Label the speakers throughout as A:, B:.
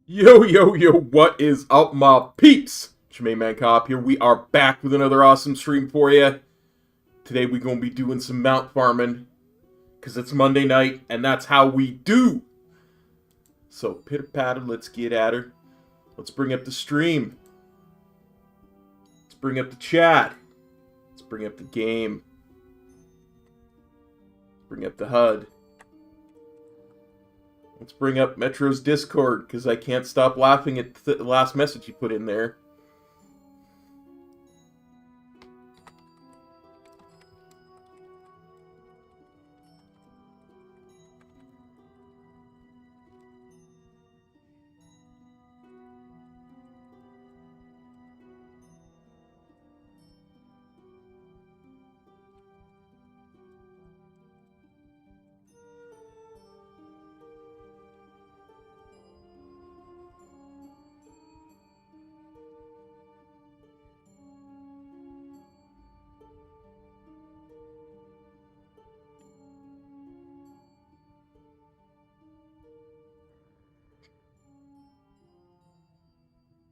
A: Yo, yo, yo, what is up, my peeps? Jermaine Man Cop here. We are back with another awesome stream for you. Today we're going to be doing some mount farming, because it's Monday night, and that's how we do. So, pitter-patter, let's get at her. Let's bring up the stream. Let's bring up the chat. Let's bring up the game. Let's bring up the HUD. Let's bring up Metro's Discord, because I can't stop laughing at the last message he put in there.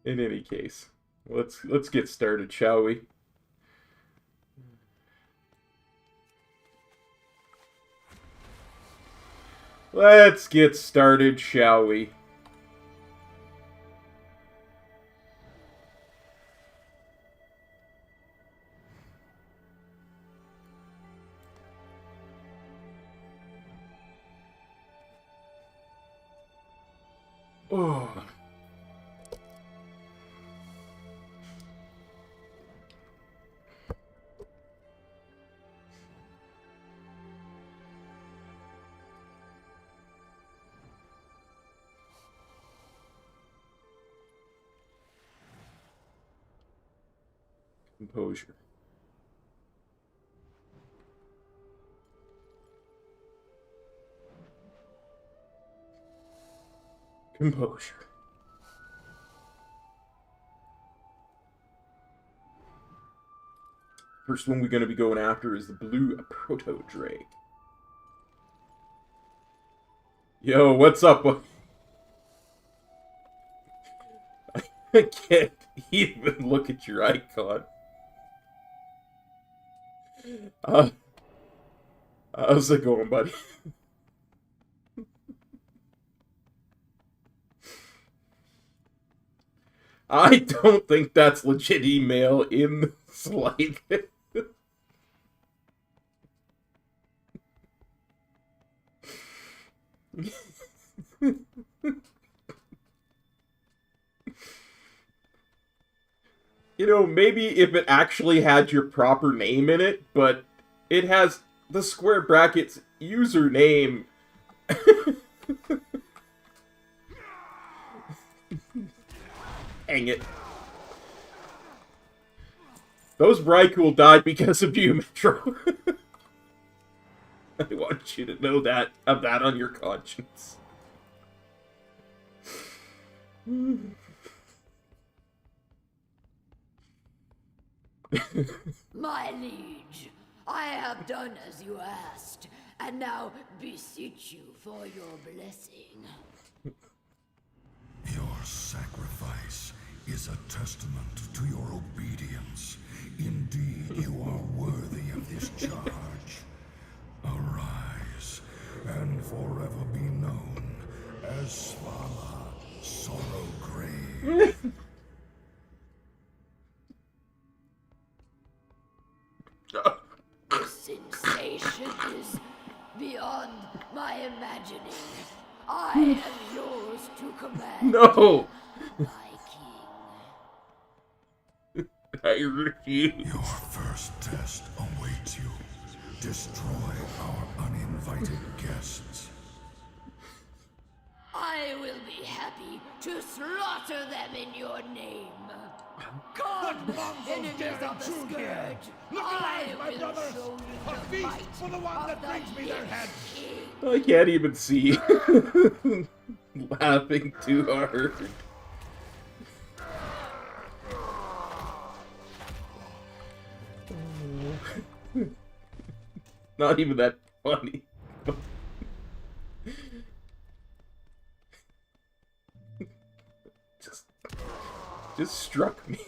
A: In any case, let's get started, shall we? Let's get started, shall we? Oh. Composure. Composure. First one we're going to be going after is the blue proto drake. Yo, what's up? I can't even look at your icon. How's it going, buddy? I don't think that's legit email in the slightest. You know, maybe if it actually had your proper name in it, but it has the square brackets username. Dang it. Those Raikou died because of you, Metro. I want you to know that. Have that on your conscience.
B: My liege, I have done as you asked, and now beseech you for your blessing.
C: Your sacrifice is a testament to your obedience. Indeed, you are worthy of this charge. Arise, and forever be known as Svala Sorrowgrave.
B: The sensation is beyond my imagining. I am yours to command.
A: No!
B: My king.
A: I refuse.
C: Your first test awaits you. Destroy our uninvited guests.
B: I will be happy to slaughter them in your name. Come, enemies of the Scourge. I will show you the might
D: for the one that brings me their head.
A: I can't even see. Laughing too hard. Not even that funny. Just struck me.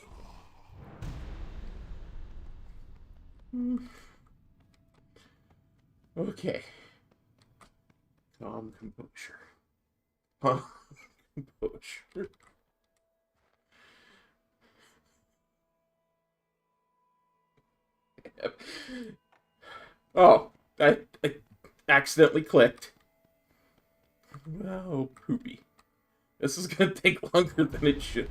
A: Okay. Calm composure. Calm composure. Oh, I accidentally clicked. Oh, poopy. This is gonna take longer than it should.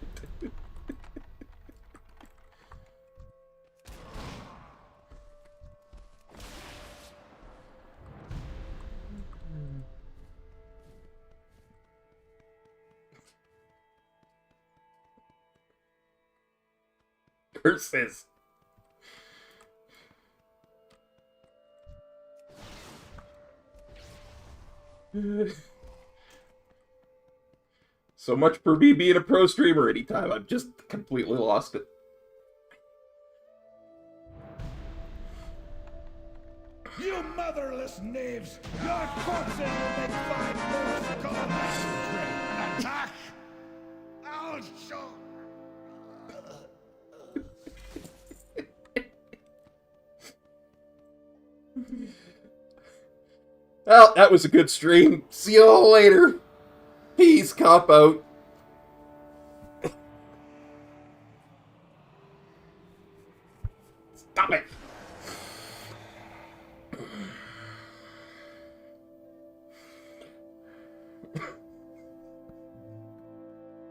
A: Curses. So much for me being a pro streamer anytime. I've just completely lost it.
D: You motherless knaves! Your corpses will make fine moves to call an attack! I'll show...
A: Well, that was a good stream. See you all later. Peace, cop out. Stop it.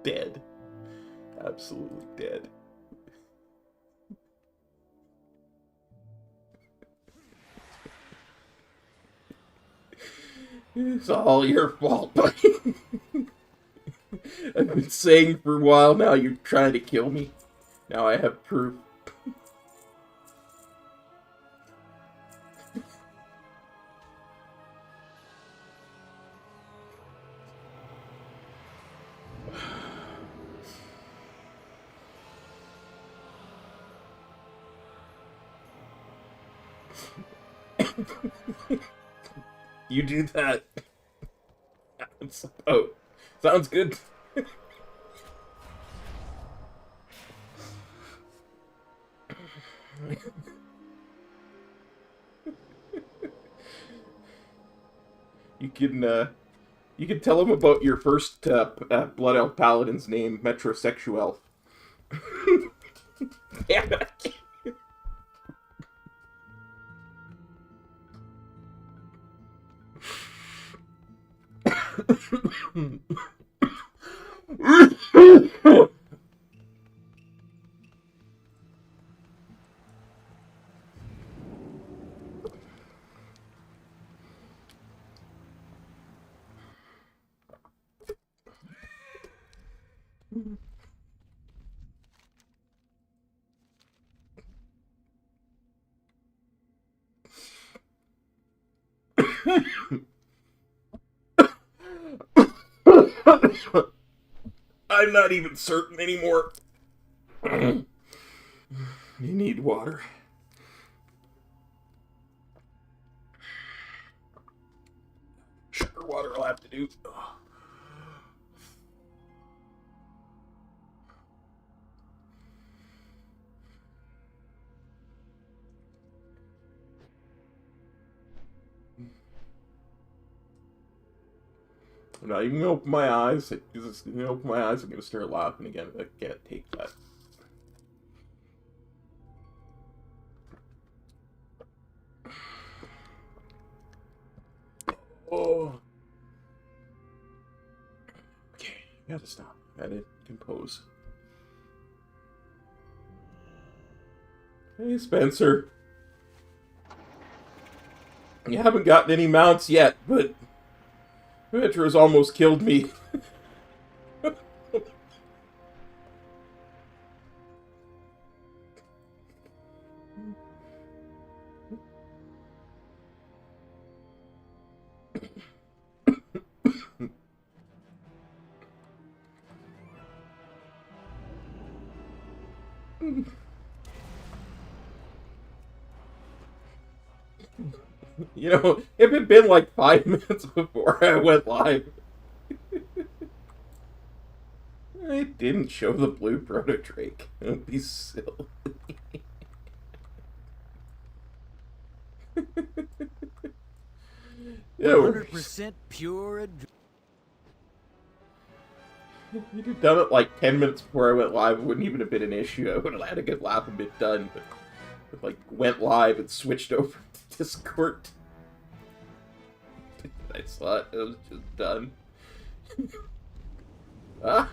A: Dead. Absolutely dead. It's all your fault, buddy. I've been saying for a while now you're trying to kill me. Now I have proof. You do that. Oh, sounds good. You can tell him about your first Blood Elf Paladin's name, Metrosexual. Damn it. I'm not even certain anymore. You need water. Sugar water will have to do. I'm not even gonna open my eyes. I'm gonna open my eyes. I'm gonna start laughing again. I can't take that. Oh. Okay, gotta stop. Gotta compose. Hey, Spencer. You haven't gotten any mounts yet, but Petra's almost killed me. You know, if it had been like 5 minutes before I went live, it didn't show the blue proto-drake. It would be silly. Yeah,
E: 100% pure.
A: If you'd have done it like 10 minutes before I went live, it wouldn't even have been an issue. I would have had a good laugh and been done, but it, like, went live and switched over to Discord. I saw it was just done. Ah!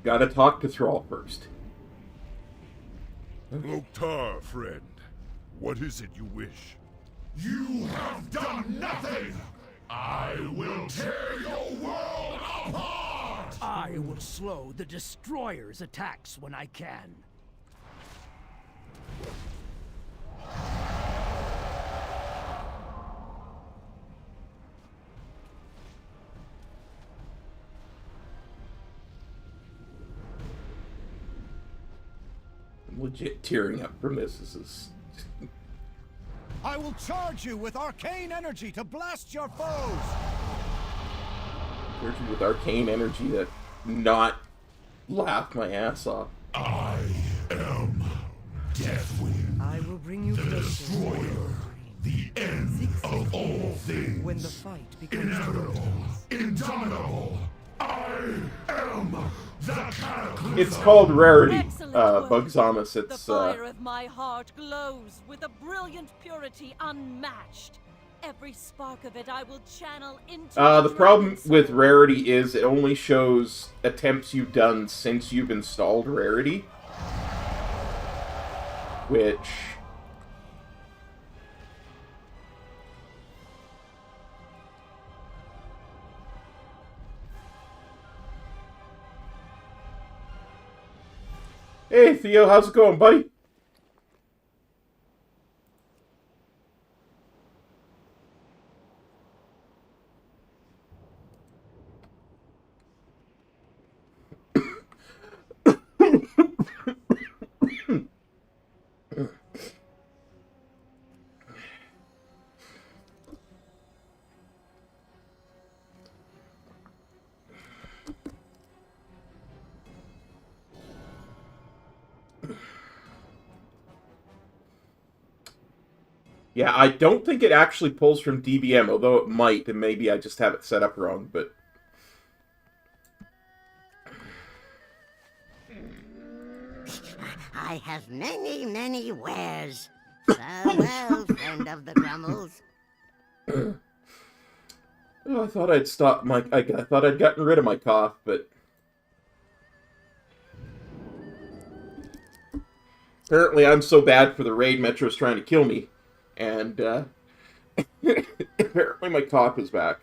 A: Gotta talk to Thrall first.
C: Loktar, friend. What is it you wish? You have done nothing! I will tear your world apart!
E: I will slow the Destroyer's attacks when I can.
A: I'm legit tearing up from this. This is...
D: I will charge you with arcane energy to blast your foes!
A: Charging with arcane energy to not laugh my ass off.
C: I am Deathwind,
E: I will bring you
C: the Destroyer, the end of all things.
E: when the fight becomes
C: Inevitable, indomitable. I am the Cataclysm.
A: It's called Rarity,
F: Excellent work.
A: Bugzamus.
F: The
A: It's,
F: fire of my heart glows with a brilliant purity unmatched. Every spark of it I will channel into
A: the problem
F: dragon's
A: with
F: soul.
A: Rarity is it only shows attempts you've done since you've installed Rarity. Which... Hey, Theo, how's it going, buddy? Yeah, I don't think it actually pulls from DBM, although it might, and maybe I just have it set up wrong, but...
G: I have many, many wares. Farewell, friend of the Grummles.
A: Oh, I thought I'd stopped my... I thought I'd gotten rid of my cough, but... Apparently I'm so bad for the raid, Metro's trying to kill me. And, apparently my cough is back.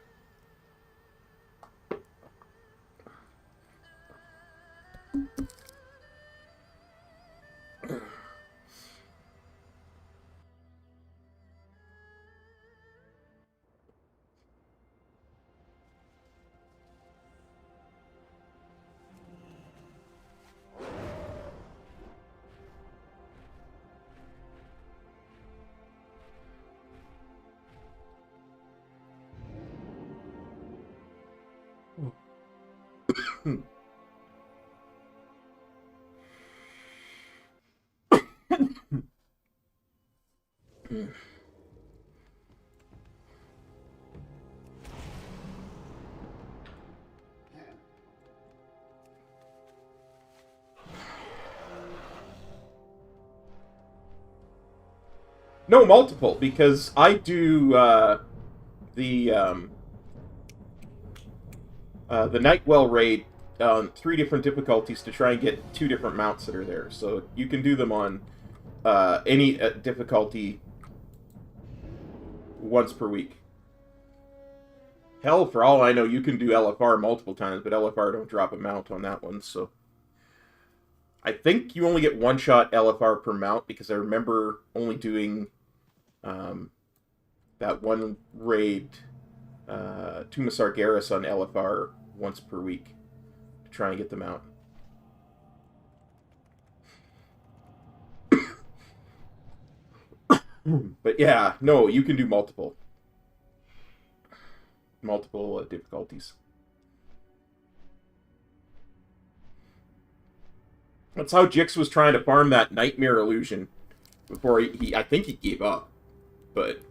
A: No, multiple, because I do the Nightwell raid on 3 different difficulties to try and get 2 different mounts that are there. So you can do them on any difficulty once per week. Hell, for all I know, you can do LFR multiple times, but LFR don't drop a mount on that one, so... I think you only get 1-shot LFR per mount, because I remember only doing that one raid, Tumasar Garrus on LFR once per week to try and get them out. But yeah, no, you can do multiple difficulties. That's how Jix was trying to farm that Nightmare Illusion before he I think he gave up. But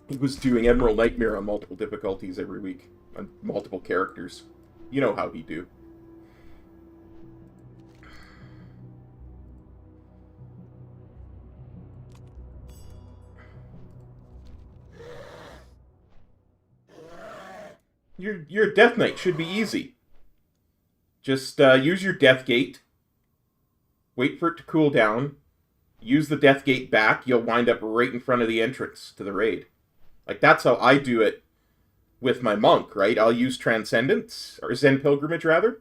A: he was doing Emerald Nightmare on multiple difficulties every week, on multiple characters. You know how he do. Your Death Knight should be easy. Just use your Death Gate. Wait for it to cool down. Use the Death Gate back. You'll wind up right in front of the entrance to the raid. Like, that's how I do it with my monk, right? I'll use Transcendence, or Zen Pilgrimage, rather.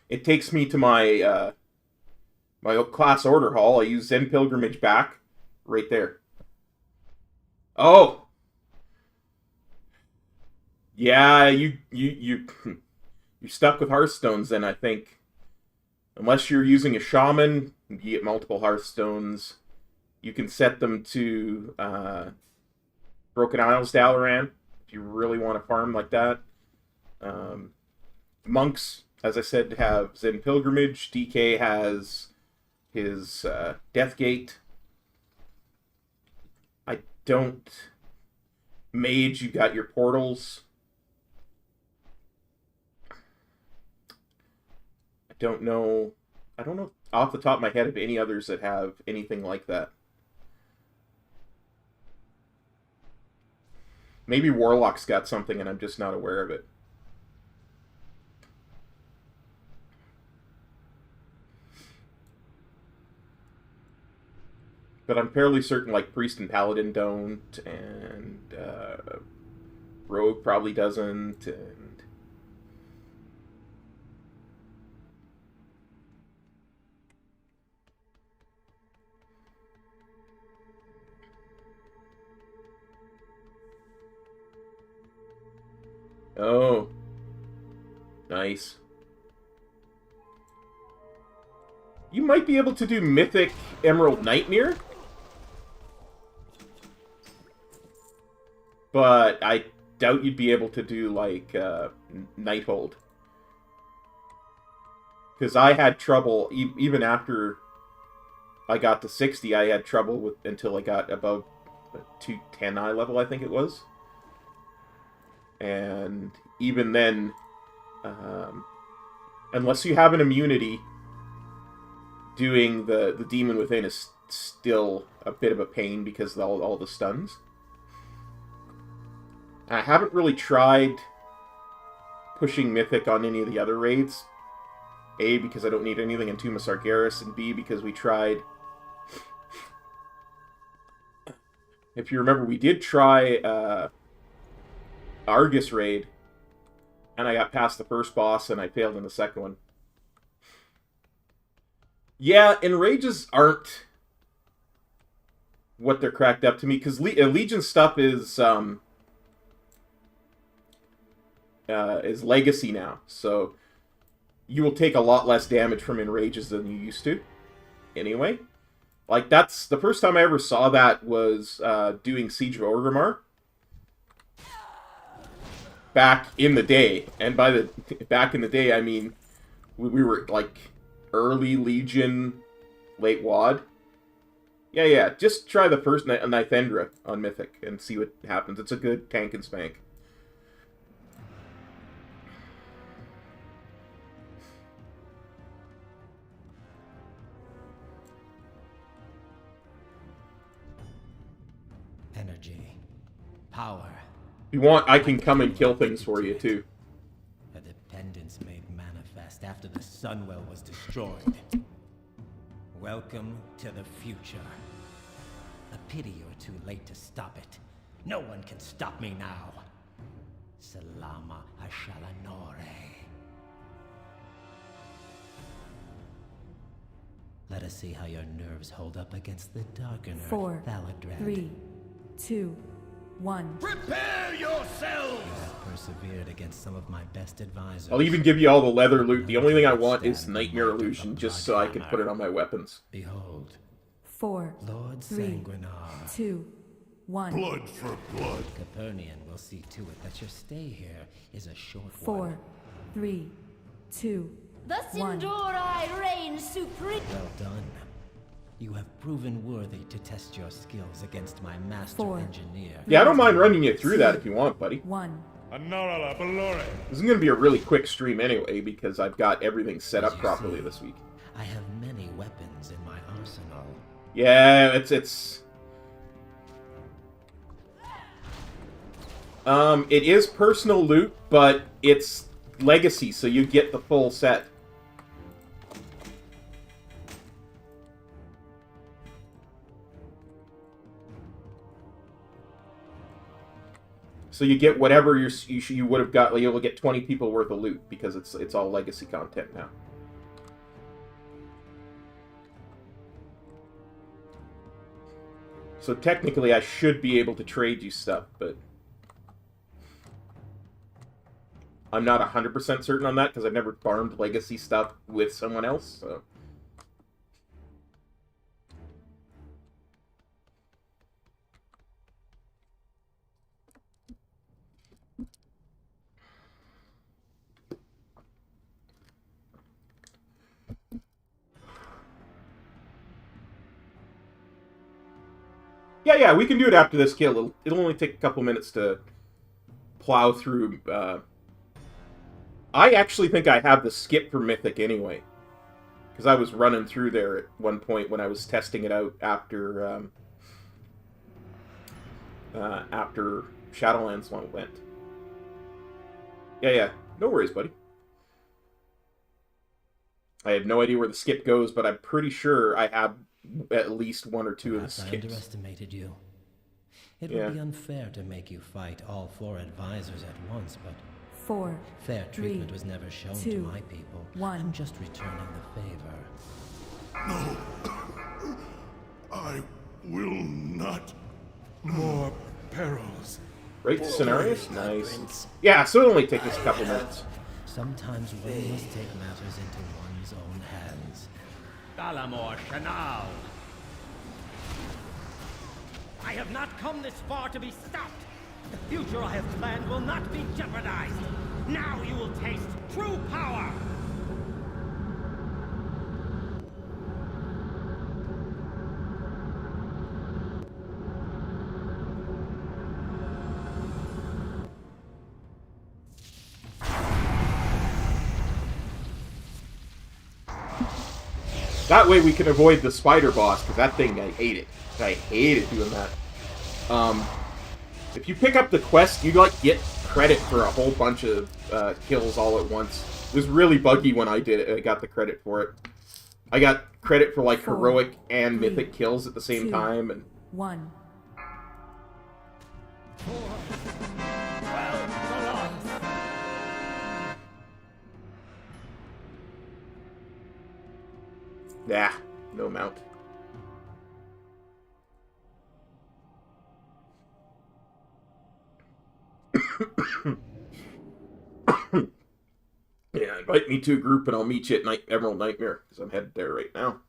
A: It takes me to my my class order hall. I use Zen Pilgrimage back. Right there. Oh! Yeah, you're stuck with Hearthstones then, I think. Unless you're using a Shaman, you get multiple Hearthstones. You can set them to Broken Isles Dalaran, if you really want to farm like that. Monks, as I said, have Zen Pilgrimage. DK has his Death Gate. I don't... Mage, you got your portals. I don't know off the top of my head of any others that have anything like that. Maybe Warlock's got something and I'm just not aware of it. But I'm fairly certain like Priest and Paladin don't, and Rogue probably doesn't, and... Oh. Nice. You might be able to do Mythic Emerald Nightmare. But I doubt you'd be able to do, like, Nighthold. Because I had trouble, even after I got to 60, I had trouble with until I got above 210 eye level, I think it was. And even then, unless you have an immunity, doing the Demon Within is still a bit of a pain because of all the stuns. I haven't really tried pushing Mythic on any of the other raids. A, because I don't need anything in Tumasar Garrus, and B, because we tried... If you remember, we did try Argus raid, and I got past the first boss, and I failed in the second one. Yeah, enrages aren't what they're cracked up to me, because Legion stuff is legacy now, so you will take a lot less damage from enrages than you used to. Anyway, like, that's the first time I ever saw that was doing Siege of Orgrimmar. back in the day, and by the back in the day, I mean we were like early Legion, late WAD. Yeah. Just try the first Nithendra on Mythic and see what happens. It's a good tank and spank.
H: Energy. Power.
A: If you want, I can come and kill things for you, too.
H: A dependence made manifest after the Sunwell was destroyed. Welcome to the future. A pity you're too late to stop it. No one can stop me now. Salama Ashalanore. Let us see how your nerves hold up against the Darkener.
I: 4,
H: Thaladred.
I: 3, 2, 1.
D: Prepare yourselves!
H: You have persevered against some of my best advisors.
A: I'll even give you all the leather loot. The only thing I want is Nightmare Illusion, just so I can put it on my weapons.
H: Behold,
I: 4,
H: Lord
I: 3,
H: Sanguinar.
I: 2, 1.
C: Blood for blood.
H: Capernian will see to it that your stay here is a short
I: 4,
H: one.
I: 3, 2,
B: The
I: 1.
B: Sindori reign supreme.
H: Well done. You have proven worthy to test your skills against my master
I: 4.
H: engineer.
A: Yeah, I don't mind running you through that if you want, buddy.
I: 1.
D: Anora Valore.
A: This is going to be a really quick stream anyway, because I've got everything set up
H: As you
A: properly
H: see,
A: this week.
H: I have many weapons in my arsenal.
A: Yeah, it is personal loot, but it's legacy, so you get the full set. So you get whatever you would have got. You'll get 20 people worth of loot because it's all legacy content now. So technically, I should be able to trade you stuff, but I'm not 100% certain on that because I've never farmed legacy stuff with someone else. So. Yeah, we can do it after this kill. It'll only take a couple minutes to plow through. I actually think I have the skip for Mythic anyway. Because I was running through there at one point when I was testing it out after Shadowlands went. Yeah, no worries, buddy. I have no idea where the skip goes, but I'm pretty sure I have at least one or two
H: Perhaps
A: of the
H: I
A: skips.
H: underestimated you. It
A: Yeah.
H: would be unfair to make you fight all 4 advisors at once, but
I: 4,
H: fair
I: 3,
H: treatment was never shown to
I: 2,
H: my people.
I: 1.
H: I'm just returning the favor.
C: No. I will not.
D: More perils.
A: Right to Cenarius? Nice. Yeah, so it'll only take us a couple minutes.
H: Sometimes one must take matters into one's own hands.
E: Dalamor Chanal! I have not come this far to be stopped! The future I have planned will not be jeopardized! Now you will taste true power!
A: That way we can avoid the spider boss, because that thing, I hate it. I hated doing that. If you pick up the quest, you like get credit for a whole bunch of kills all at once. It was really buggy when I did it. I got the credit for it. I got credit for like
I: 4,
A: heroic and
I: 3,
A: mythic kills at the same
I: 2,
A: time, and
I: 1.
A: yeah, no mount. Yeah, invite me to a group and I'll meet you at Emerald Nightmare, because I'm headed there right now.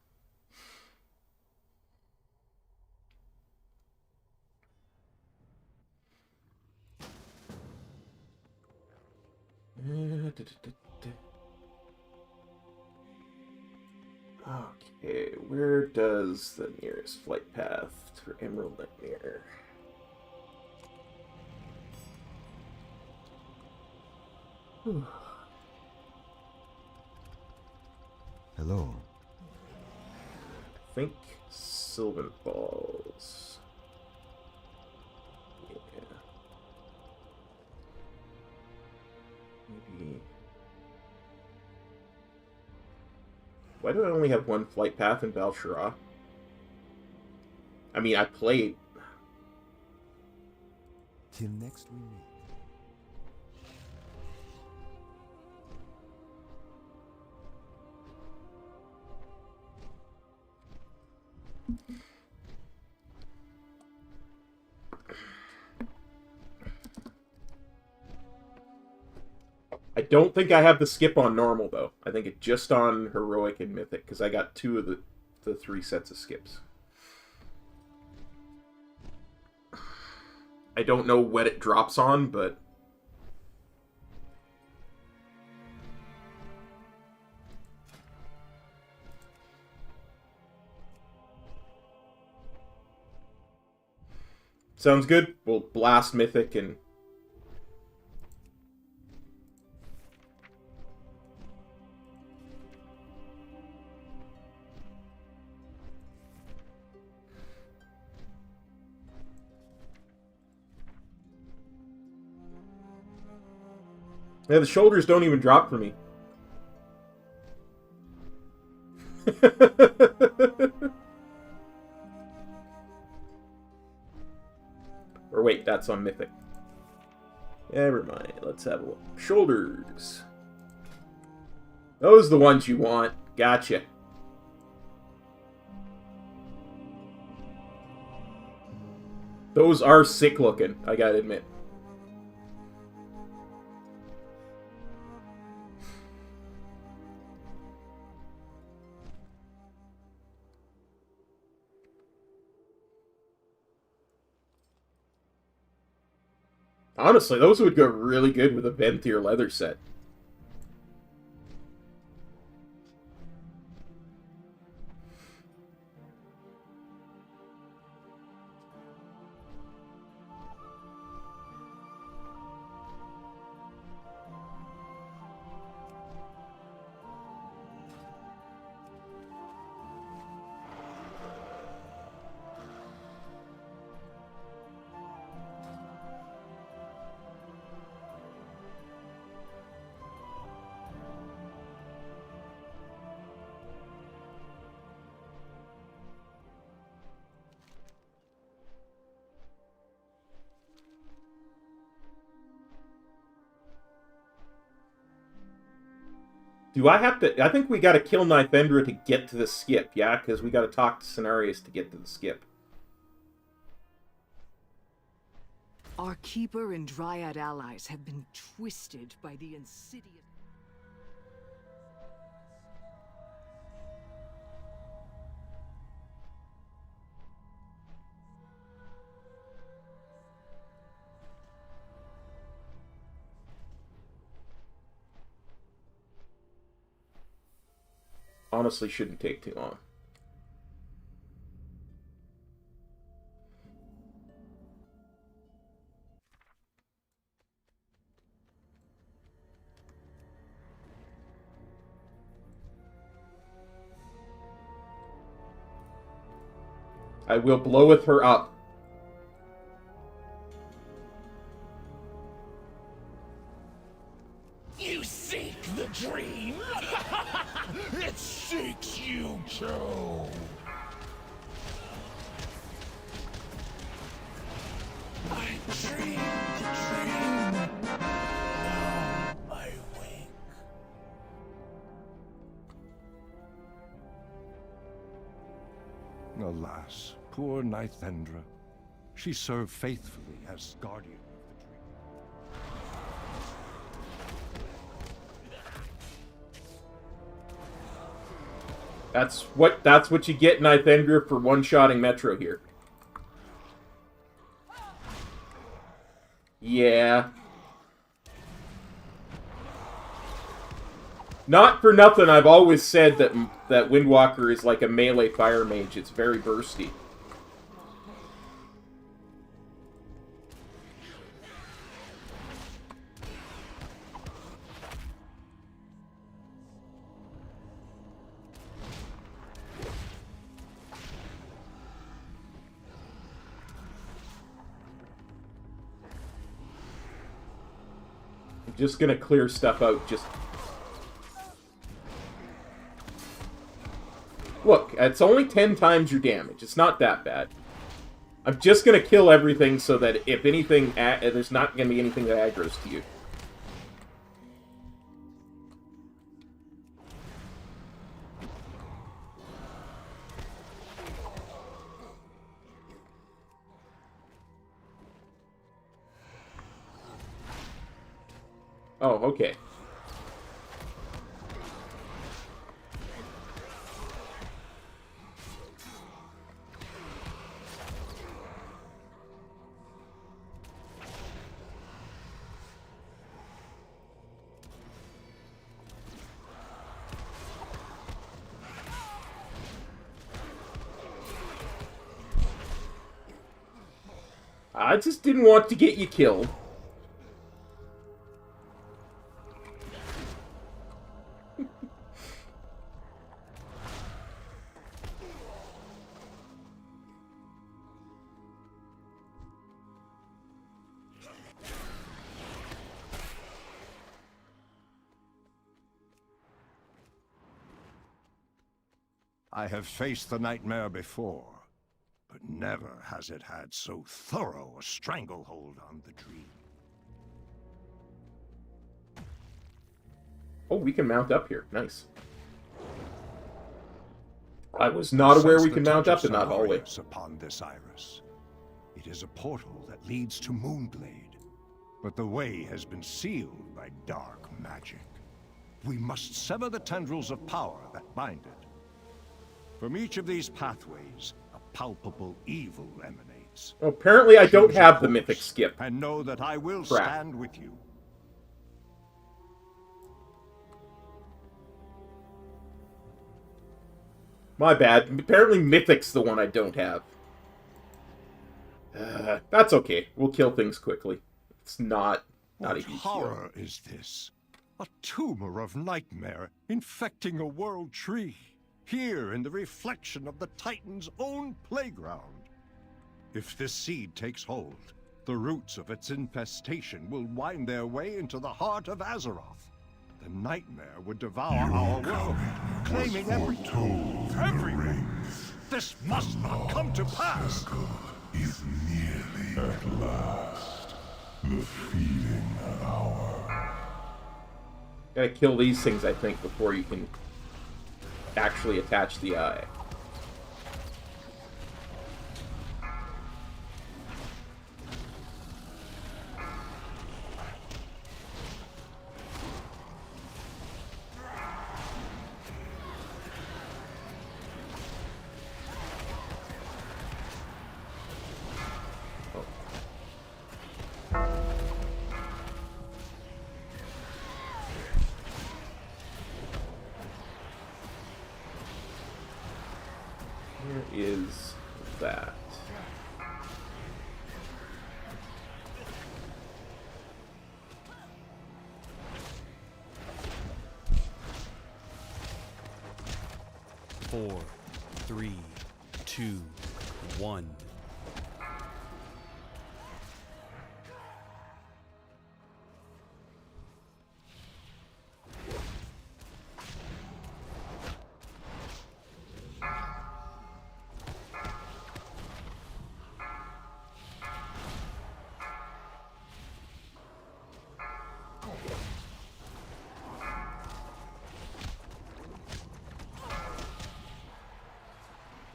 A: Okay, where does the nearest flight path for Emerald Nightmare?
C: Hello.
A: I think Sylvan Falls. Yeah. Maybe. Why do I only have one flight path in Val'Shara? I mean, I played.
C: Till next we meet.
A: I don't think I have the skip on normal, though. I think it's just on Heroic and Mythic, because I got 2 of the 3 sets of skips. I don't know what it drops on, but... Sounds good. We'll blast Mythic and... Yeah, the shoulders don't even drop for me. Or wait, that's on Mythic. Never mind. Let's have a look. Shoulders. Those are the ones you want. Gotcha. Those are sick looking, I gotta admit. Honestly, those would go really good with a Venthyr leather set. Do I have to... I think we gotta kill Nithendra to get to the skip, yeah? Because we gotta talk to Cenarius to get to the skip.
J: Our Keeper and Dryad allies have been twisted by the insidious...
A: Honestly, shouldn't take too long. I will bloweth her up.
D: You seek the dream? It seeks you too. I dream the dream. Now I wake.
C: Alas, poor Nithendra. She served faithfully as guardian of the dream.
A: That's what you get, Nithendra, for one-shotting Metro here. Yeah. Not for nothing, I've always said that WindWalker is like a melee fire mage. It's very bursty. I'm just gonna clear stuff out, just... Look, it's only 10 times your damage. It's not that bad. I'm just gonna kill everything so that if anything, there's not gonna be anything that aggroes to you. Oh, okay. I just didn't want to get you killed.
C: I have faced the nightmare before, but never has it had so thorough a stranglehold on the dream.
A: Oh, we can mount up here. Nice. I was not aware we could mount up in that hallway.
C: Upon this iris. It is a portal that leads to Moonglade, but the way has been sealed by dark magic. We must sever the tendrils of power that bind it. From each of these pathways, a palpable evil emanates.
A: Well, apparently I don't have the mythic skip.
C: And know that I will
A: Crap.
C: stand with you.
A: My bad. Apparently Mythic's the one I don't have. That's okay. We'll kill things quickly. It's not a huge
C: horror is this? A tumor of nightmare infecting a world tree. Here in the reflection of the Titan's own playground. If this seed takes hold, the roots of its infestation will wind their way into the heart of Azeroth. The nightmare would devour our world, claiming everything. This must not come to pass.
D: Is nearly at last the feeding hour.
A: Gotta kill these things, I think, before you can actually attach the eye. Is that?
K: Four, 3, 2, 1.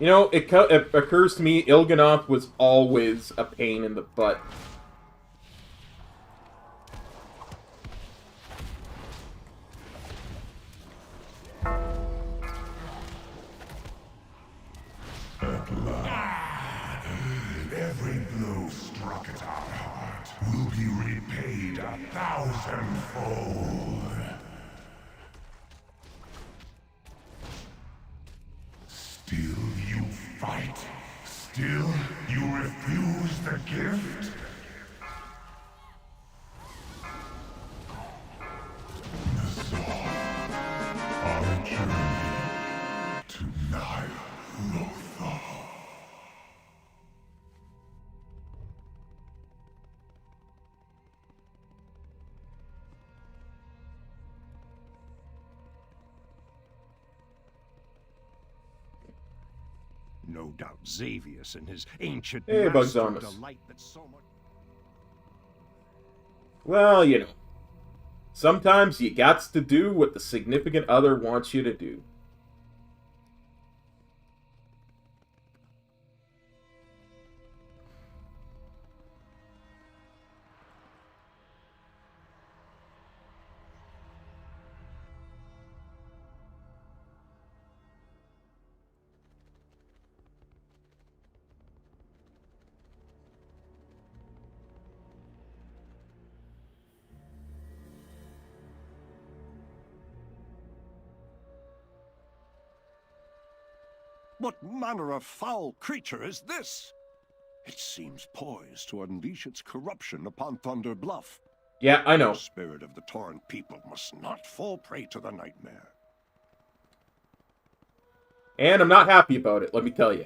A: You know, it occurs to me, Il'gynoth was always a pain in the butt.
D: At last, every blow struck at our heart will be repaid 1,000-fold.
C: fight. Still, you refuse the gift? Nazar, our journey to Ny'alotha.
D: No doubt Xavius and his ancient
A: Hey, Bugs
D: master
A: on us.
D: delight that so much...
A: Well, you know. Sometimes you gots to do what the significant other wants you to do.
D: What manner of foul creature is this? It seems poised to unleash its corruption upon Thunder Bluff.
A: Yeah, I know.
D: The spirit of the torn people must not fall prey to the nightmare.
A: And I'm not happy about it, let me tell you.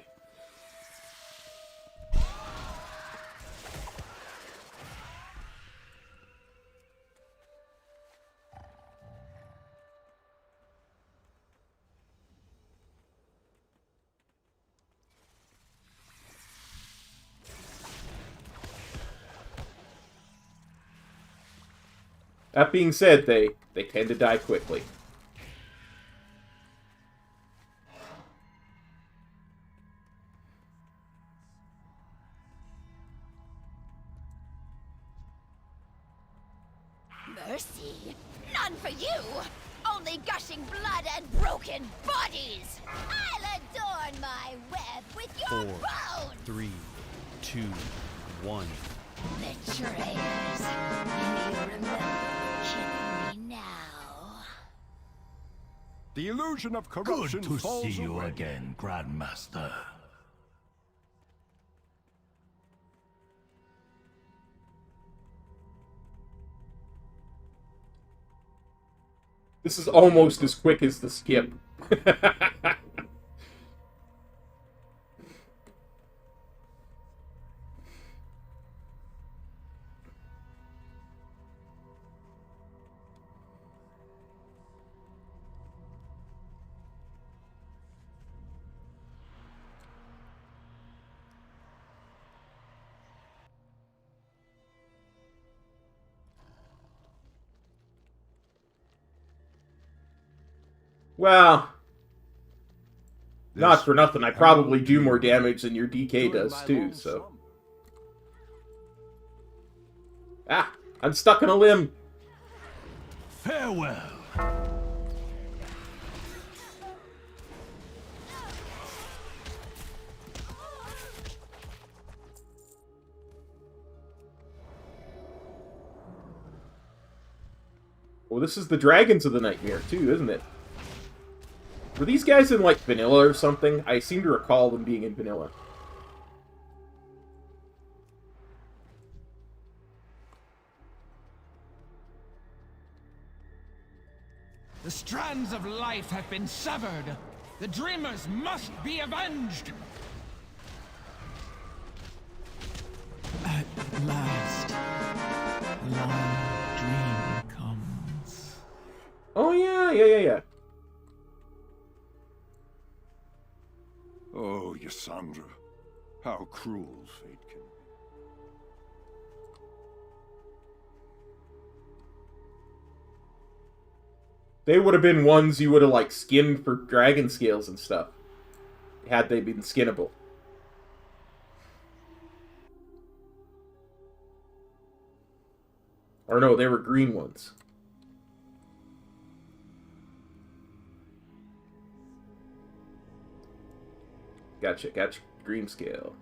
A: That being said, they tend to die quickly.
B: Mercy? None for you! Only gushing blood and broken bodies! I'll adorn my web with your
K: 4,
B: bones!
K: 3, 2, 1.
B: Betrayers! You remember killing me now?
D: The illusion of corruption
C: Good to
D: falls
C: see you
D: away.
C: again, Grandmaster.
A: This is almost as quick as the skip. Well, not for nothing, I probably do more damage than your DK does too, so. Ah, I'm stuck in a limb.
C: Farewell.
A: Well, this is the Dragons of the Nightmare too, isn't it? Were these guys in, like, vanilla or something? I seem to recall them being in vanilla.
L: The strands of life have been severed. The dreamers must be avenged. At last, the long dream comes.
A: Oh, yeah.
D: Oh, Ysandra, how cruel fate can be.
A: They would have been ones you would have, like, skinned for dragon scales and stuff. Had they been skinnable. Or no, they were green ones. Gotcha. Green scale.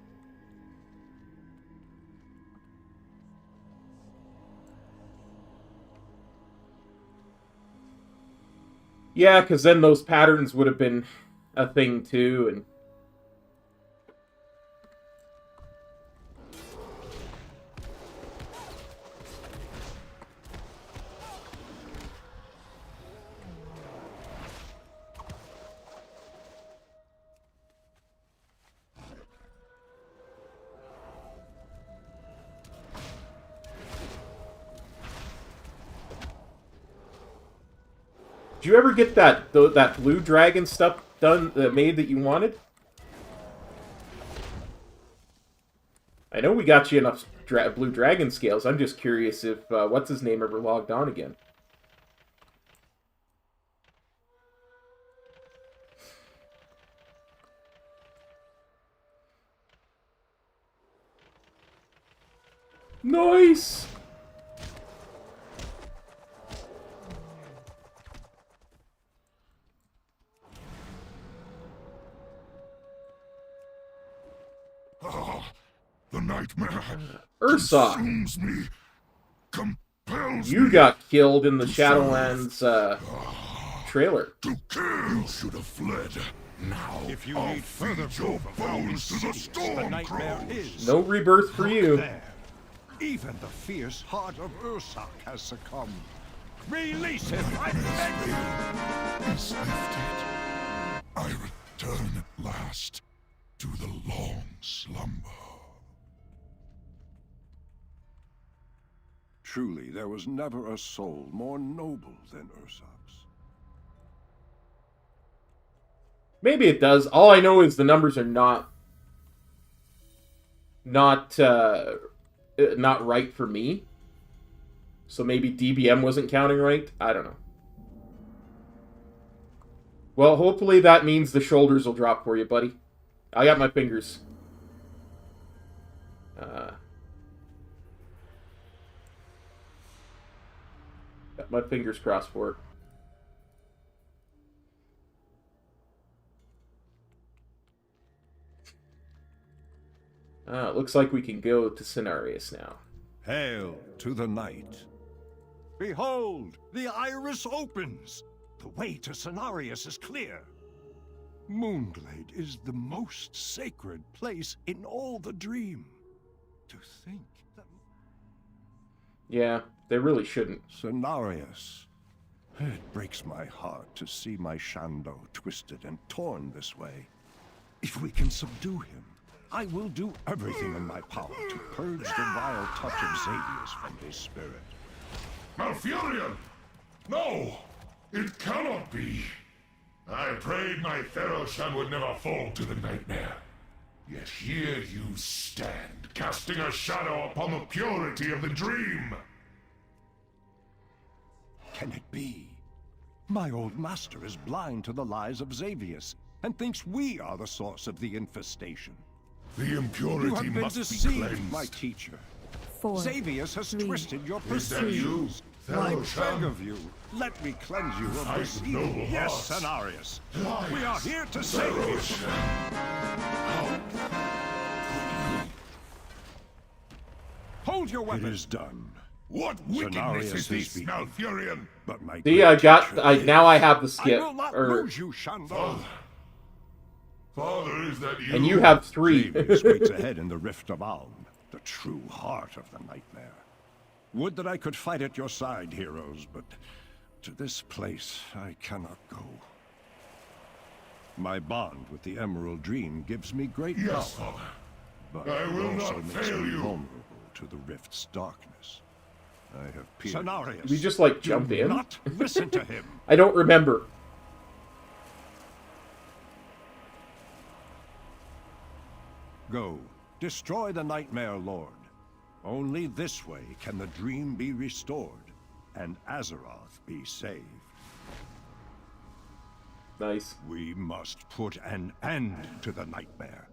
A: Yeah, because then those patterns would have been a thing too, and Did you ever get that blue dragon stuff done, made that you wanted? I know we got you enough blue dragon scales. I'm just curious if what's his name ever logged on again. Nice.
C: The nightmare
A: Ursa.
C: consumes me, compels
A: You
C: me
A: got killed in the Shadowlands trailer.
C: to kill. You should have fled. Now,
K: If you
C: I'll
K: need further
C: feed your
K: proof of how
C: bones to the
K: insidious the
C: storm
K: nightmare
C: crows.
K: is.
A: No rebirth for you.
K: There. Even the fierce heart of Ursak has succumbed. Release him, I beg you!
C: Is lifted. I return at last to the long slumber.
M: Truly, there was never a soul more noble than Ursak's.
A: Maybe it does. All I know is the numbers are not right for me. So maybe DBM wasn't counting right. I don't know. Well, hopefully that means the shoulders will drop for you, buddy. I got my fingers. Got my fingers crossed for it. It looks like we can go to Cenarius now.
M: Hail to the night. Behold, the iris opens. The way to Cenarius is clear. Moonglade is the most sacred place in all the dream. To think that...
A: Yeah, they really shouldn't.
M: Cenarius. It breaks my heart to see my Shando twisted and torn this way. If we can subdue him, I will do everything in my power to purge the vile touch of Xavius from his spirit.
C: Malfurion! No! It cannot be! I prayed my Theroshan would never fall to the nightmare. Yet here you stand, casting a shadow upon the purity of the dream!
M: Can it be? My old master is blind to the lies of Xavius, and thinks we are the source of the infestation.
C: The impurity
M: You have been
C: must be
M: deceived,
C: cleansed.
M: my teacher.
I: 4,
M: Xavius has
I: 3,
M: twisted your
C: Is that you,
M: perceptions. I
C: Theroshan?
M: beg of you, let me cleanse you of
C: Fight
M: this
C: with
M: evil.
C: noble
M: Yes,
C: hearts.
M: Cenarius.
C: Liars.
M: We are here to save you. Hold your weapon. It is done.
C: What wickedness
M: Cenarius
C: is this,
M: speaking.
C: Malfurion?
M: But my
A: See,
M: great
A: I got.
M: teacher
A: Now I have the
M: I
A: skip.
M: will not
A: Or,
M: lose you, Shando.
C: Father, is that you?
A: and you have 3.
M: Xavius waits ahead in the Rift of Alm, the true heart of the nightmare. Would that I could fight at your side, heroes, but to this place I cannot go. My bond with the Emerald Dream gives me great
C: Yes,
M: power,
C: Father.
M: but
C: I
M: it
C: will
M: also
C: not
M: makes
C: fail
M: me
C: you.
M: vulnerable to the Rift's darkness. I have peered. Cenarius,
A: we just like jump
M: do
A: in.
M: not listen to him.
A: I don't remember.
M: Go, destroy the Nightmare Lord. Only this way can the dream be restored, and Azeroth be saved.
A: Nice.
M: We must put an end to the nightmare.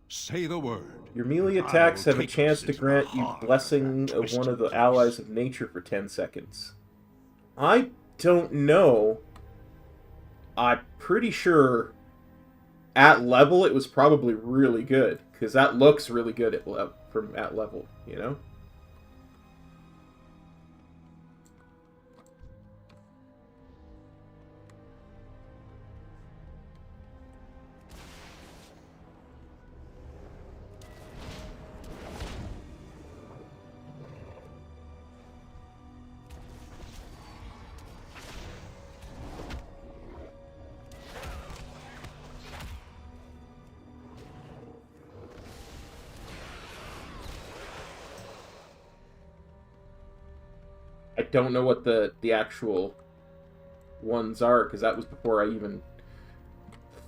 M: Say the word.
A: Your melee
M: and I
A: attacks
M: will
A: have a
M: take
A: chance
M: us
A: to
M: into
A: grant
M: the
A: you
M: heart
A: blessing
M: that
A: of one of the
M: twisted
A: allies
M: place.
A: of nature for 10 seconds. I don't know. I'm pretty sure at level it was probably really good, because that looks really good at level, you know? I don't know what the actual ones are, because that was before I even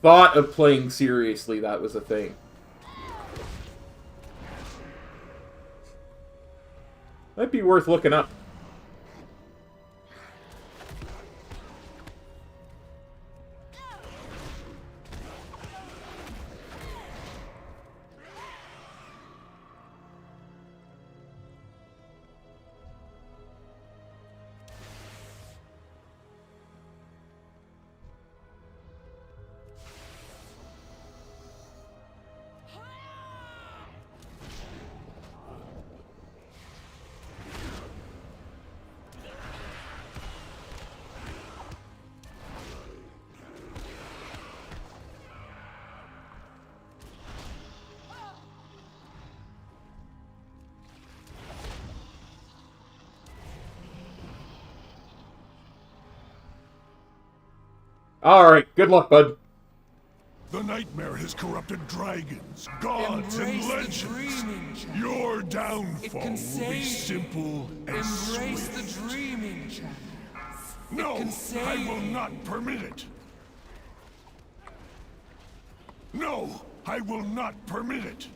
A: thought of playing seriously. That was a thing. Might be worth looking up. Alright, good luck, bud.
C: The nightmare has corrupted dragons, gods, and legends. Your downfall will be simple and swift.
L: The dreaming channel.
C: No, I will not permit it. No, I will not permit it.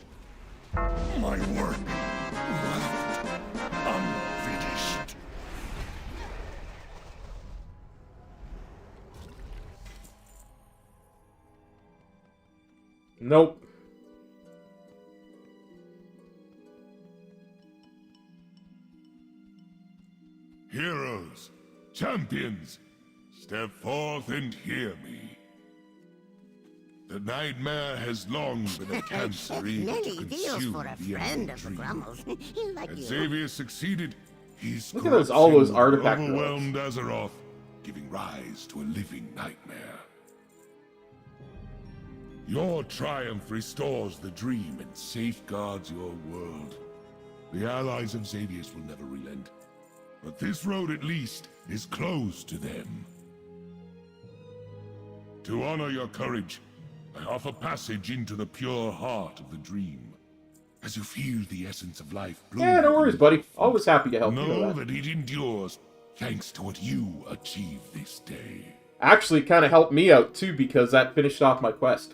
C: My work left unfinished.
A: Nope.
C: Heroes, champions, step forth and hear me. The nightmare has long been a cancer eager to
G: Many deals
C: consume
G: for a
C: the
G: friend
C: emerald
G: of the
C: dream.
G: Grummles. Like
C: As
G: you.
C: Xavier succeeded, he's
A: Look at those, all those
C: corrupting
A: artifact
C: overwhelmed Azeroth, giving rise to a living nightmare. Your triumph restores the dream and safeguards your world. The allies of Xavier's will never relent, but this road at least is closed to them. To honor your courage, I offer passage into the pure heart of the dream. As you feel the essence of life bloom.
A: Yeah, no worries, buddy. Always happy to help you.
C: Know that it endures thanks to what you achieved this day.
A: Actually, kind of helped me out, too, because that finished off my quest.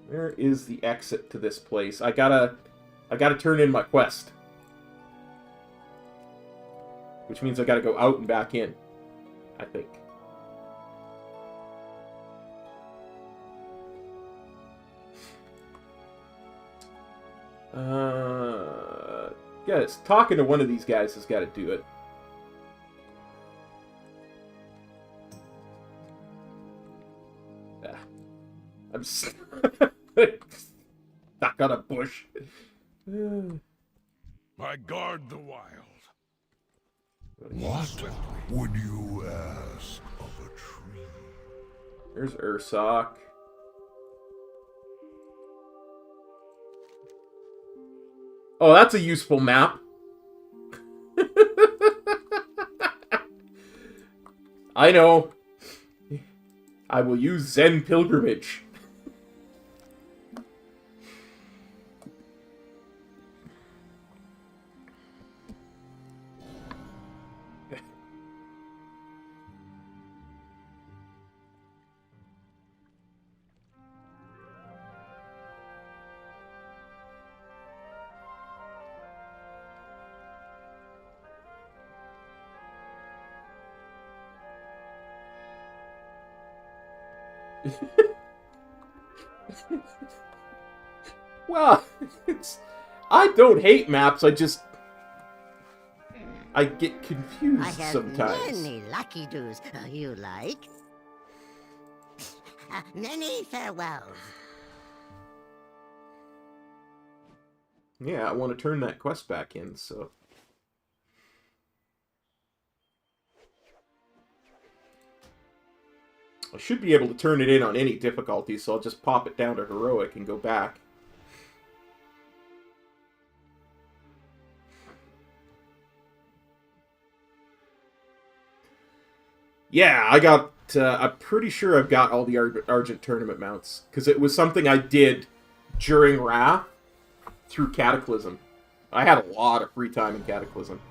A: Where is the exit to this place? I gotta turn in my quest. Which means I gotta go out and back in, I think. Yes, talking to one of these guys has got to do it. I'm stuck on a bush.
C: I guard the wild. What would you ask of a tree?
A: There's Ursoc. Oh, that's a useful map. I know. I will use Zen Pilgrimage. Well, I don't hate maps, I get confused
G: I have
A: sometimes.
G: many lucky doos you like. Many farewells.
A: Yeah, I want to turn that quest back in, so... I should be able to turn it in on any difficulty, so I'll just pop it down to Heroic and go back. Yeah, I got... I'm pretty sure I've got all the Argent Tournament mounts, because it was something I did during Wrath through Cataclysm. I had a lot of free time in Cataclysm.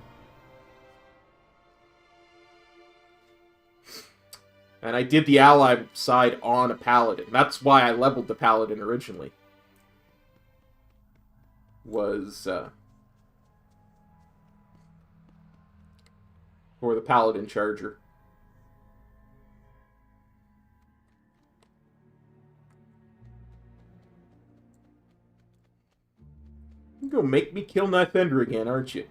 A: And I did the ally side on a paladin. That's why I leveled the paladin originally. Was for the paladin charger. You're gonna make me kill Nightfender again, aren't you?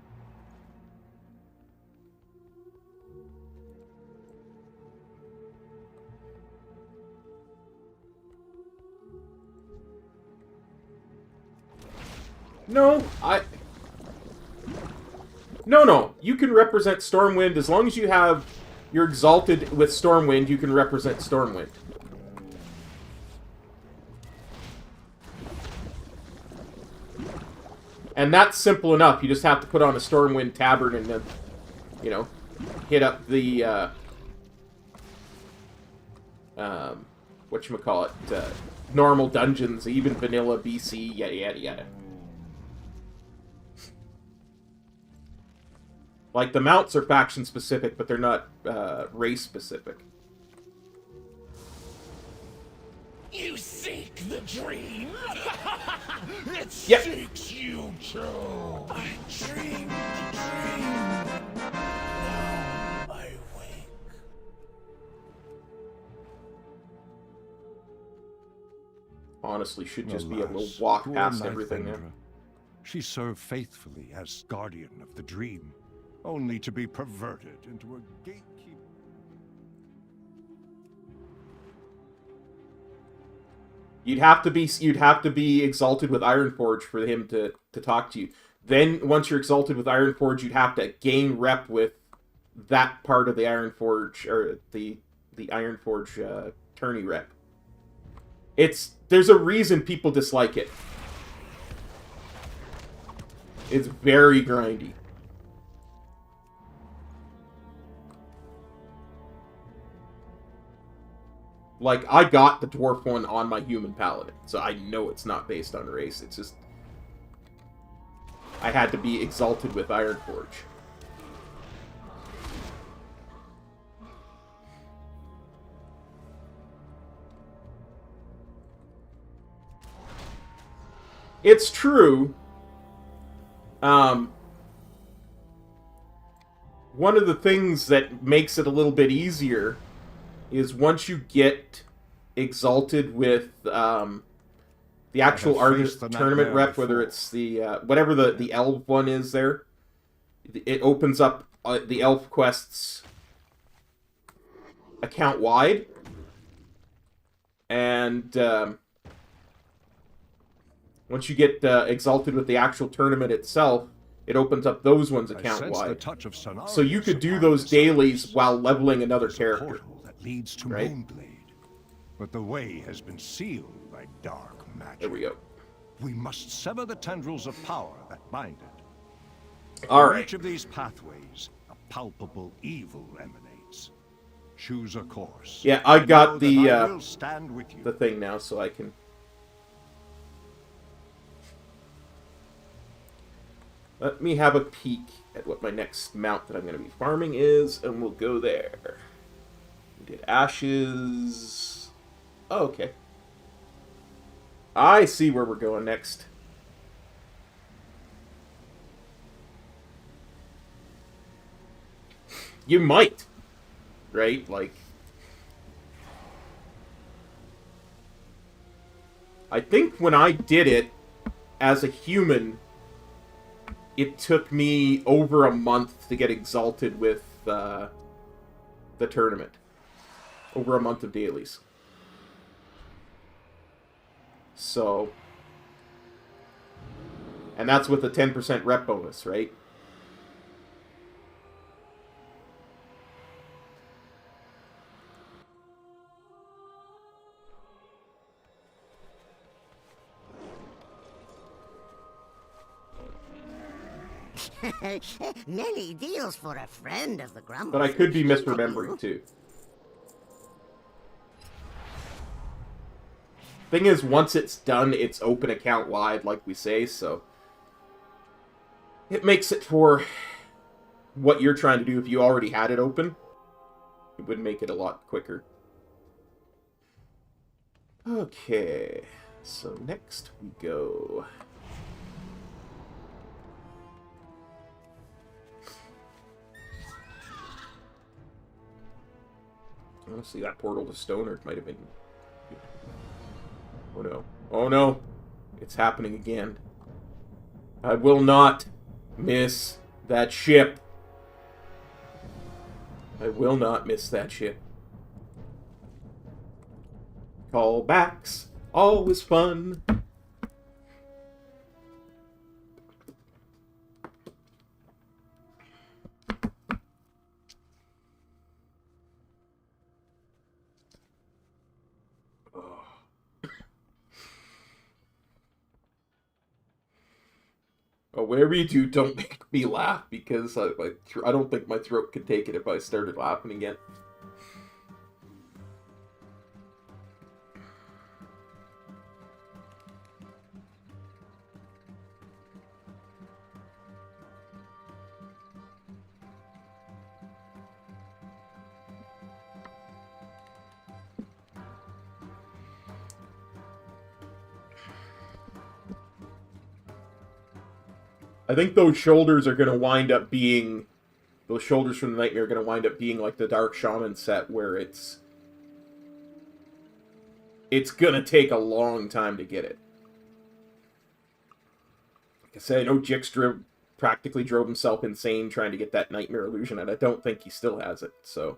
A: No, No, you can represent Stormwind as long as you're exalted with Stormwind, you can represent Stormwind. And that's simple enough. You just have to put on a Stormwind tabard and then, you know, hit up the, whatchamacallit, normal dungeons, even vanilla BC, yada yada yada. Like, the mounts are faction-specific, but they're not, race-specific.
D: You seek the dream? It
A: Yep.
D: seeks you too. I dream the dream. Now I wake.
A: Honestly, should just be able to walk past everything there.
M: She served faithfully as guardian of the dream, only to be perverted into a gatekeeper.
A: You'd have to be exalted with Ironforge for him to talk to you. Then, once you're exalted with Ironforge, you'd have to gain rep with that part of the Ironforge, or the Ironforge tourney rep. There's a reason people dislike it. It's very grindy. Like, I got the dwarf one on my human paladin, so I know it's not based on race. It's just I had to be exalted with Ironforge. It's true. One of the things that makes it a little bit easier is once you get exalted with the actual tournament rep, whether it's the whatever the elf one is there, it opens up the elf quests account wide, and once you get exalted with the actual tournament itself, it opens up those ones account wide. So you could do those dailies while leveling another character.
M: Leads to
A: right?
M: Moonblade, but the way has been sealed by dark magic.
A: There we go.
M: We must sever the tendrils of power that bind it.
A: All
M: From
A: right.
M: each of these pathways, a palpable evil emanates. Choose a course.
A: Yeah, I got
M: Know that I will stand with you.
A: the thing now, so I can. Let me have a peek at what my next mount that I'm going to be farming is, and we'll go there. We did ashes. Oh, okay. I see where we're going next. You might. Right? Like, I think when I did it as a human, it took me over a month to get exalted with the tournament. Over a month of dailies. So, and that's with a 10% rep bonus, right?
G: Many deals for a friend of the Grumbles.
A: But I could be misremembering too. Thing is, once it's done, it's open account wide, like we say, so it makes it for what you're trying to do. If you already had it open, it would make it a lot quicker. Okay, so next we go. Honestly, that portal to Stoner might have been... Oh no. Oh no! It's happening again. I will not miss that ship. I will not miss that ship. Callbacks, always fun. Oh, whatever you do, don't make me laugh, because I don't think my throat could take it if I started laughing again. I think those shoulders are going to wind up being... Those shoulders from the Nightmare are going to wind up being like the Dark Shaman set, where it's going to take a long time to get it. Like I said, I know Jix practically drove himself insane trying to get that Nightmare illusion, and I don't think he still has it, so...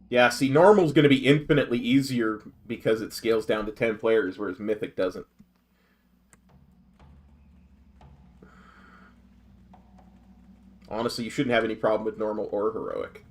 A: Yeah, see, Normal's going to be infinitely easier because it scales down to 10 players, whereas Mythic doesn't. Honestly, you shouldn't have any problem with Normal or Heroic.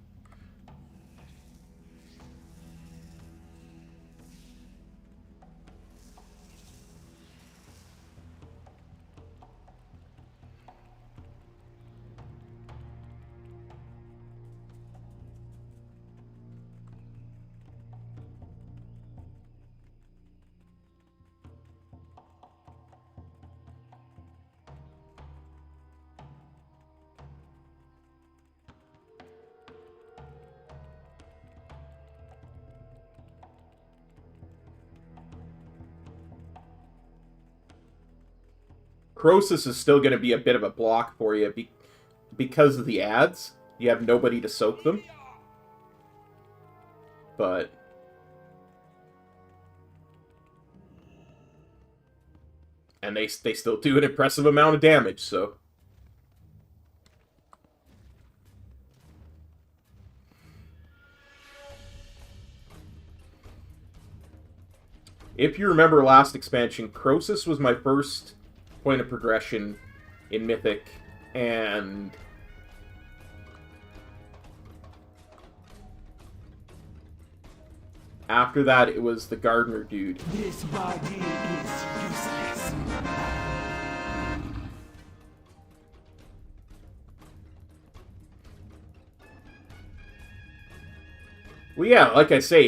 A: Croesus is still going to be a bit of a block for you because of the ads. You have nobody to soak them. But... And they still do an impressive amount of damage, so... If you remember last expansion, Croesus was my first point of progression in Mythic, and after that it was the Gardener dude.
L: This body is useless.
A: Well, yeah, like I say,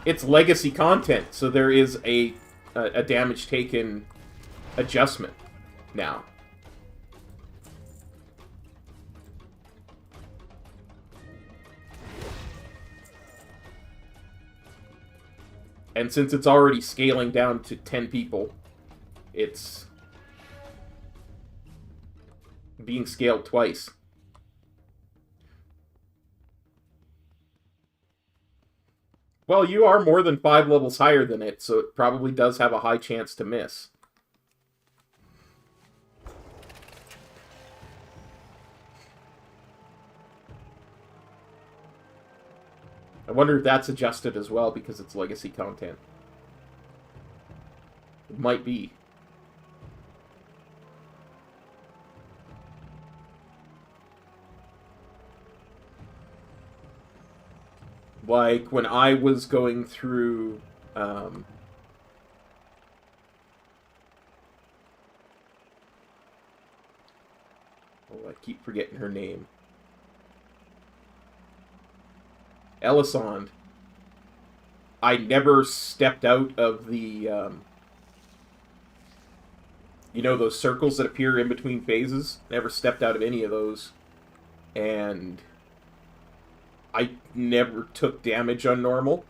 A: it's legacy content, so there is a damage taken adjustment now. And since it's already scaling down to 10 people, it's being scaled twice. Well, you are more than 5 levels higher than it, so it probably does have a high chance to miss. I wonder if that's adjusted as well because it's legacy content. It might be. Like, when I was going through, oh, I keep forgetting her name. Elisond. I never stepped out of the, you know, those circles that appear in between phases? Never stepped out of any of those. And I never took damage on normal.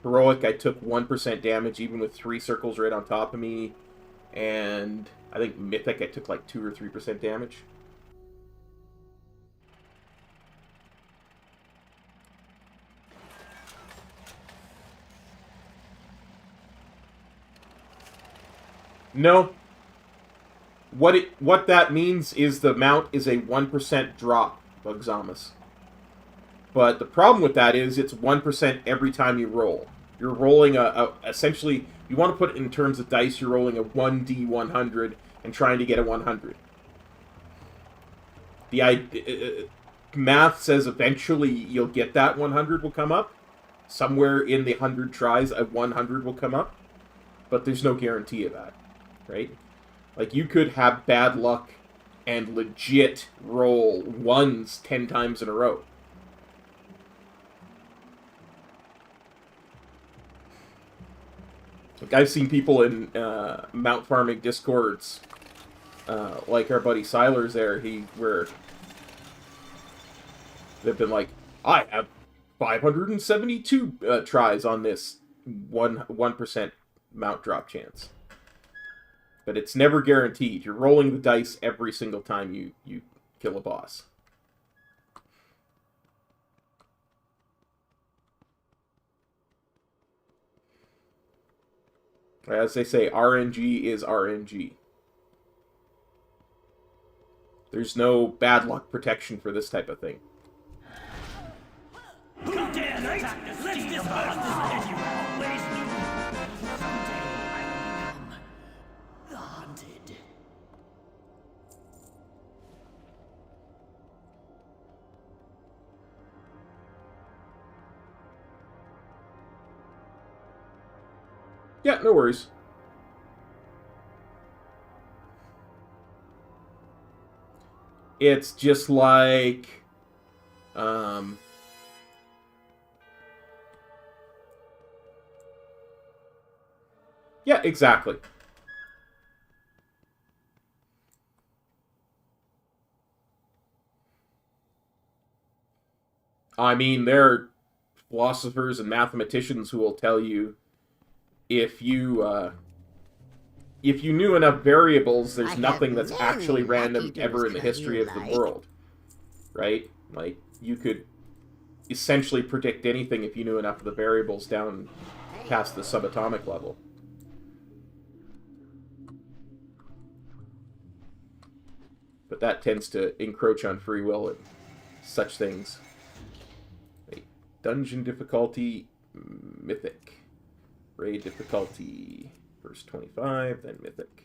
A: Heroic, I took 1% damage even with 3 circles right on top of me. And I think Mythic, I took like 2 or 3% damage. No. What that means is the mount is a 1% drop, Bugzamus. But the problem with that is it's 1% every time you roll. You're rolling essentially, you want to put it in terms of dice, you're rolling a 1d100 and trying to get a 100. The math says eventually you'll get that 100 will come up. Somewhere in the 100 tries, a 100 will come up. But there's no guarantee of that, right? Like, you could have bad luck and legit roll 1s 10 times in a row. Like, I've seen people in mount farming discords, like our buddy Siler's there, where they've been like, I have 572 tries on this 1% mount drop chance. But it's never guaranteed. You're rolling the dice every single time you kill a boss. As they say, RNG is RNG. There's no bad luck protection for this type of thing.
E: Who dares attack the steed of the you always knew? Someday I will become the hunted.
A: Yeah, no worries. It's just like, yeah, exactly. I mean, there are philosophers and mathematicians who will tell you if you knew enough variables, there's nothing that's actually random ever in the history of the world, right? Like, you could essentially predict anything if you knew enough of the variables down past the subatomic level. But that tends to encroach on free will and such things. Wait, dungeon difficulty, mythic. Raid difficulty, first 25, then mythic.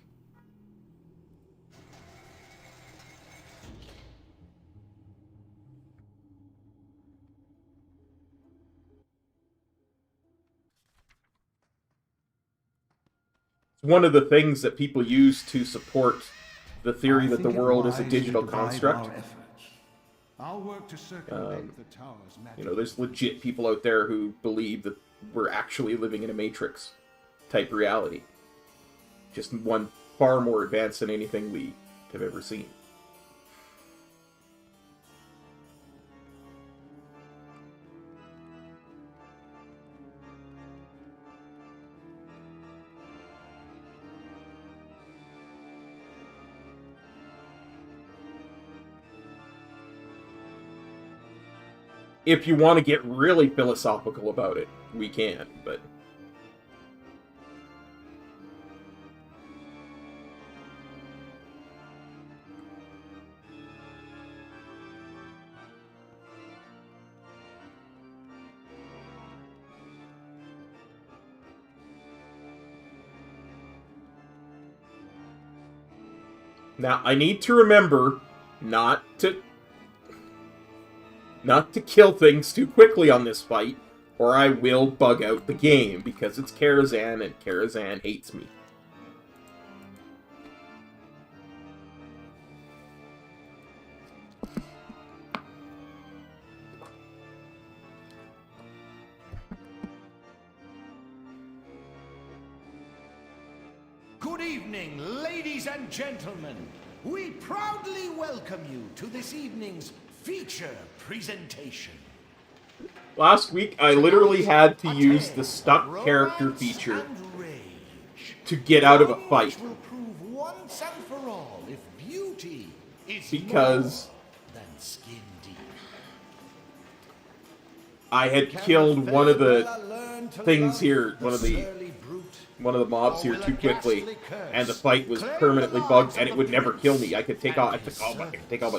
A: It's one of the things that people use to support the theory that the world is a digital construct.
K: I'll work to circumvent the tower's magic.
A: You know, there's legit people out there who believe that we're actually living in a Matrix type reality. Just one far more advanced than anything we have ever seen. if you want to get really philosophical about it, we can, but... Now, I need to remember not to kill things too quickly on this fight, or I will bug out the game, because it's Karazhan, and Karazhan hates me.
D: Good evening, ladies and gentlemen. We proudly welcome you to this evening's feature presentation.
A: Last week, I literally had to use the stuck character feature to get out of a fight.
D: Will prove once and for all if beauty is
A: Because
D: more than skin deep.
A: I had killed one of the things here, one of the mobs here too quickly, and the fight was permanently bugged, and it would never kill me. I could take all my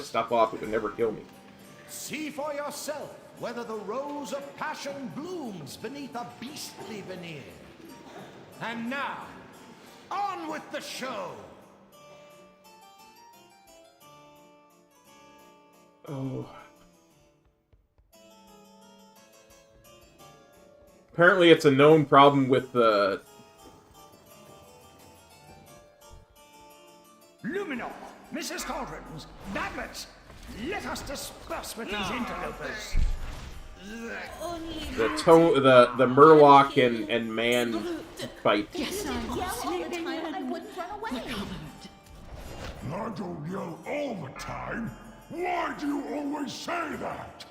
A: stuff off; it would never kill me.
D: See for yourself whether the rose of passion blooms beneath a beastly veneer. And now, on with the show.
A: Oh. Apparently, it's a known problem with the.
L: Luminor, Mrs. Cauldrons, Maglets, let us disperse with these interlopers.
A: The Murloc and man fight.
B: Yes, I yell all the time and I wouldn't run away.
C: I don't yell all the time. Why do you always say that?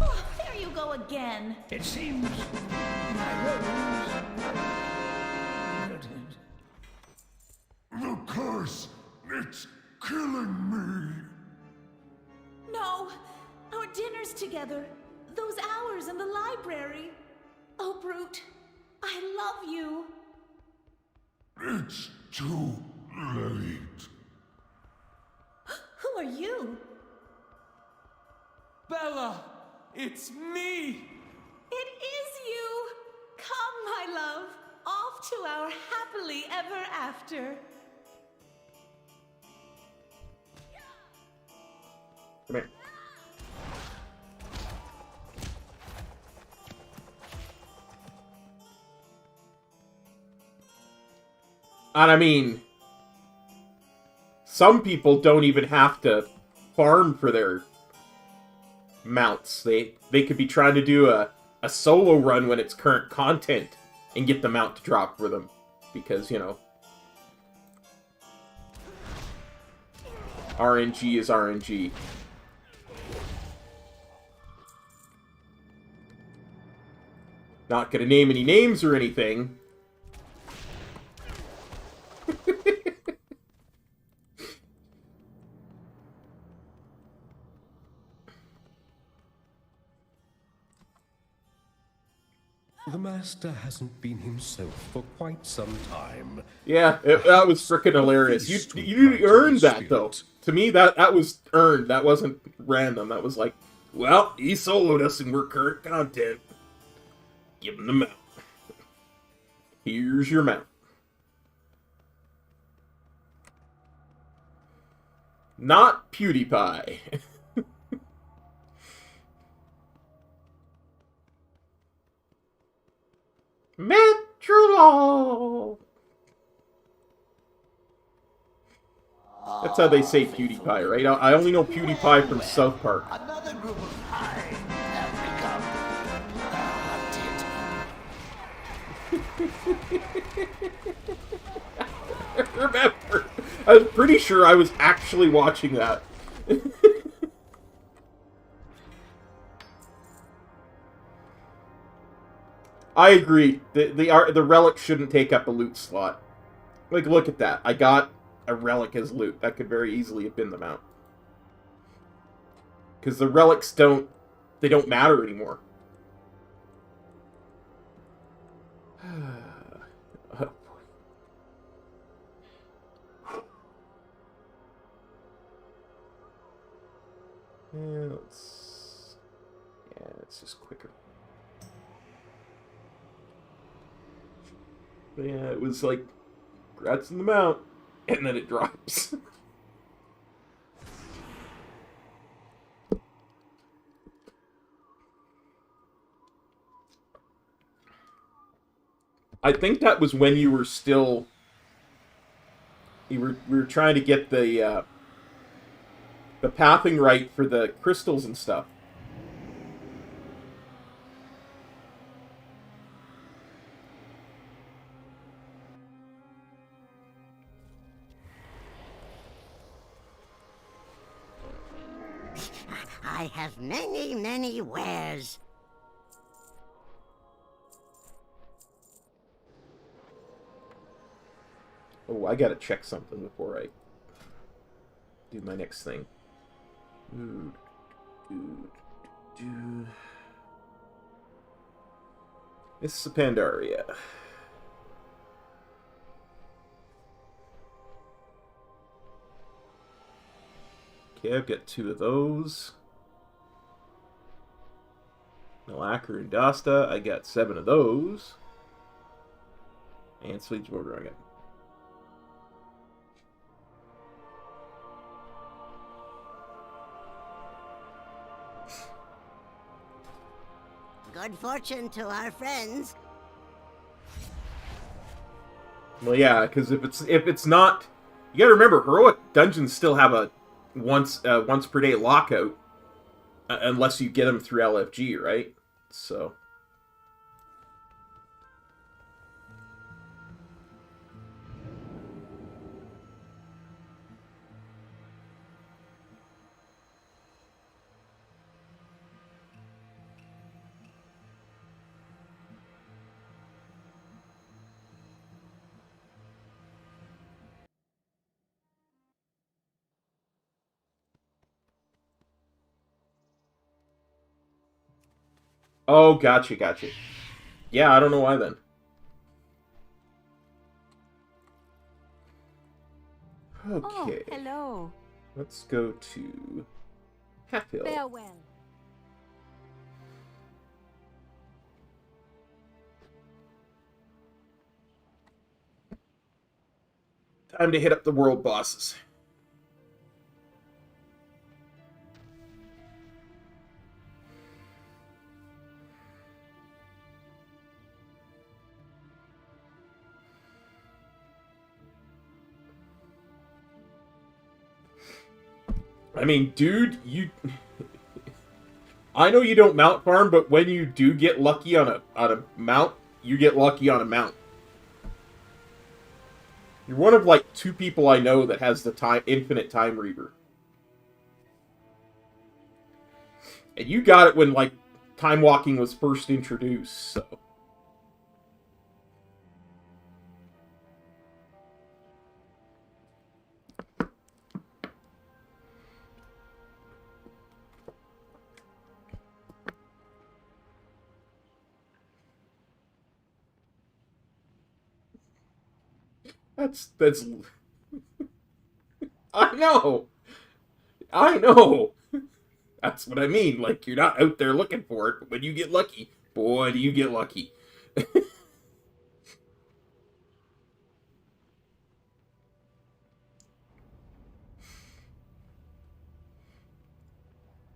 B: Oh, there you go again.
L: It seems my rose.
C: The curse, it's killing me.
F: No! Our dinner's together. Those hours in the library. Oh, Brute, I love you.
C: It's too late.
F: Who are you?
N: Bella, it's me!
F: It is you! Come, my love, off to our happily ever after.
A: Come here. And I mean, some people don't even have to farm for their mounts. They could be trying to do a solo run when it's current content and get the mount to drop for them. Because, you know, RNG is RNG. Not gonna name any names or anything.
O: The master hasn't been himself for quite some time.
A: Yeah, that was frickin' hilarious. You earned that, though. To me, that was earned. That wasn't random. That was like, well, he soloed us and we're current content. Give him the mount. Here's your mount. Not PewDiePie. Metrolol. That's how they say PewDiePie, right? I only know PewDiePie from South Park.
D: Another group of pie have become
A: Remember, I was pretty sure I was actually watching that. I agree. The relic shouldn't take up a loot slot. Like, look at that. I got a relic as loot. That could very easily have been the mount. Because the relics don't They don't matter anymore. Oh, yeah, it's just quicker. But yeah, it was like, congrats in the mount, and then it drops. I think that was when you were still... we were trying to get the pathing right for the crystals and stuff.
G: I have many, many wares.
A: Oh, I gotta check something before I do my next thing. This is Pandaria. Okay, I've got 2 of those. Malacca and Dasta, I got 7 of those. And Sweet Border, I got.
G: Good fortune to our friends.
A: Well, yeah, because if it's not, you gotta remember, heroic dungeons still have a once per day lockout, unless you get them through LFG, right? So. Oh, gotcha. Yeah, I don't know why then. Okay.
P: Oh, hello.
A: Let's go to Hatfield.
P: Farewell.
A: Time to hit up the world bosses. I mean, dude, you... I know you don't mount farm, but when you do get lucky on a mount, you get lucky on a mount. You're one of, like, 2 people I know that has the infinite time reaver. And you got it when, like, time walking was first introduced, so... That's... I know! That's what I mean. Like, you're not out there looking for it, but when you get lucky, boy, do you get lucky.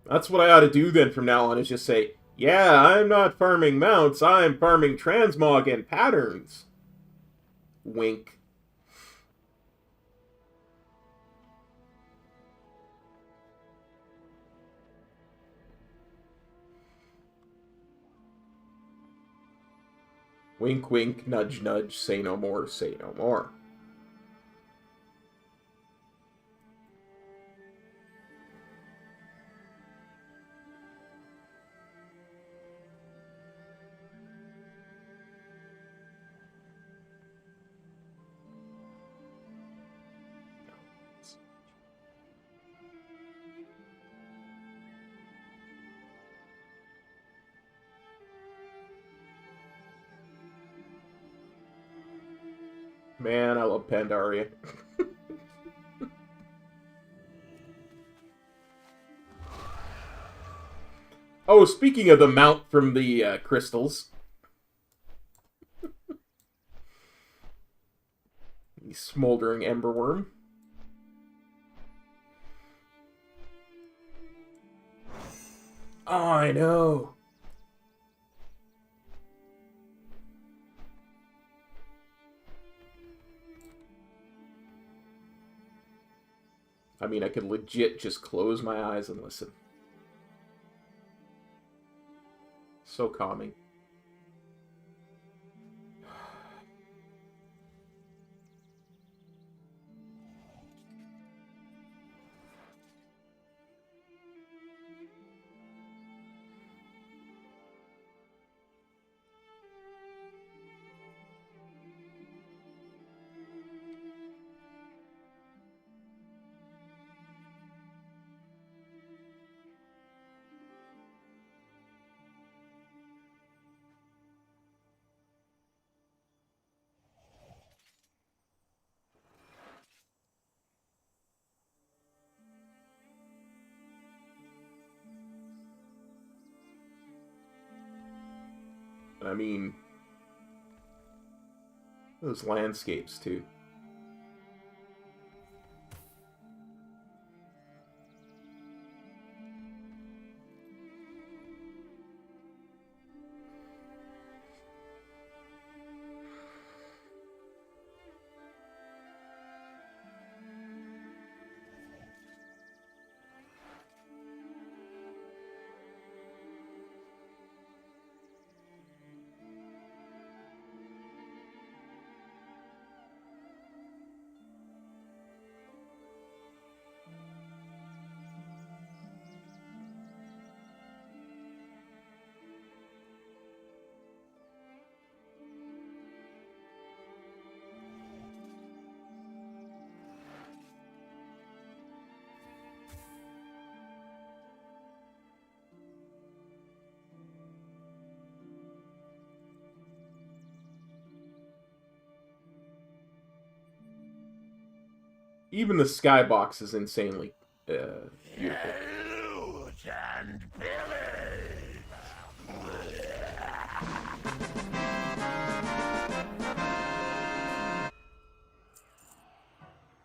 A: That's what I ought to do then from now on, is just say, yeah, I'm not farming mounts, I'm farming transmog and patterns. Wink. Wink, wink, nudge, nudge, say no more, say no more. Man, I love Pandaria. Oh, speaking of the mount from the crystals. The smoldering ember worm. Oh, I know. I mean, I could legit just close my eyes and listen. So calming. I mean, those landscapes, too. Even the skybox is insanely beautiful.
C: Loot and pillage.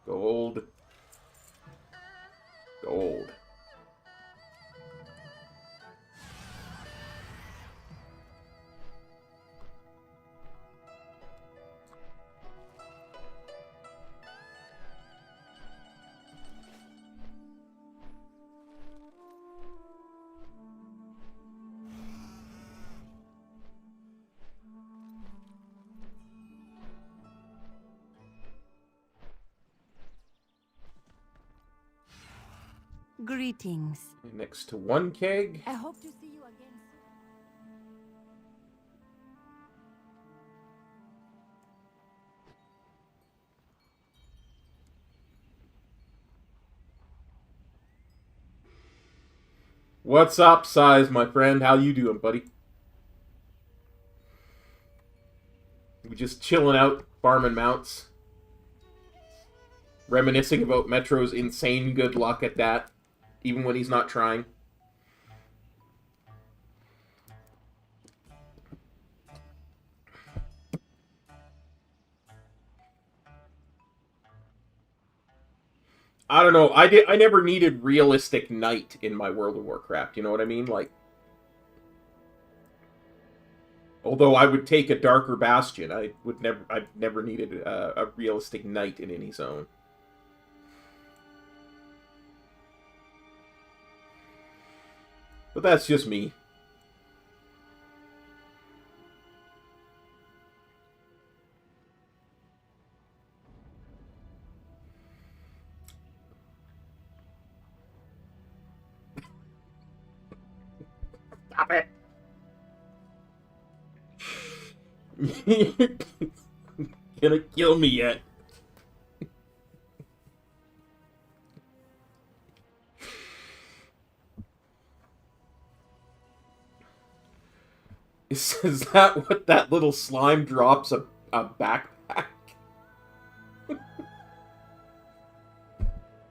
A: Gold. Gold.
G: Greetings.
A: Next to one keg.
G: I hope to see you again soon.
A: What's up, Size, my friend? How you doing, buddy? We just chilling out, farming mounts. Reminiscing about Metro's insane good luck at that, even when he's not trying. I don't know. I never needed realistic knight in my World of Warcraft. You know what I mean? Like, although I would take a darker bastion, I've never needed a realistic knight in any zone. But that's just me. Stop it. You're gonna kill me yet. Is that what that little slime drops? A backpack?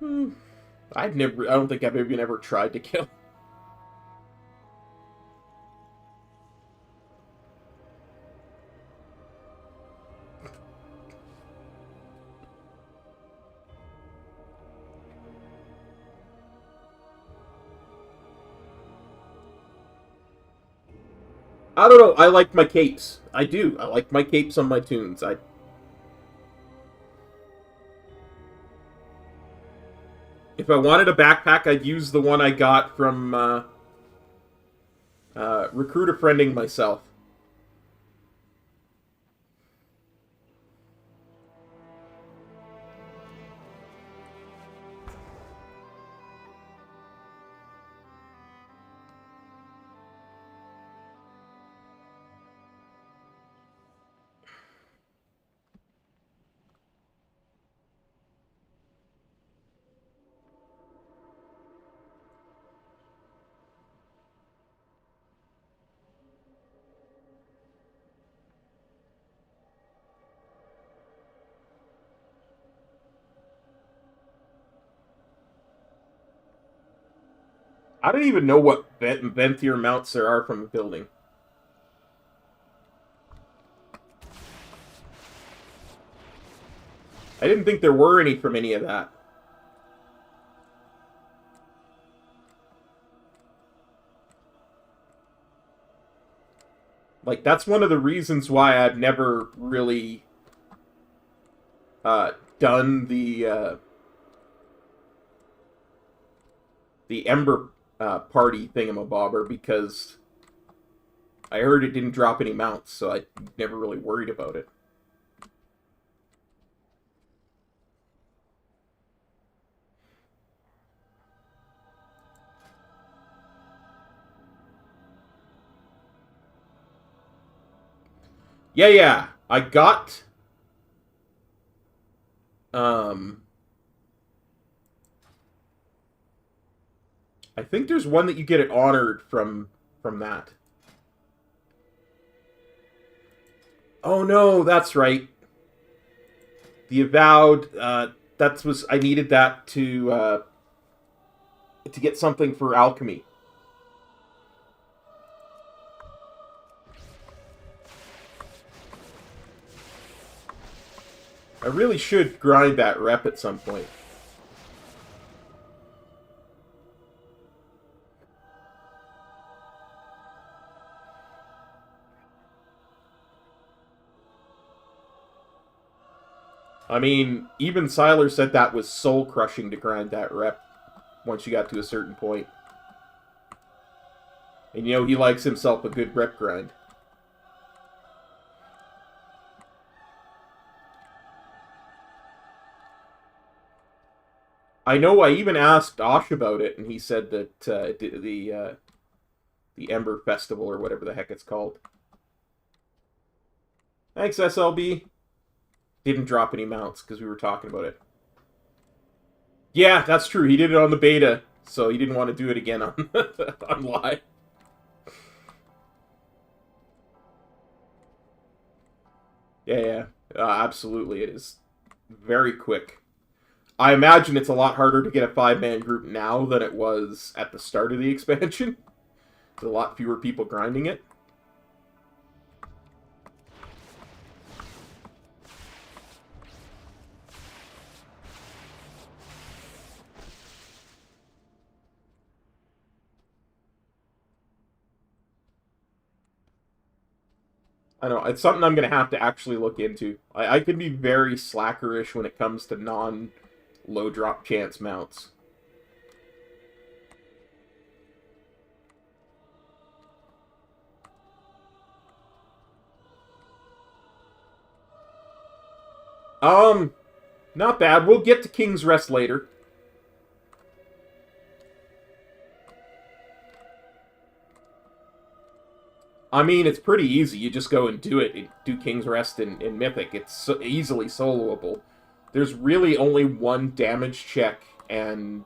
A: I don't think I've even ever tried to kill. I don't know. I like my capes. I do. I like my capes on my tunes. If I wanted a backpack, I'd use the one I got from recruiter friending myself. I don't even know what Venthier mounts there are from a building. I didn't think there were any from any of that. Like, that's one of the reasons why I've never really done the Ember party thingamabobber, because I heard it didn't drop any mounts, so I never really worried about it. Yeah, I got I think there's one that you get it honored from that. Oh no, that's right. The Avowed, I needed that to get something for alchemy. I really should grind that rep at some point. I mean, even Siler said that was soul-crushing to grind that rep once you got to a certain point. And you know, he likes himself a good rep grind. I know I even asked Osh about it, and he said that the Ember Festival, or whatever the heck it's called. Thanks, SLB. Didn't drop any mounts, because we were talking about it. Yeah, that's true. He did it on the beta, so he didn't want to do it again on, on live. Yeah. Absolutely. It is very quick. I imagine it's a lot harder to get a 5-man group now than it was at the start of the expansion. There's a lot fewer people grinding it. I know, it's something I'm going to have to actually look into. I can be very slackerish when it comes to non-low drop chance mounts. Not bad. We'll get to King's Rest later. I mean, it's pretty easy. You just go and do it. Do King's Rest in Mythic. It's so easily soloable. There's really only one damage check, and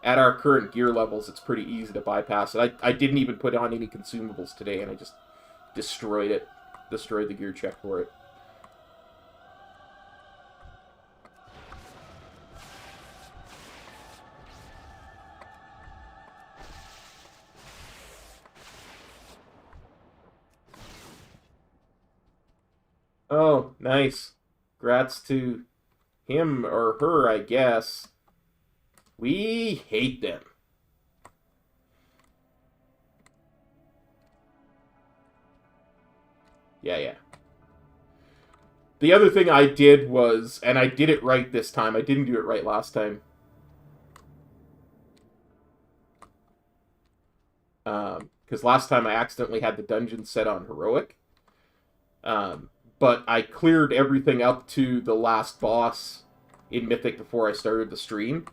A: at our current gear levels, it's pretty easy to bypass it. I didn't even put on any consumables today, and I just destroyed it. Destroyed the gear check for it. Oh, nice. Grats to him or her, I guess. We hate them. Yeah. The other thing I did was, and I did it right this time, I didn't do it right last time. Because last time I accidentally had the dungeon set on heroic. But I cleared everything up to the last boss in Mythic before I started the stream.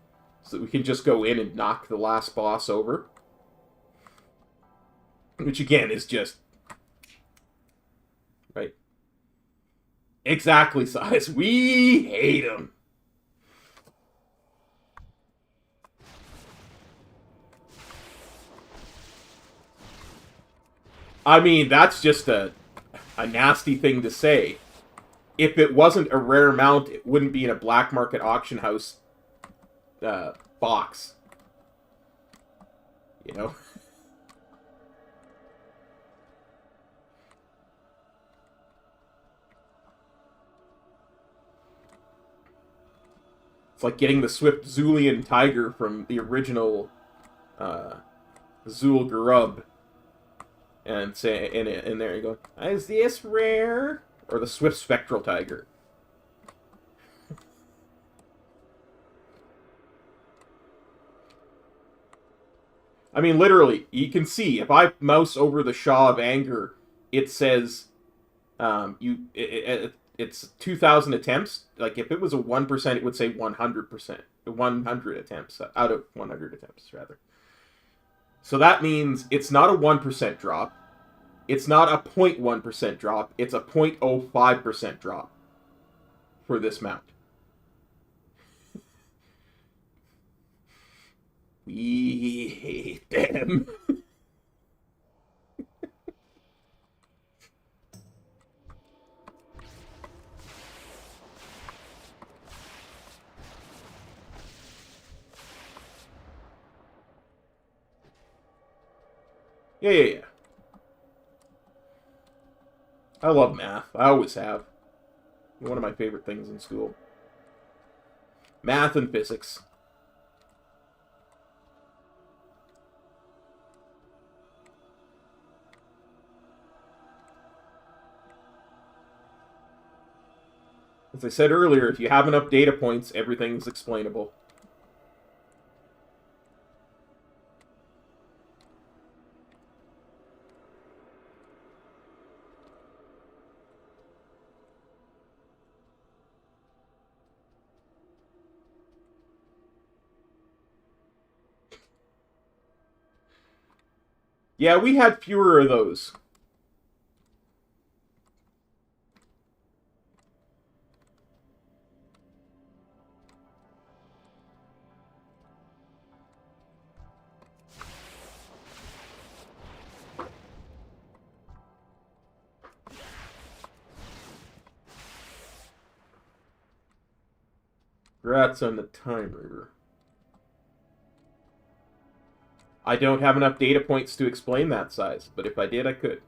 A: So that we can just go in and knock the last boss over. Which again is just... Right. Exactly, Size. We hate them. I mean, that's just a nasty thing to say. If it wasn't a rare mount, it wouldn't be in a black market auction house box. You know? It's like getting the Swift Zulian Tiger from the original Zul Garub. And say, and there you go. Is this rare? Or the Swift Spectral Tiger. I mean, literally, you can see, if I mouse over the Shaw of Anger, it says, it's 2,000 attempts. Like, if it was a 1%, it would say 100%. 100 attempts, out of 100 attempts, rather. So that means it's not a 1% drop. It's not a 0.1% drop. It's a 0.05% drop for this mount. We hate them. Yeah. I love math. I always have. One of my favorite things in school. Math and physics. As I said earlier, if you have enough data points, everything's explainable. Yeah, we had fewer of those. Congrats on the Time River. I don't have enough data points to explain that size, but if I did, I could.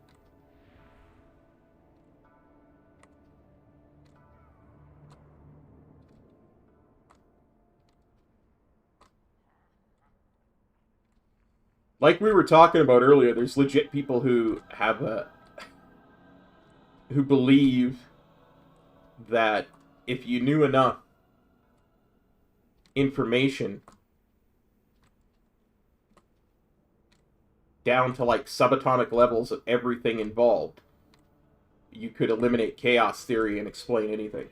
A: Like we were talking about earlier, there's legit people who have who believe that if you knew enough information down to like subatomic levels of everything involved, you could eliminate chaos theory and explain anything.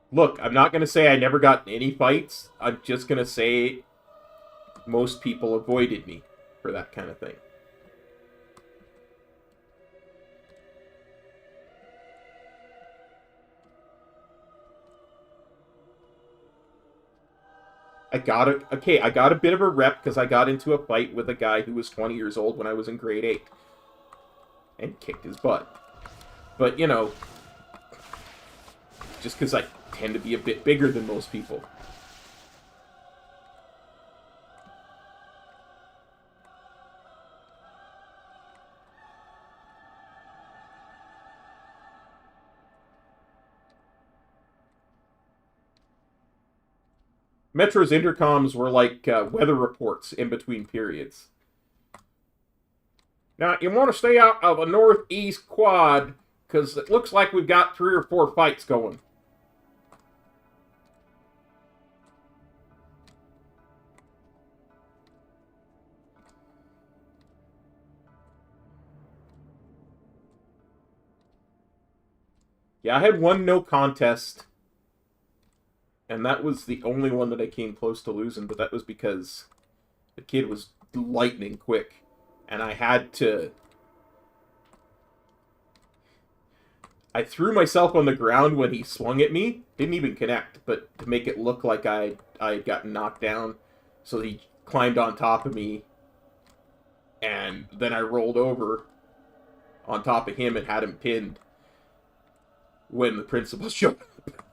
A: Look, I'm not going to say I never got in any fights. I'm just going to say most people avoided me for that kind of thing. I got a bit of a rep because I got into a fight with a guy who was 20 years old when I was in grade 8. And kicked his butt. But, you know, just because I tend to be a bit bigger than most people. Metro's intercoms were like weather reports in between periods. Now, you want to stay out of the northeast quad, because it looks like we've got 3 or 4 fights going. Yeah, I had 1 no contest, and that was the only one that I came close to losing, but that was because the kid was lightning quick, and I had to... I threw myself on the ground when he swung at me. Didn't even connect, but to make it look like I had gotten knocked down, so he climbed on top of me, and then I rolled over on top of him and had him pinned when the principal showed up.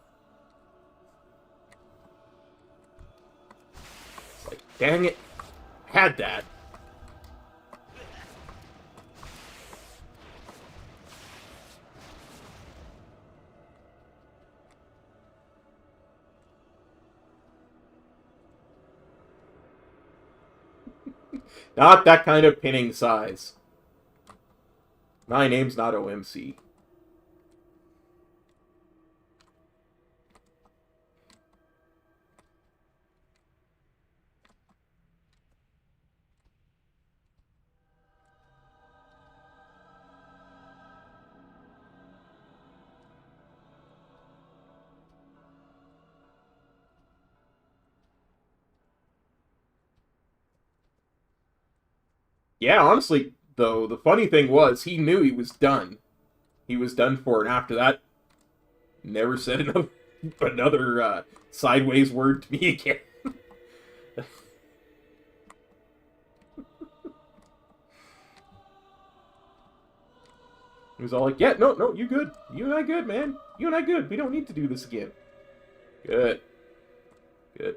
A: It's like, dang it. Had that. Not that kind of pinning size. My name's not OMC. Yeah, honestly, though, the funny thing was, he knew he was done. He was done for, and after that, never said another sideways word to me again. He was all like, yeah, no, you good. You and I good, man. You and I good. We don't need to do this again. Good. Good.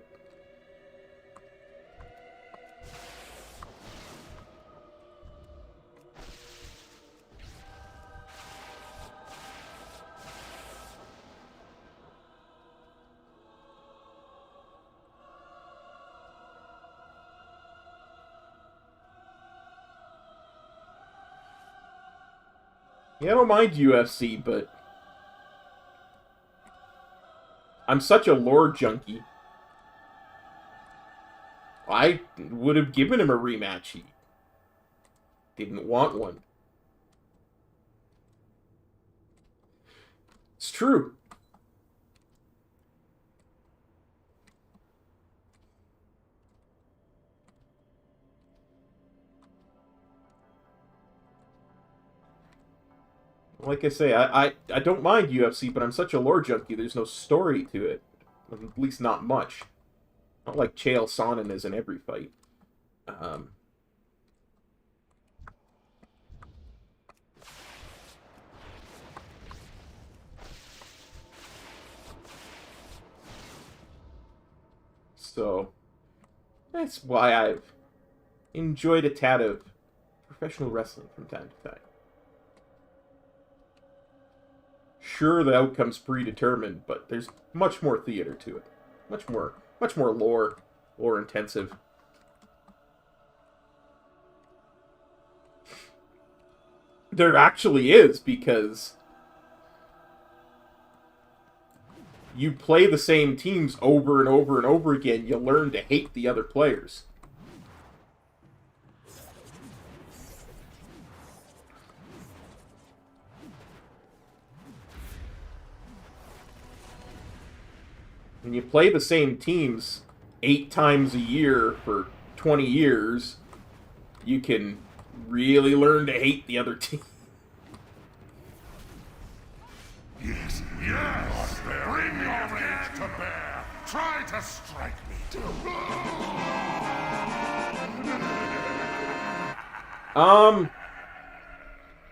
A: Yeah, I don't mind UFC, but I'm such a lore junkie. I would have given him a rematch. He didn't want one. It's true. Like I say, I don't mind UFC, but I'm such a lore junkie, there's no story to it. At least not much. Not like Chael Sonnen is in every fight. So, that's why I've enjoyed a tad of professional wrestling from time to time. Sure, the outcome's predetermined, but there's much more theater to it. Much more lore intensive. There actually is, because you play the same teams over and over and over again, you learn to hate the other players. When you play the same teams 8 times a year for 20 years, you can really learn to hate the other team.
C: Yes, yes! Bring your rage to bear! Try to strike me!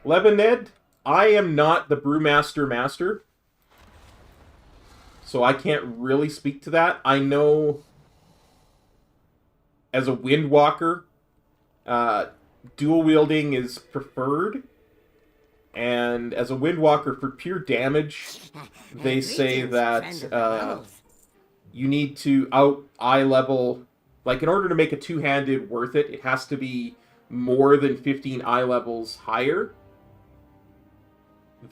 A: Lebaned, I am not the Brewmaster Master, so I can't really speak to that. I know as a Windwalker, dual wielding is preferred. And as a Windwalker, for pure damage, they say that you need to out eye level, like in order to make a two-handed worth it, it has to be more than 15 eye levels higher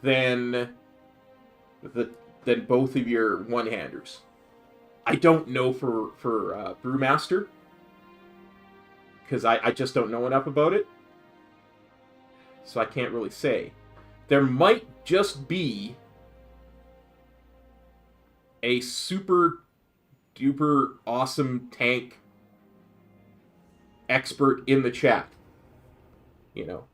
A: than both of your one-handers. I don't know for Brewmaster, because I just don't know enough about it, so I can't really say. There might just be a super duper awesome tank expert in the chat, you know.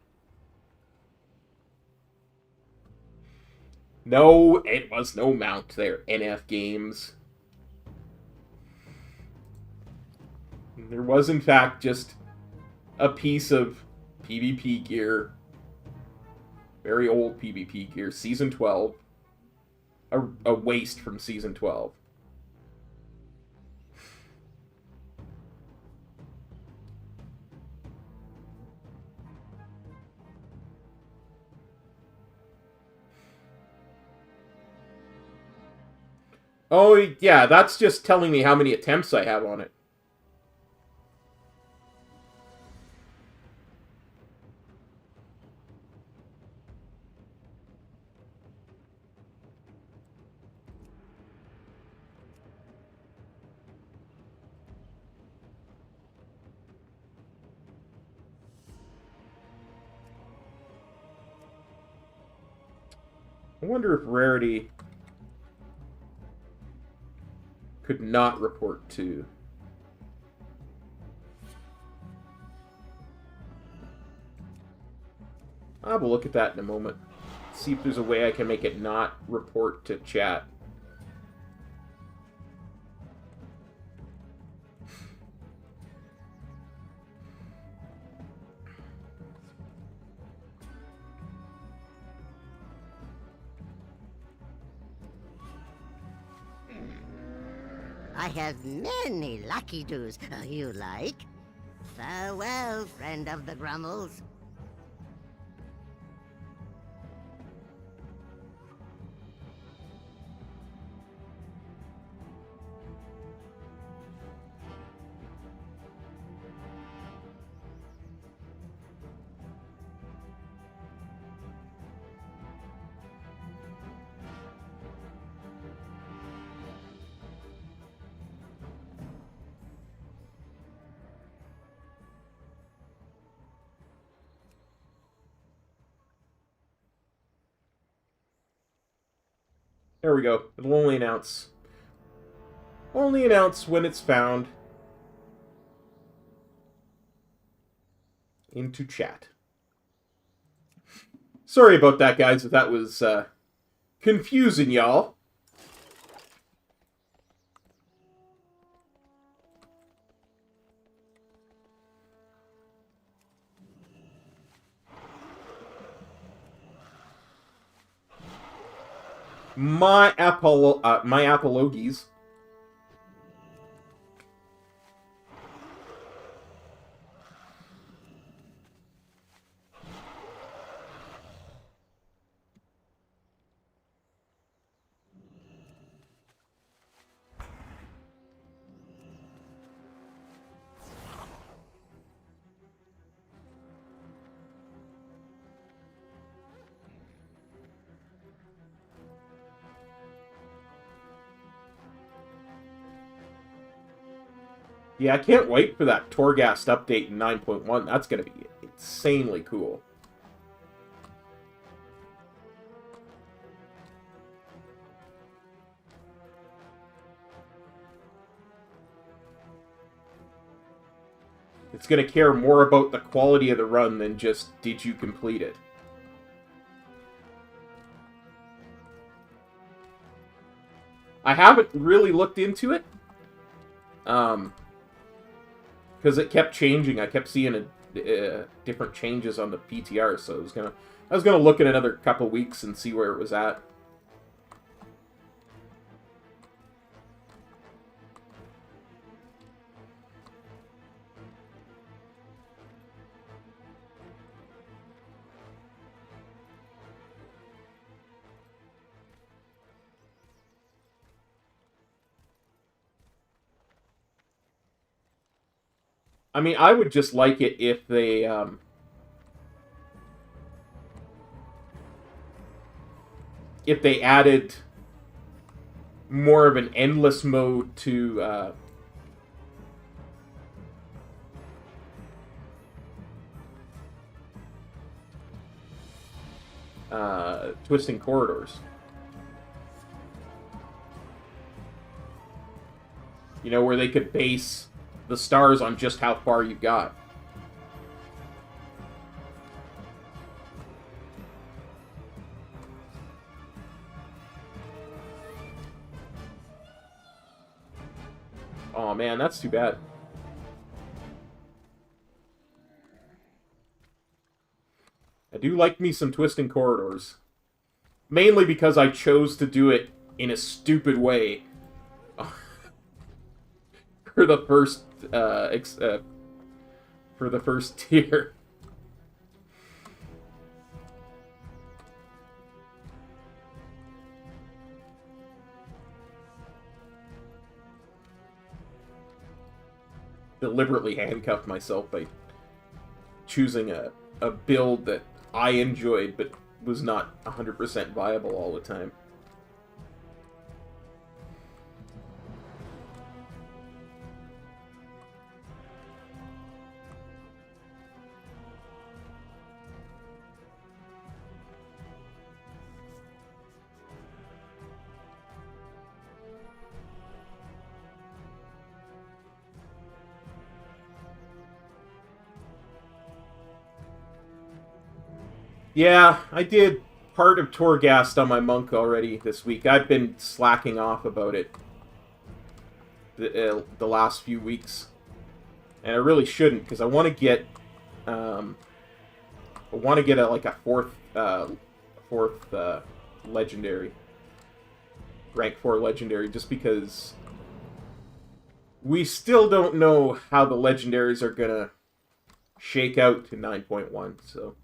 A: No, it was no mount there, NF Games. There was, in fact, just a piece of PvP gear. Very old PvP gear. Season 12. A waste from Season 12. Oh, yeah, that's just telling me how many attempts I have on it. I wonder if Rarity could not report to. I'll have a look at that in a moment. See if there's a way I can make it not report to chat.
G: I have many lucky doos. You like? Farewell, friend of the Grummles.
A: There we go. It'll only announce. Only announce when it's found. Into chat. Sorry about that, guys, if that was confusing y'all. My apologies. Yeah, I can't wait for that Torghast update in 9.1. That's going to be insanely cool. It's going to care more about the quality of the run than just, did you complete it? I haven't really looked into it. Because it kept changing. I kept seeing different changes on the PTR, so I was gonna look in another couple weeks and see where it was at. I mean, I would just like it if they, added more of an endless mode to, twisting corridors. You know, where they could base the stars on just how far you got. Oh man, that's too bad. I do like me some twisting corridors. Mainly because I chose to do it in a stupid way. For the first tier. Deliberately handcuffed myself by choosing a build that I enjoyed but was not 100% viable all the time. Yeah, I did part of Torghast on my monk already this week. I've been slacking off about it the last few weeks. And I really shouldn't, because I want to get like a fourth legendary, rank 4 legendary, just because we still don't know how the legendaries are gonna shake out to 9.1. So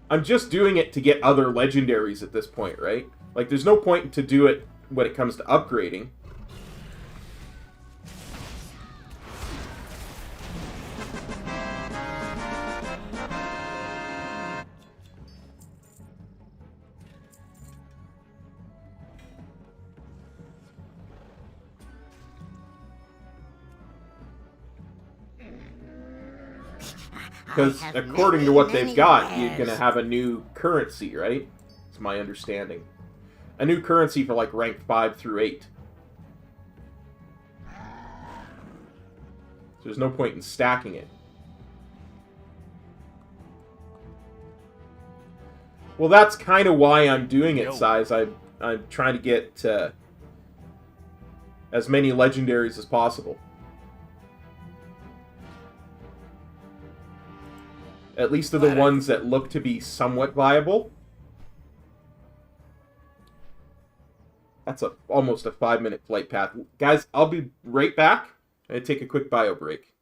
A: I'm just doing it to get other legendaries at this point, right? Like, there's no point to do it when it comes to upgrading. Because according to what they've got, you're going to have a new currency, right? It's my understanding. A new currency for, like, rank 5 through 8. So there's no point in stacking it. Well, that's kind of why I'm doing it, Size. I'm trying to get as many legendaries as possible. At least they're the ones that look to be somewhat viable. That's almost a 5-minute flight path. Guys, I'll be right back. I'm going to take a quick bio break.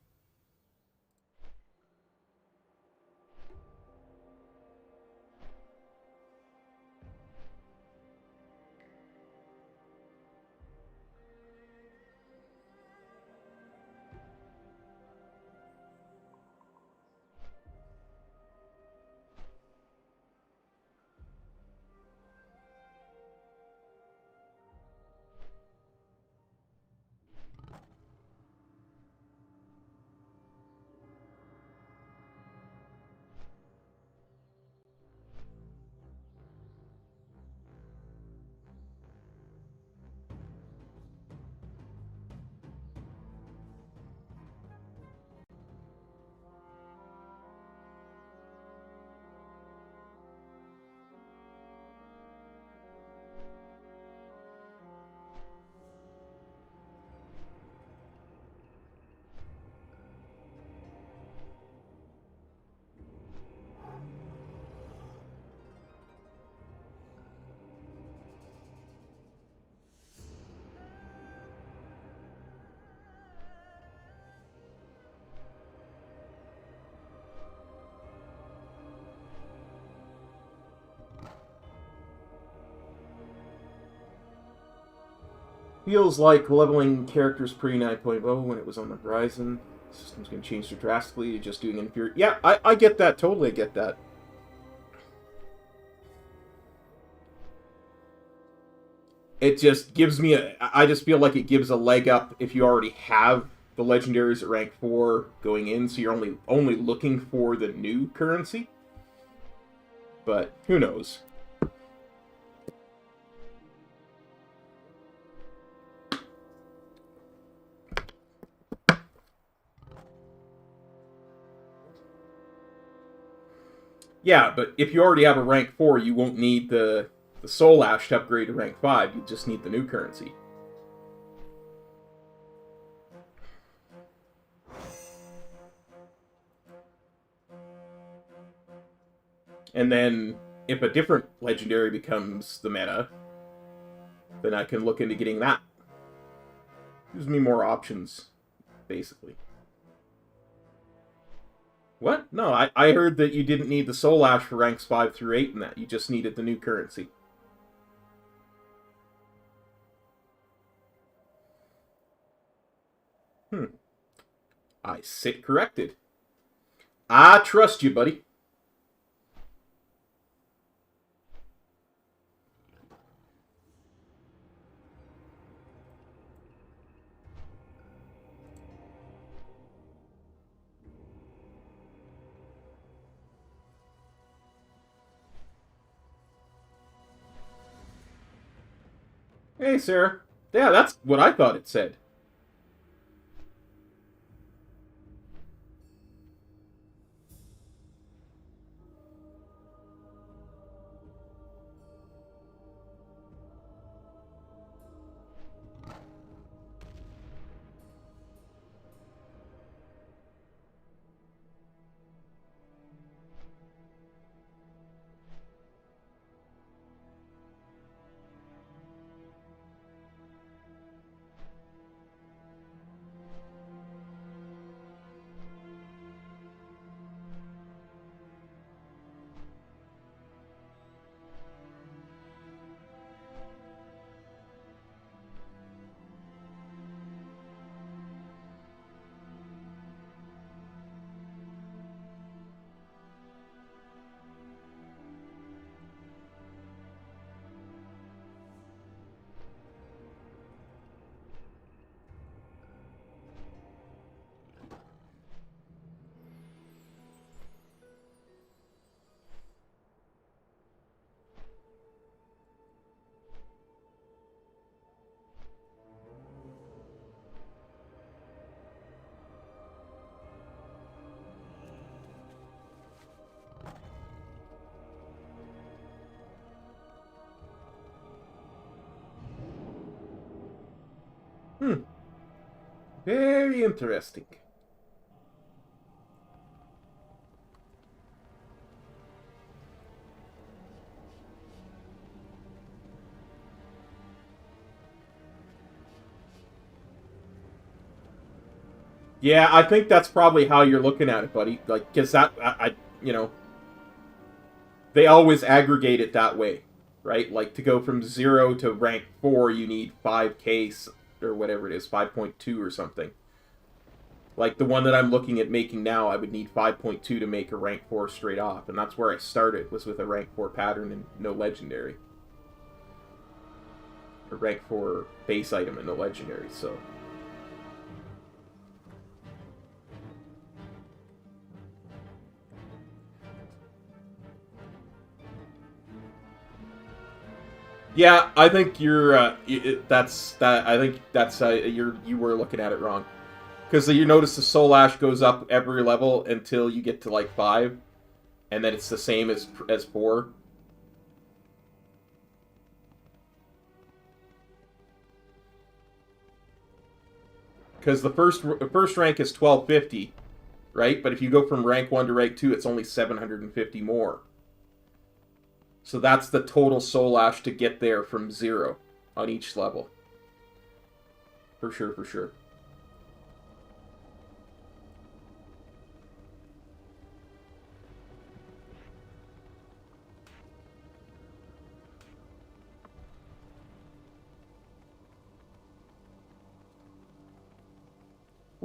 A: Feels like leveling characters pre 9.0 when it was on the horizon. The system's going to change so drastically. You're just doing inferior. Yeah, I get that. Totally get that. It just gives me a... I just feel like it gives a leg up if you already have the legendaries at rank 4 going in, so you're only looking for the new currency. But who knows? Yeah, but if you already have a rank 4, you won't need the Soul Ash to upgrade to rank 5. You just need the new currency. And then, if a different legendary becomes the meta, then I can look into getting that. Gives me more options, basically. What? No, I heard that you didn't need the Soul Ash for ranks 5 through 8 and that. You just needed the new currency. I sit corrected. I trust you, buddy. Hey, Sarah. Yeah, that's what I thought it said. Very interesting. Yeah, I think that's probably how you're looking at it, buddy. Like, because that, you know, they always aggregate it that way, right? Like, to go from 0 to rank 4, you need 5k, or whatever it is, 5.2 or something. Like, the one that I'm looking at making now, I would need 5.2 to make a rank 4 straight off. And that's where I started, was with a rank 4 pattern and no legendary. A rank 4 base item and no legendary, so... Yeah, I think you're. I think that's you were looking at it wrong, because you notice the Soul Ash goes up every level until you get to like 5, and then it's the same as 4. Because the first rank is 1250, right? But if you go from rank 1 to rank 2, it's only 750 more. So that's the total Soul Ash to get there from 0 on each level. For sure, for sure.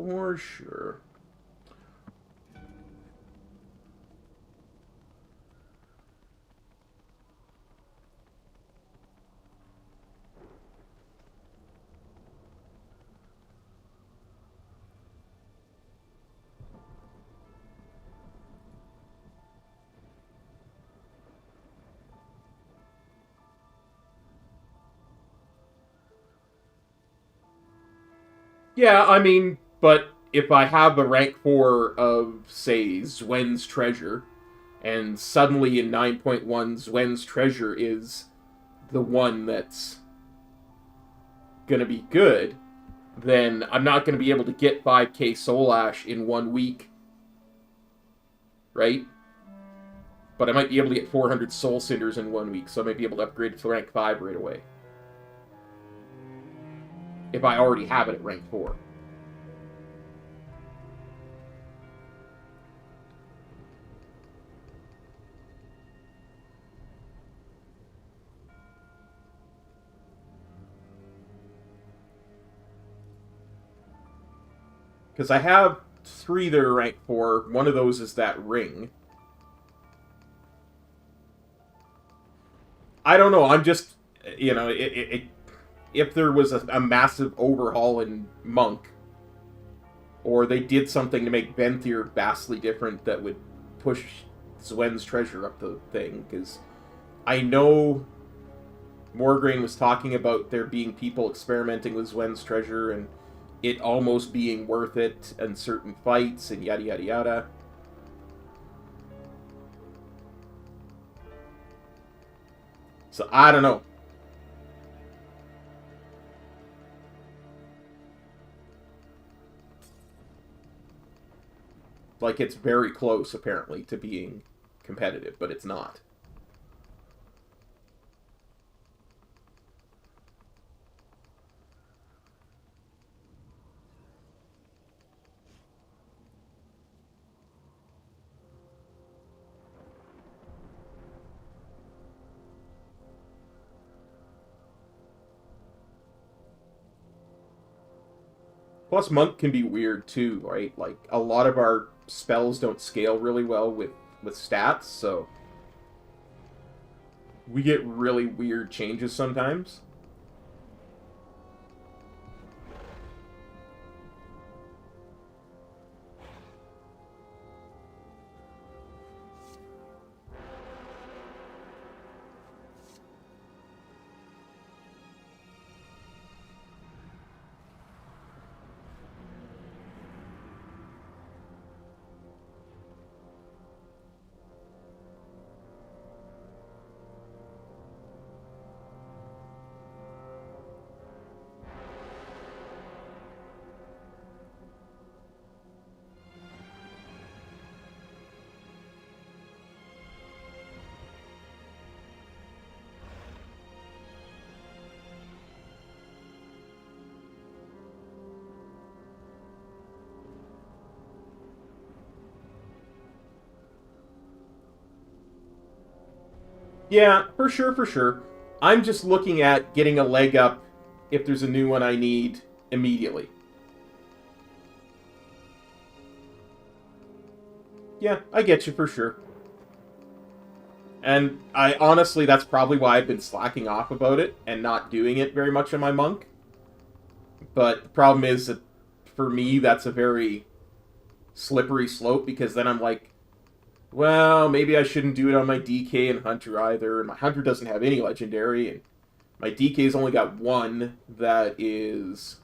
A: For sure. Yeah, I mean, but if I have a rank 4 of, say, Zwen's Treasure, and suddenly in 9.1 Zwen's Treasure is the one that's gonna be good, then I'm not gonna be able to get 5k Soul Ash in 1 week. Right? But I might be able to get 400 Soul Cinders in 1 week, so I might be able to upgrade to rank 5 right away. If I already have it at rank 4. Because I have 3 that are rank 4. One of those is that ring. I don't know, I'm just... You know, if there was a massive overhaul in Monk, or they did something to make Venthyr vastly different that would push Zwen's Treasure up the thing, because I know Morgraine was talking about there being people experimenting with Zwen's Treasure, and it almost being worth it in certain fights, and yada yada yada. So, I don't know. Like, it's very close, apparently, to being competitive, but it's not. Plus, Monk can be weird, too, right? Like, a lot of our spells don't scale really well with stats, so we get really weird changes sometimes. Yeah, for sure, for sure. I'm just looking at getting a leg up if there's a new one I need immediately. Yeah, I get you for sure. And I honestly, that's probably why I've been slacking off about it and not doing it very much in my Monk. But the problem is that for me, that's a very slippery slope, because then I'm like, well, maybe I shouldn't do it on my DK and Hunter either. My Hunter doesn't have any Legendary, and my DK's only got one that is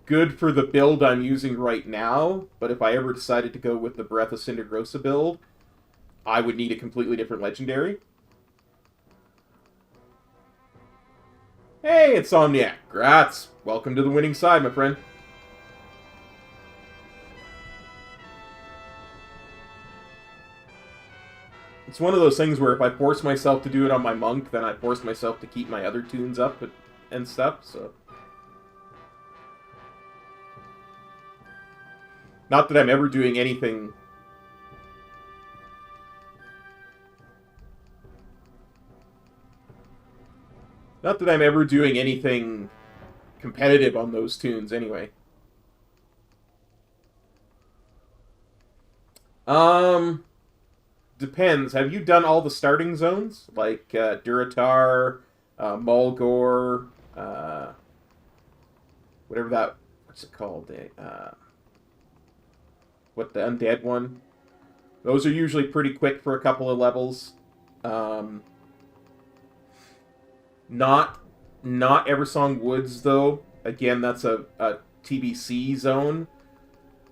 A: good for the build I'm using right now, but if I ever decided to go with the Breath of Cindergrosa build, I would need a completely different Legendary. Hey, Insomniac. Grats. Welcome to the winning side, my friend. It's one of those things where if I force myself to do it on my Monk, then I force myself to keep my other tunes up and stuff, so... Not that I'm ever doing anything... Not that I'm ever doing anything competitive on those tunes anyway. Depends. Have you done all the starting zones? Like Duratar, Mulgore, whatever that... What's it called? What, the undead one? Those are usually pretty quick for a couple of levels. Not Eversong Woods, though. Again, that's a TBC zone.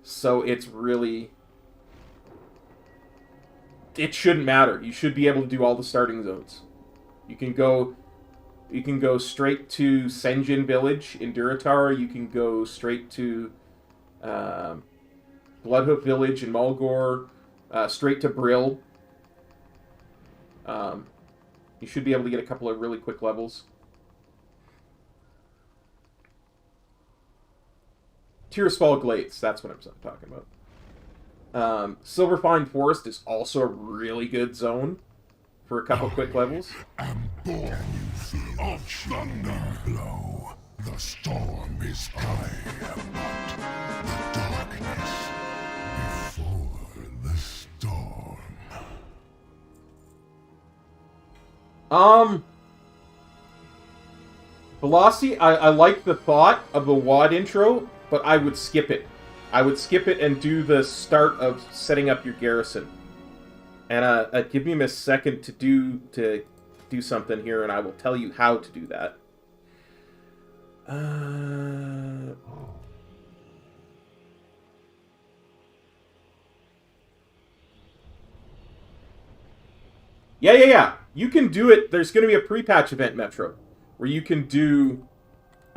A: So it's really... It shouldn't matter. You should be able to do all the starting zones. You can go straight to Senjin Village in Duratar. You can go straight to Bloodhoof Village in Mulgore. Straight to Brill. You should be able to get a couple of really quick levels. Tearsfall Glades, that's what I'm talking about. Silverfine Forest is also a really good zone for a couple quick levels.
C: Can you feel the thunder blow? The storm is coming, but the darkness before the storm.
A: Velocity, I like the thought of the WAD intro, but I would skip it. I would skip it and do the start of setting up your garrison. And give me a second to do something here, and I will tell you how to do that. Yeah. You can do it. There's going to be a pre-patch event, Metro, where you can do...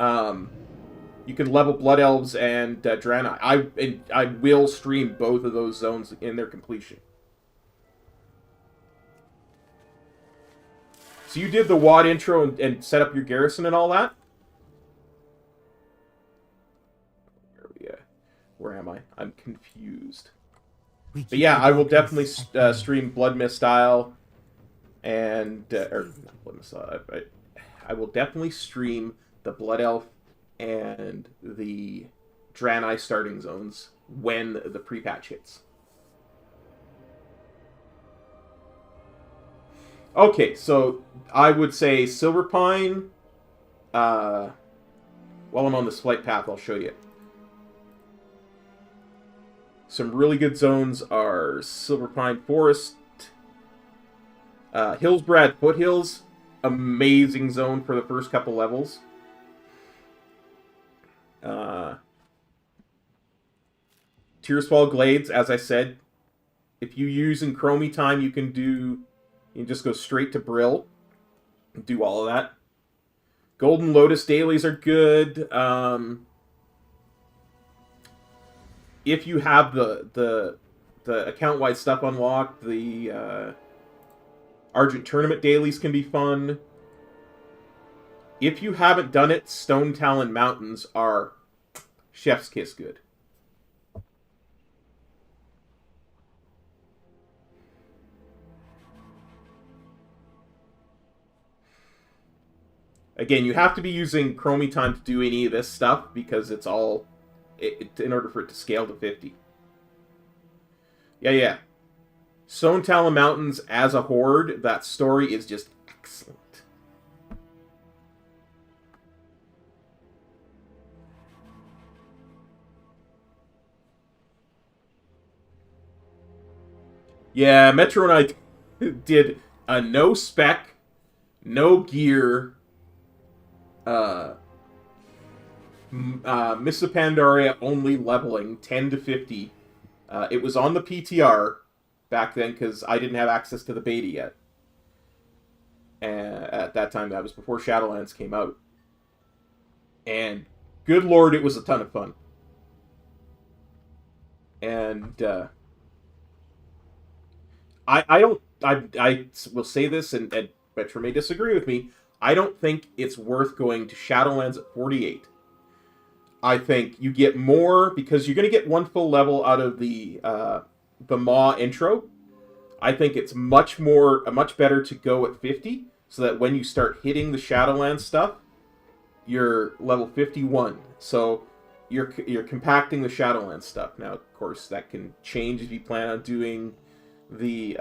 A: you can level Blood Elves and Draenei. I will stream both of those zones in their completion. So you did the WAD intro and set up your garrison and all that? Where am I? I'm confused. But yeah, I will definitely stream Blood Mistile and... or not Blood Mistile. I will definitely stream the Blood Elf and the Draenei starting zones when the pre-patch hits. Okay, so I would say Silverpine. While I'm on this flight path, I'll show you. Some really good zones are Silverpine Forest, Hillsbrad Foothills, amazing zone for the first couple levels. Tearsfall Glades, as I said, if you use in Chromie time, you can just go straight to Brill and do all of that. Golden Lotus dailies are good. If you have the account-wide stuff unlocked, the Argent Tournament dailies can be fun. If you haven't done it, Stone Talon Mountains are chef's kiss good. Again, you have to be using Chromie time to do any of this stuff because it's all... in order for it to scale to 50. Yeah. Stone Talon Mountains as a horde, that story is just excellent. Yeah, Metro and I did a no spec, no gear, Miss Pandaria only leveling 10 to 50. It was on the PTR back then because I didn't have access to the beta yet. And at that time, that was before Shadowlands came out. And good lord, it was a ton of fun. And I will say this, and Metro may disagree with me. I don't think it's worth going to Shadowlands at 48. I think you get more because you're going to get one full level out of the Maw intro. I think it's much better to go at 50 so that when you start hitting the Shadowlands stuff, you're level 51. So you're compacting the Shadowlands stuff. Now, of course, that can change if you plan on doing the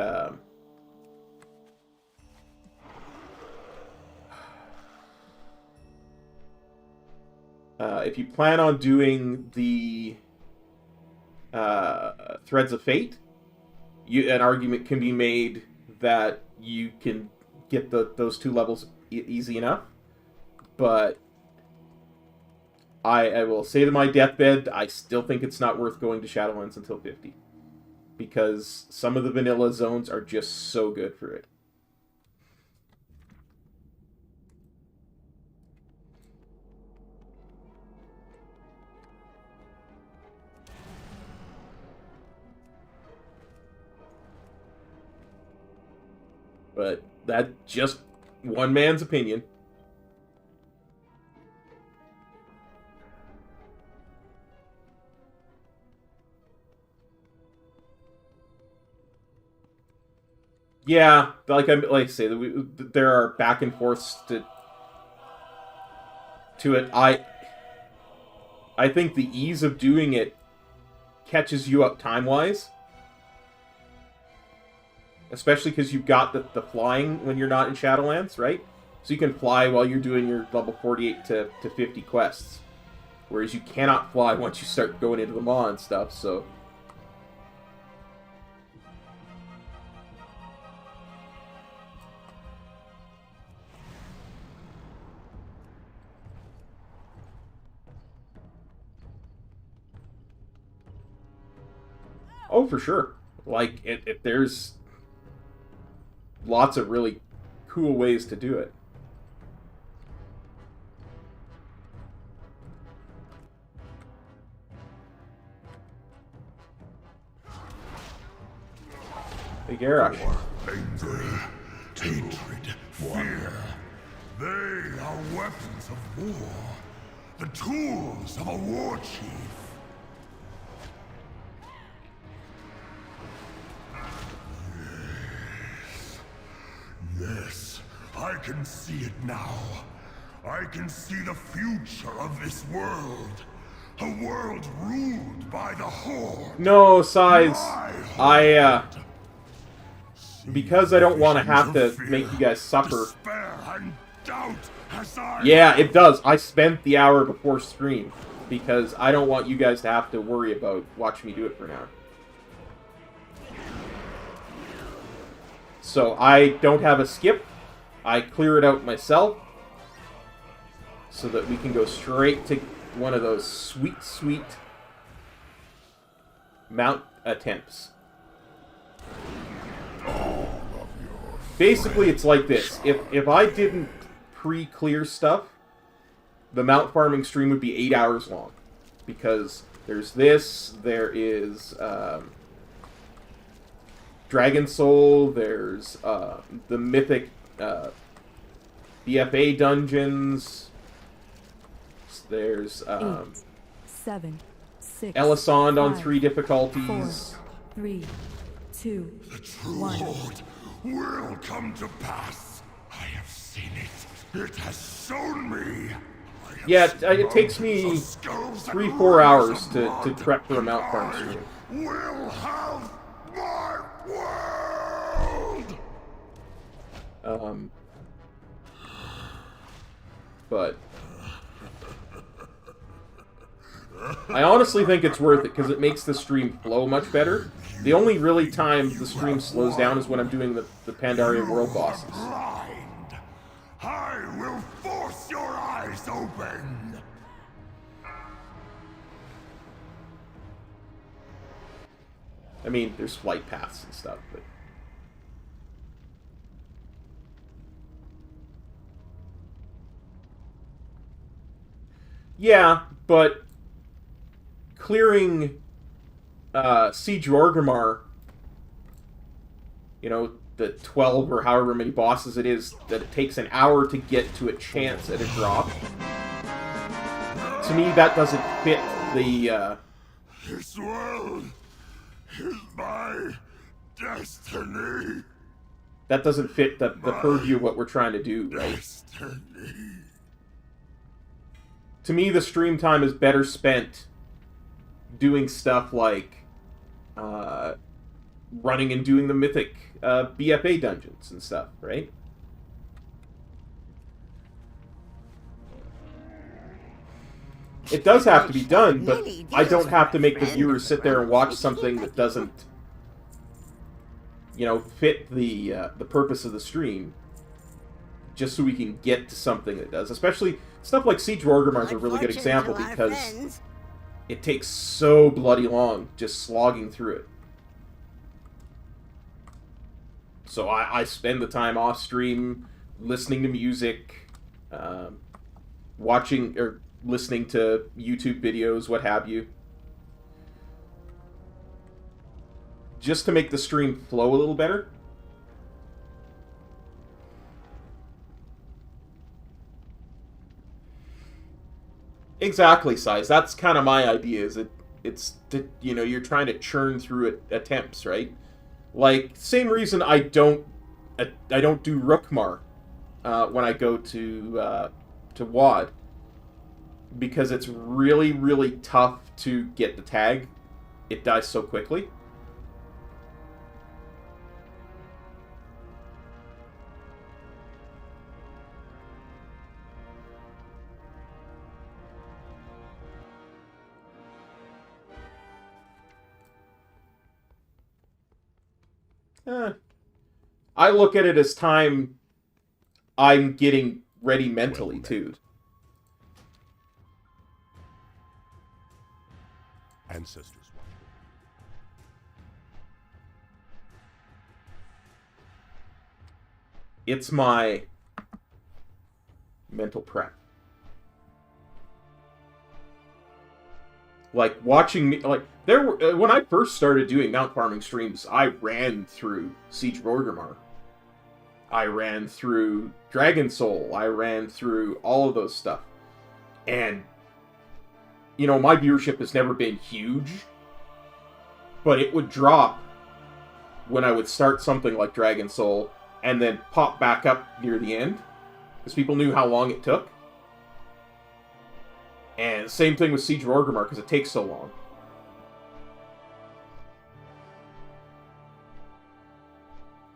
A: if you plan on doing the Threads of Fate, an argument can be made that you can get those 2 levels easy enough. But I will say to my deathbed, I still think it's not worth going to Shadowlands until 50. Because some of the vanilla zones are just so good for it. But that's just one man's opinion. Yeah, like I say, there are back and forths to it. I think the ease of doing it catches you up time-wise. Especially because you've got the flying when you're not in Shadowlands, right? So you can fly while you're doing your level 48 to 50 quests. Whereas you cannot fly once you start going into the Maw and stuff, so... Oh, for sure. Like, if there's lots of really cool ways to do it. Hey, Garrosh.
C: Anger, hatred, fear. They are weapons of war. The tools of a war chief. Yes, I can see it now. I can see the future of this world. A world ruled by the Horde.
A: No, Size. Because I don't want to have to make you guys suffer. Yeah, it does. I spent the hour before stream because I don't want you guys to have to worry about watching me do it for an hour. So I don't have a skip. I clear it out myself so that we can go straight to one of those sweet, sweet mount attempts. Basically, it's like this. If I didn't pre-clear stuff, the mount farming stream would be 8 hours long. Because there's this, there is Dragon Soul, there's the mythic BFA dungeons, there's
I: 8, 7, 6,
A: Elisand on
I: 5,
A: 3 difficulties.
I: 4, 3, 2,
C: the true
I: 1.
C: Horde will come to pass. I have seen it. It has shown me.
A: Yeah, it takes me 3-4 hours to prep for a mount farm stream.
C: Will have my world.
A: But I honestly think it's worth it because it makes the stream flow much better. The only really time the stream slows down is when I'm doing the Pandaria world bosses.
C: I will force your eyes open.
A: I mean, there's flight paths and stuff, but... Yeah, but clearing Siege of Orgrimmar, you know, the 12 or however many bosses it is, that it takes an hour to get to a chance at a drop. To me, that doesn't fit the...
C: This world is my destiny.
A: That doesn't fit the purview of what we're trying to do, right?
C: Destiny.
A: To me, the stream time is better spent doing stuff like running and doing the mythic BFA dungeons and stuff, right? It does have to be done, but I don't have to make the viewers sit there and watch something that doesn't, you know, fit the purpose of the stream, just so we can get to something that does. Especially stuff like Siege of Orgrimmar is a really good example because it takes so bloody long just slogging through it. So I spend the time off stream listening to music, watching or listening to YouTube videos, what have you. Just to make the stream flow a little better. Exactly, Size. That's kind of my idea, is it's you know, you're trying to churn through attempts, right? Like, same reason I don't do Rookmar when I go to WoD. Because it's really, really tough to get the tag. It dies so quickly. I look at it as time I'm getting ready mentally, too.
P: Ancestors.
A: It's my mental prep. Like, watching me, like, there were, when I first started doing mount farming streams, I ran through Siege of Orgrimmar. I ran through Dragon Soul. I ran through all of those stuff. And, you know, my viewership has never been huge, but it would drop when I would start something like Dragon Soul and then pop back up near the end, because people knew how long it took. And same thing with Siege of Orgrimmar, because it takes so long.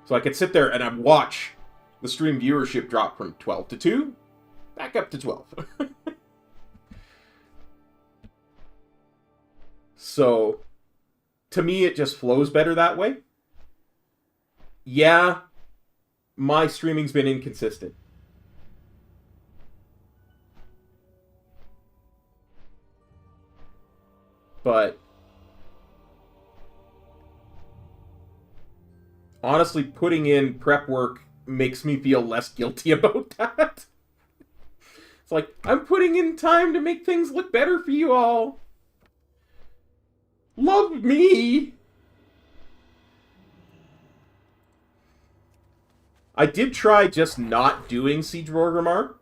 A: So I could sit there and I'd watch the stream viewership drop from 12 to 2, back up to 12. So, to me, it just flows better that way. Yeah, my streaming's been inconsistent. But honestly, putting in prep work makes me feel less guilty about that. It's like, I'm putting in time to make things look better for you all. Love me! I did try just not doing Siege of Orgrimmar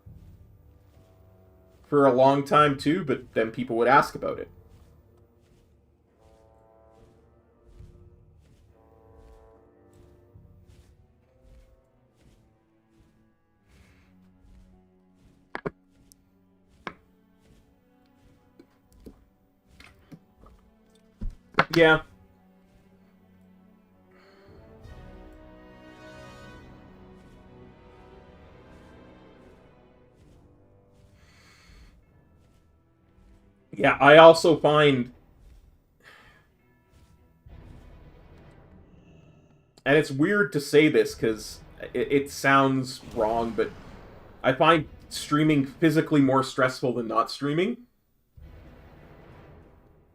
A: for a long time too, but then people would ask about it. Yeah. Yeah, I also find, and it's weird to say this because it sounds wrong, but I find streaming physically more stressful than not streaming.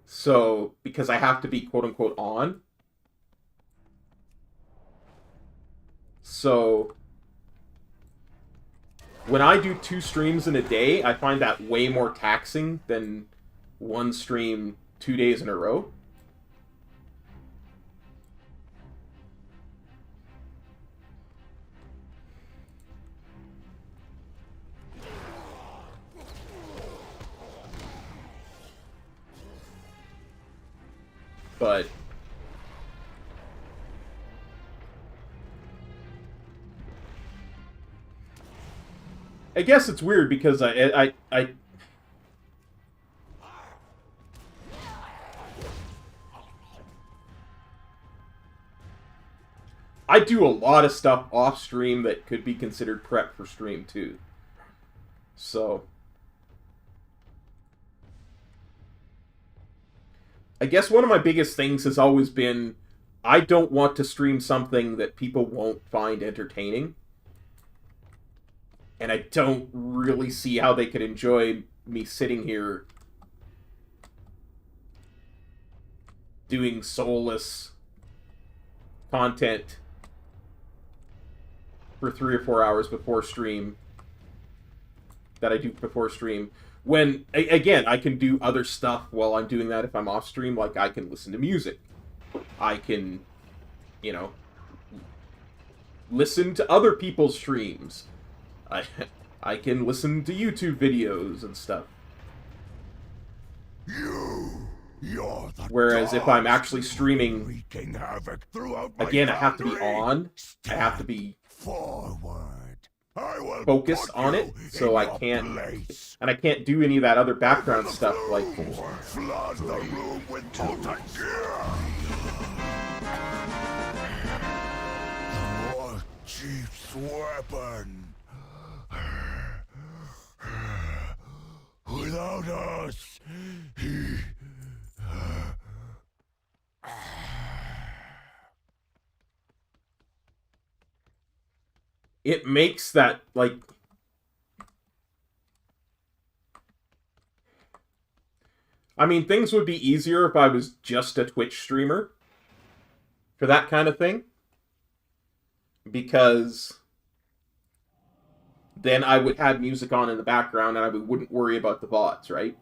A: So, because I have to be quote-unquote on. So, when I do 2 streams in a day, I find that way more taxing than one stream 2 days in a row. But I guess it's weird because I I do a lot of stuff off stream that could be considered prep for stream too. So I guess one of my biggest things has always been I don't want to stream something that people won't find entertaining. And I don't really see how they could enjoy me sitting here doing soulless content for 3 or 4 hours before stream that I do before stream. When, again, I can do other stuff while I'm doing that if I'm off stream. Like, I can listen to music. I can, you know, listen to other people's streams. I can listen to YouTube videos and stuff. Whereas if I'm actually streaming, again, I have to be on. I have to be focused on it, so I can't, and I can't do any of that other background stuff like.
C: Flood the room with potent gear. The War Chief's weapon. Without us, he...
A: It makes that, like... I mean, things would be easier if I was just a Twitch streamer for that kind of thing. Because then I would have music on in the background and I wouldn't worry about the VODs, right?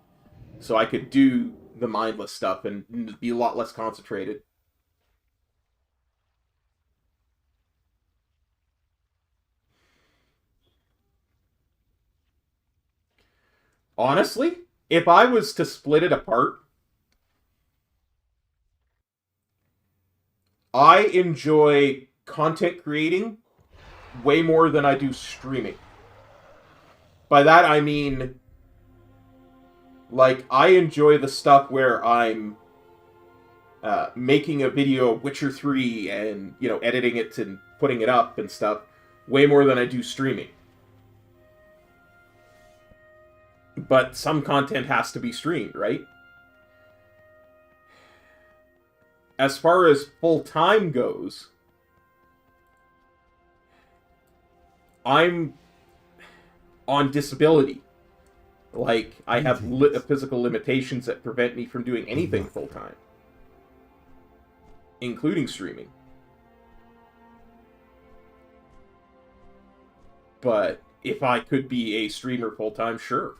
A: So I could do the mindless stuff and be a lot less concentrated. Honestly, if I was to split it apart, I enjoy content creating way more than I do streaming. By that I mean, like, I enjoy the stuff where I'm making a video of Witcher 3 and, you know, editing it and putting it up and stuff way more than I do streaming. But some content has to be streamed, right? As far as full-time goes, I'm on disability. Like, I have physical limitations that prevent me from doing anything full-time. Including streaming. But if I could be a streamer full-time, sure.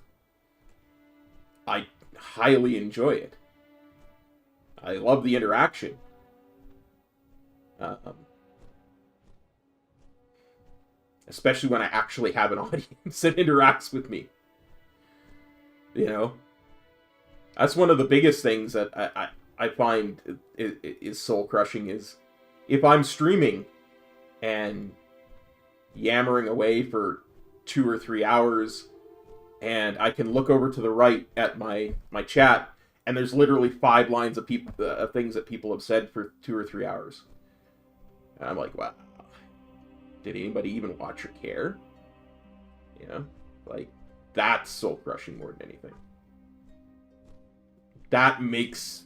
A: I highly enjoy it. I love the interaction. Especially when I actually have an audience that interacts with me. You know? That's one of the biggest things that I find is soul-crushing is if I'm streaming and yammering away for 2 or 3 hours and I can look over to the right at my chat and there's literally 5 lines of things that people have said for 2 or 3 hours. And I'm like, wow. Did anybody even watch or care? You know? Like, that's soul-crushing more than anything. That makes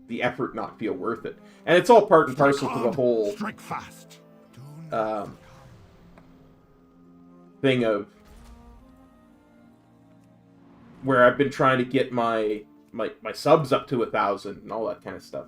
A: the effort not feel worth it. And it's all part and parcel to the whole thing of where I've been trying to get my subs up to 1,000 and all that kind of stuff.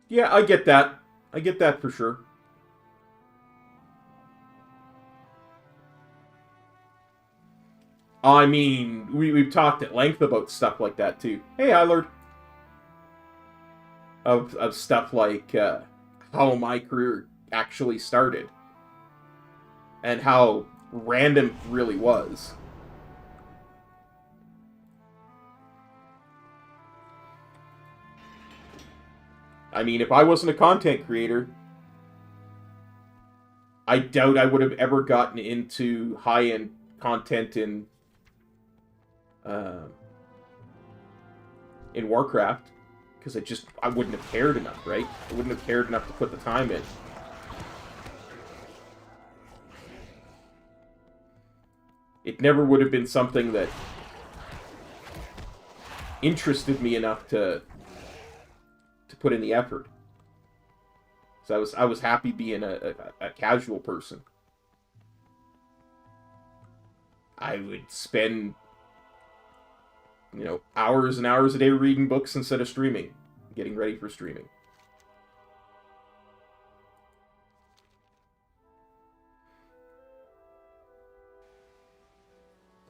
A: Yeah, I get that. I get that for sure. I mean, we've talked at length about stuff like that too. Hey, Eilard. Of stuff like how my career actually started. And how random it really was. I mean, if I wasn't a content creator, I doubt I would have ever gotten into high-end content in Warcraft, because I wouldn't have cared enough, right? I wouldn't have cared enough to put the time in. It never would have been something that interested me enough to put in the effort. So I was happy being a casual person. I would spend, you know, hours and hours a day reading books instead of streaming, getting ready for streaming.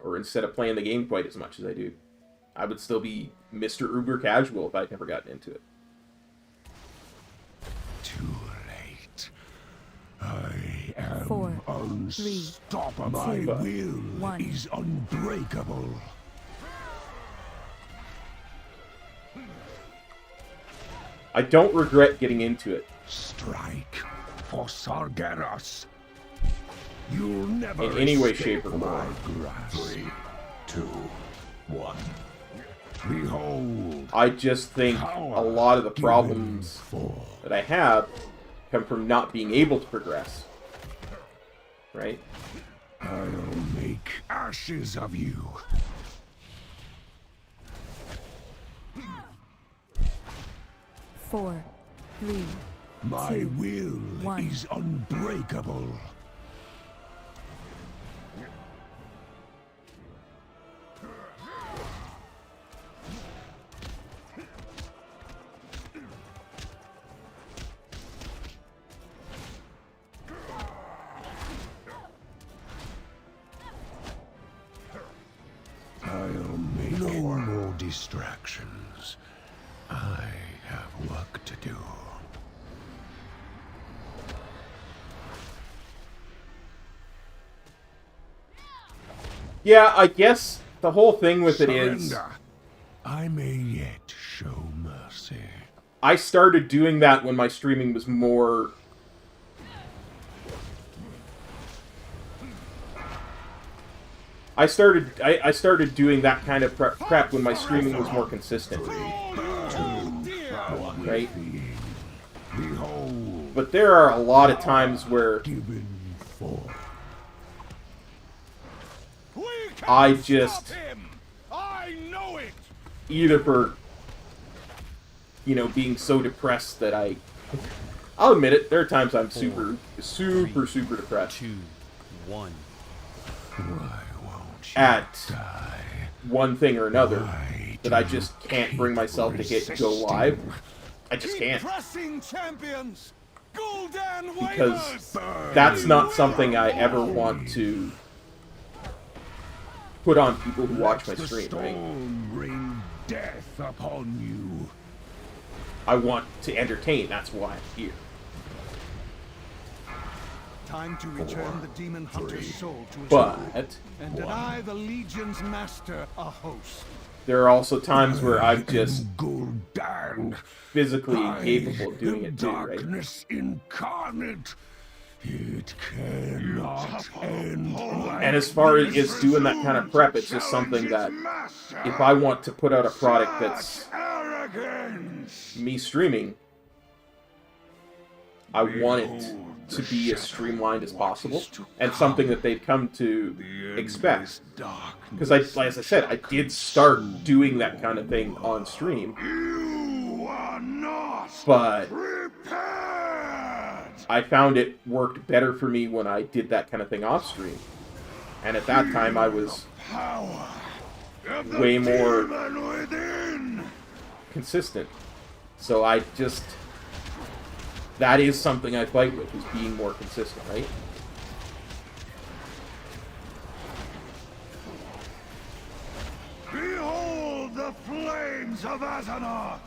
A: Or instead of playing the game quite as much as I do. I would still be Mr. Uber Casual if I'd never gotten into it.
C: Too late. I am
I: 4, 3,
C: unstoppable. My
I: 2,
C: will
I: 1.
C: is unbreakable.
A: I don't regret getting into it.
C: Strike for Sargeras. You'll never
A: in any way,
C: escape
A: shape, or
C: my
A: form.
C: grasp. 3, 2, 1. Behold.
A: I just think a lot of the problems that I have come from not being able to progress. Right?
C: I'll make ashes of you.
I: Four, 3,
C: My
I: 2,
C: will
I: 1.
C: is unbreakable. I'll make no more distractions. I have work to do.
A: Yeah, I guess the whole thing with it is...
C: Surrender. I may yet show mercy.
A: I started doing that when my streaming was more... I started doing that kind of prep when my streaming was more consistent. Right? But there are a lot of times where I just either for, you know, being so depressed that I'll admit it, there are times I'm super depressed.
P: 2, 1.
A: At one thing or another that I just can't bring myself to hit go live. I just can't. Because that's not something I ever want to put on people who watch my stream, right?
C: Rain death upon you.
A: I want to entertain, that's why I'm here.
K: Time to return the demon hunter's soul to its
A: But
K: owner, and deny the Legion's master a host.
A: There are also times where I'm just physically incapable of doing it too, right?
C: Darkness incarnate. It cannot end.
A: And as far as doing that kind of prep, it's just something that if I want to put out a product that's me streaming, I want it to be as streamlined as possible, and something that they've come to expect. Because, as I said, I did start doing that kind of thing on stream, but I found it worked better for me when I did that kind of thing off stream. And at that time, I was way more consistent. So I just... That is something I fight with, is being more consistent, right?
C: Behold the flames of Azeroth!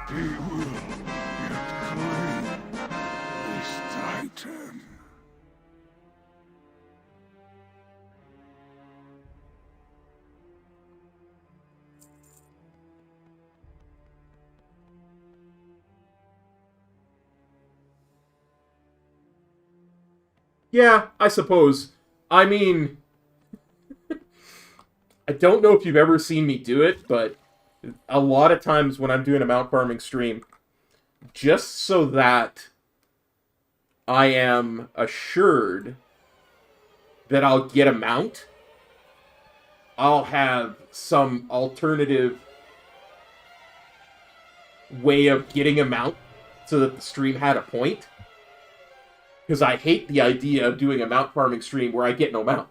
C: He will yet claim this titan.
A: Yeah, I suppose. I mean, I don't know if you've ever seen me do it, but a lot of times when I'm doing a mount farming stream, just so that I am assured that I'll get a mount, I'll have some alternative way of getting a mount so that the stream had a point. Because I hate the idea of doing a mount farming stream where I get no mount.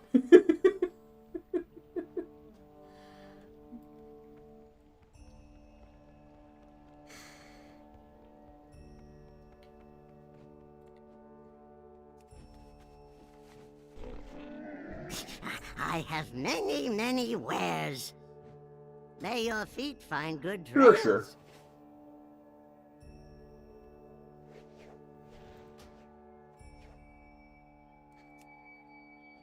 G: I have many, many wares. May your feet find good
A: Sure,
G: trails.
A: sure.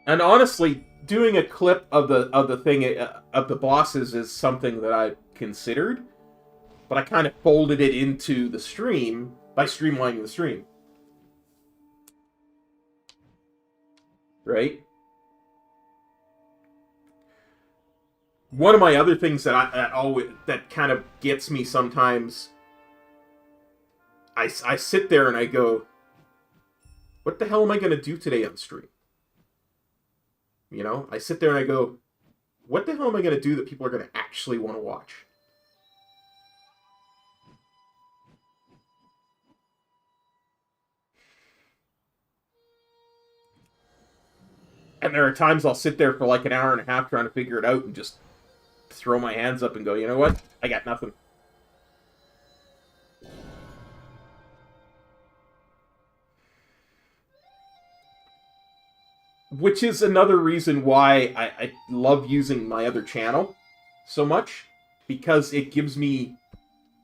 A: And honestly, doing a clip of the thing of the bosses is something that I considered, but I kind of folded it into the stream by streamlining the stream. Right? One of my other things that kind of gets me sometimes, I sit there and I go, what the hell am I going to do today on stream? You know, I sit there and I go, what the hell am I going to do that people are going to actually want to watch? And there are times I'll sit there for like an hour and a half trying to figure it out and just throw my hands up and go, you know what? I got nothing. Which is another reason why I love using my other channel so much. Because it gives me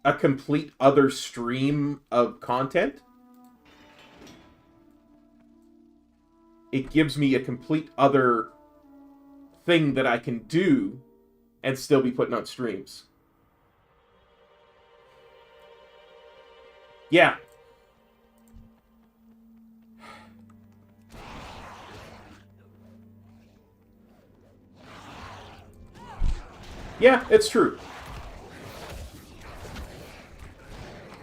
A: a complete other stream of content. It gives me a complete other thing that I can do and still be putting on streams. Yeah. Yeah, it's true.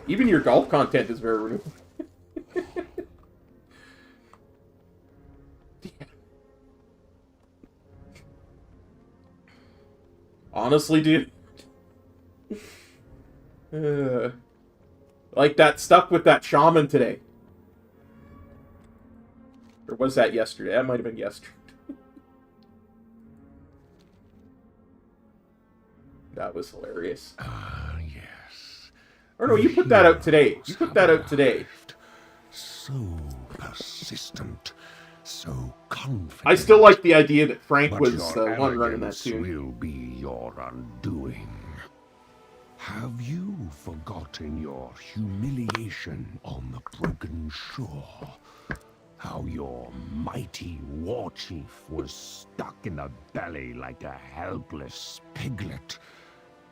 A: Even your golf content is very renewable. Honestly, dude. Like that stuff with that shaman today. Or was that yesterday? That might have been yesterday. That was hilarious.
C: Yes.
A: Or no, you put that out today. You put that out today.
C: So persistent, so confident.
A: I still like the idea that Frank
C: but
A: was the
C: your
A: one running that
C: arrogance
A: tune.
C: will be your undoing. Have you forgotten your humiliation on the broken shore? How your mighty war chief was stuck in the belly like a helpless piglet?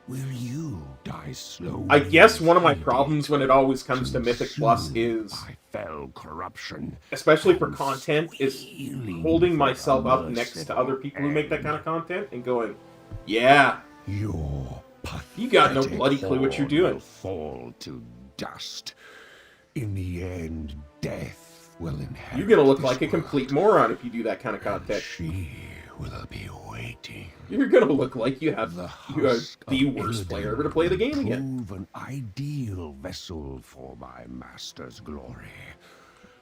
C: Will you die slowly?
A: I guess one of my problems when it always comes to Mythic Plus is,
C: fell corruption,
A: especially for content, is holding myself up next to other people who make that kind of content and going, yeah, you got no bloody clue what you're doing.
C: Will fall to dust. In the end, death will inherit.
A: You're gonna look like a complete moron if you do that kind of content.
C: She will be waiting.
A: You're gonna look like you are the worst player ever to play the game again.
C: Prove an ideal vessel for my master's glory.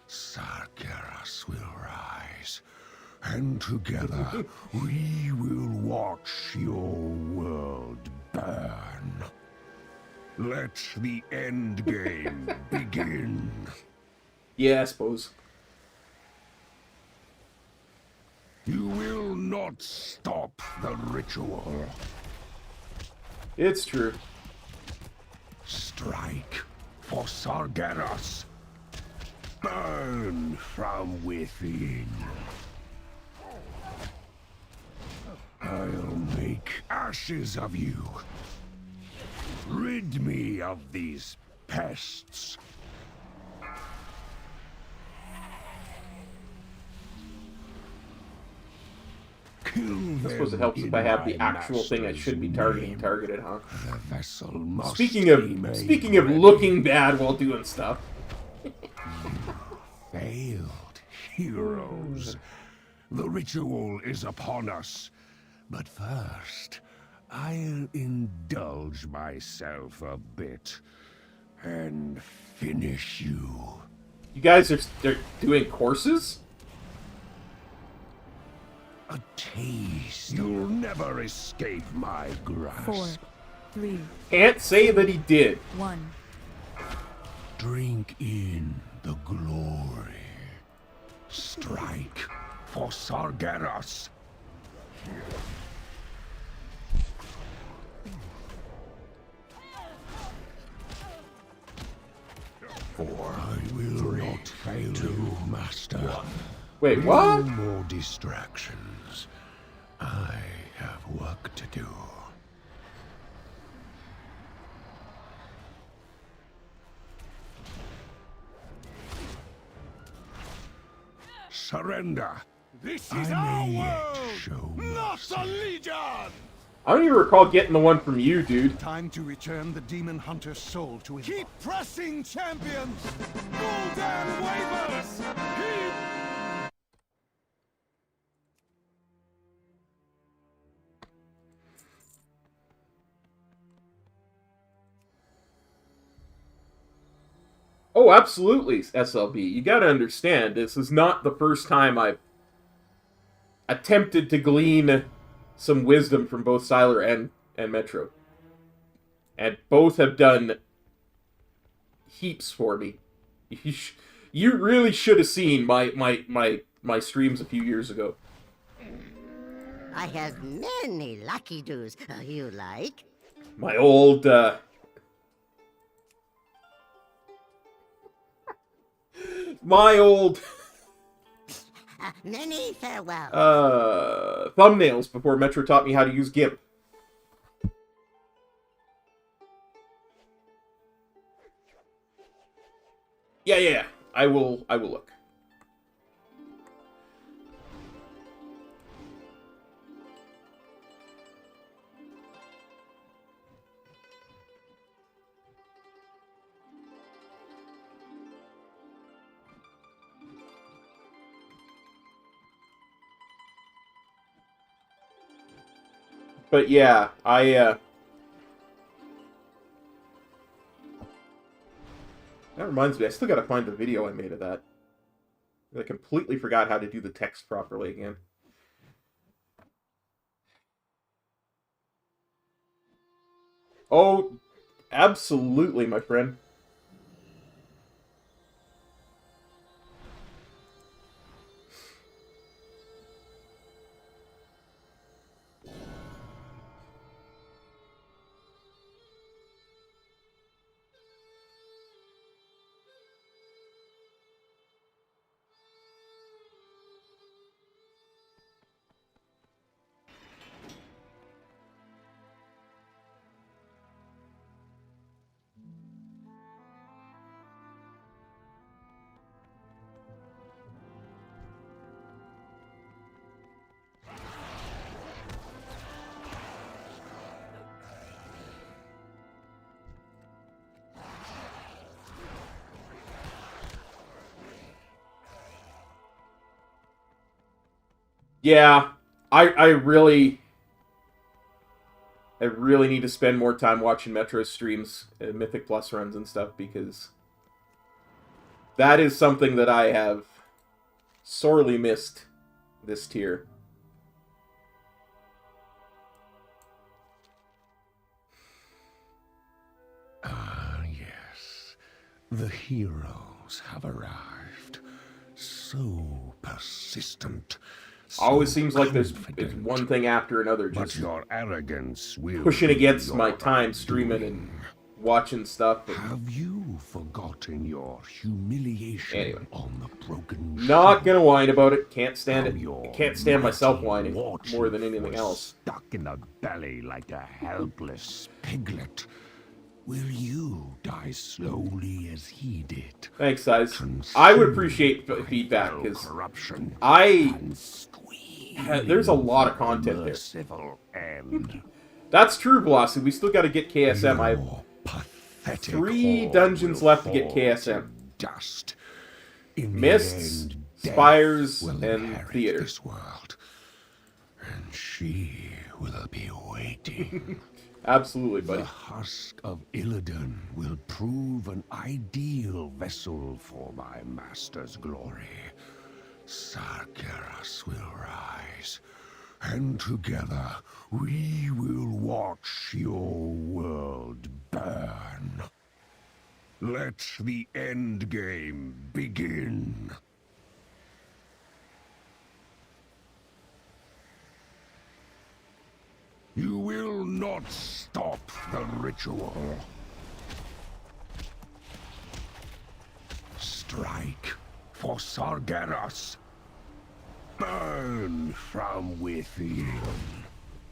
C: Sargeras will rise, and together we will watch your world burn. Let the end game begin.
A: Yeah, I suppose.
C: You will not stop the ritual.
A: It's true.
C: Strike for Sargeras. Burn from within. I'll make ashes of you. Rid me of these pests.
A: I suppose it helps if I have the actual thing I should be targeted, huh?
C: The vessel must
A: Speaking of looking bad while doing stuff.
C: Failed heroes. The ritual is upon us. But first, I'll indulge myself a bit and finish you.
A: You guys they're doing courses?
C: A taste. You'll never escape my grasp.
I: 4, 3.
A: Can't say that he did.
I: 1.
C: Drink in the glory. Strike for Sargeras. For I will not fail you, Master.
A: Wait, what?
C: No more distractions. I have work to do. Surrender.
K: This is our world, not a legion!
A: I don't even recall getting the one from you, dude.
K: Time to return the demon hunter's soul to his... Keep pressing, champions! Golden wavers! Keep...
A: Oh, absolutely, SLB. You gotta understand, this is not the first time I've attempted to glean some wisdom from both Siler and Metro. And both have done heaps for me. You really should have seen my streams a few years ago.
G: I have many lucky doos. You like?
A: My old,
G: Many farewell.
A: Thumbnails before Metro taught me how to use GIMP. Yeah. I will look. But yeah, that reminds me, I still gotta find the video I made of that. I completely forgot how to do the text properly again. Oh, absolutely, my friend. Yeah, I really need to spend more time watching Metro's streams and Mythic Plus runs and stuff, because that is something that I have sorely missed this tier.
C: Ah, yes. The heroes have arrived. So persistent.
A: Always seems like there's one thing after another, just
C: your arrogance will
A: pushing against my time streaming and watching stuff.
C: Have you forgotten your humiliation on the broken
A: Not gonna whine about it. Can't stand it. Can't stand myself whining more than anything else.
C: Stuck in the belly like a helpless piglet. Will you die slowly as he did?
A: Thanks, guys. I would appreciate feedback, because there's a lot of content there.
C: Merciful end.
A: That's true, Velocity. We still got to get KSM. I have 3 dungeons left to get KSM.
C: Dust. In
A: Mists,
C: the end,
A: Spires,
C: will
A: and
C: inherit
A: Theater.
C: This world, and she will be waiting.
A: Absolutely, buddy.
C: The husk of Illidan will prove an ideal vessel for my master's glory. Sargeras will rise, and together we will watch your world burn. Let the endgame begin. You will not stop the ritual. Strike for Sargeras. Burn from within.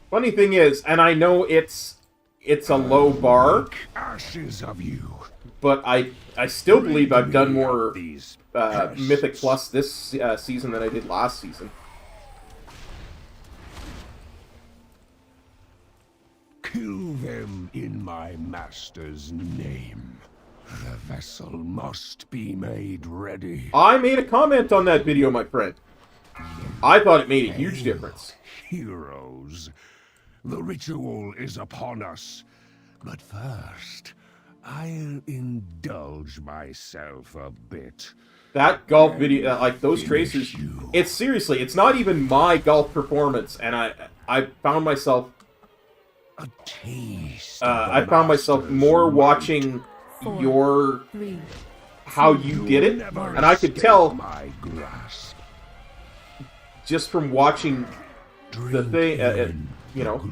A: Funny thing is, and I know it's a low bar,
C: Ashes of you.
A: but I still believe I've done more Mythic Plus this season than I did last season.
C: Kill them in my master's name. The vessel must be made ready.
A: I made a comment on that video, my friend. I thought it made a huge difference.
C: Heroes, the ritual is upon us. But first, I'll indulge myself a bit.
A: That golf video, like those tracers, it's seriously, it's not even my golf performance, and I found myself, I found myself more watching your, how you did it, and I could tell, just from watching the thing, you know,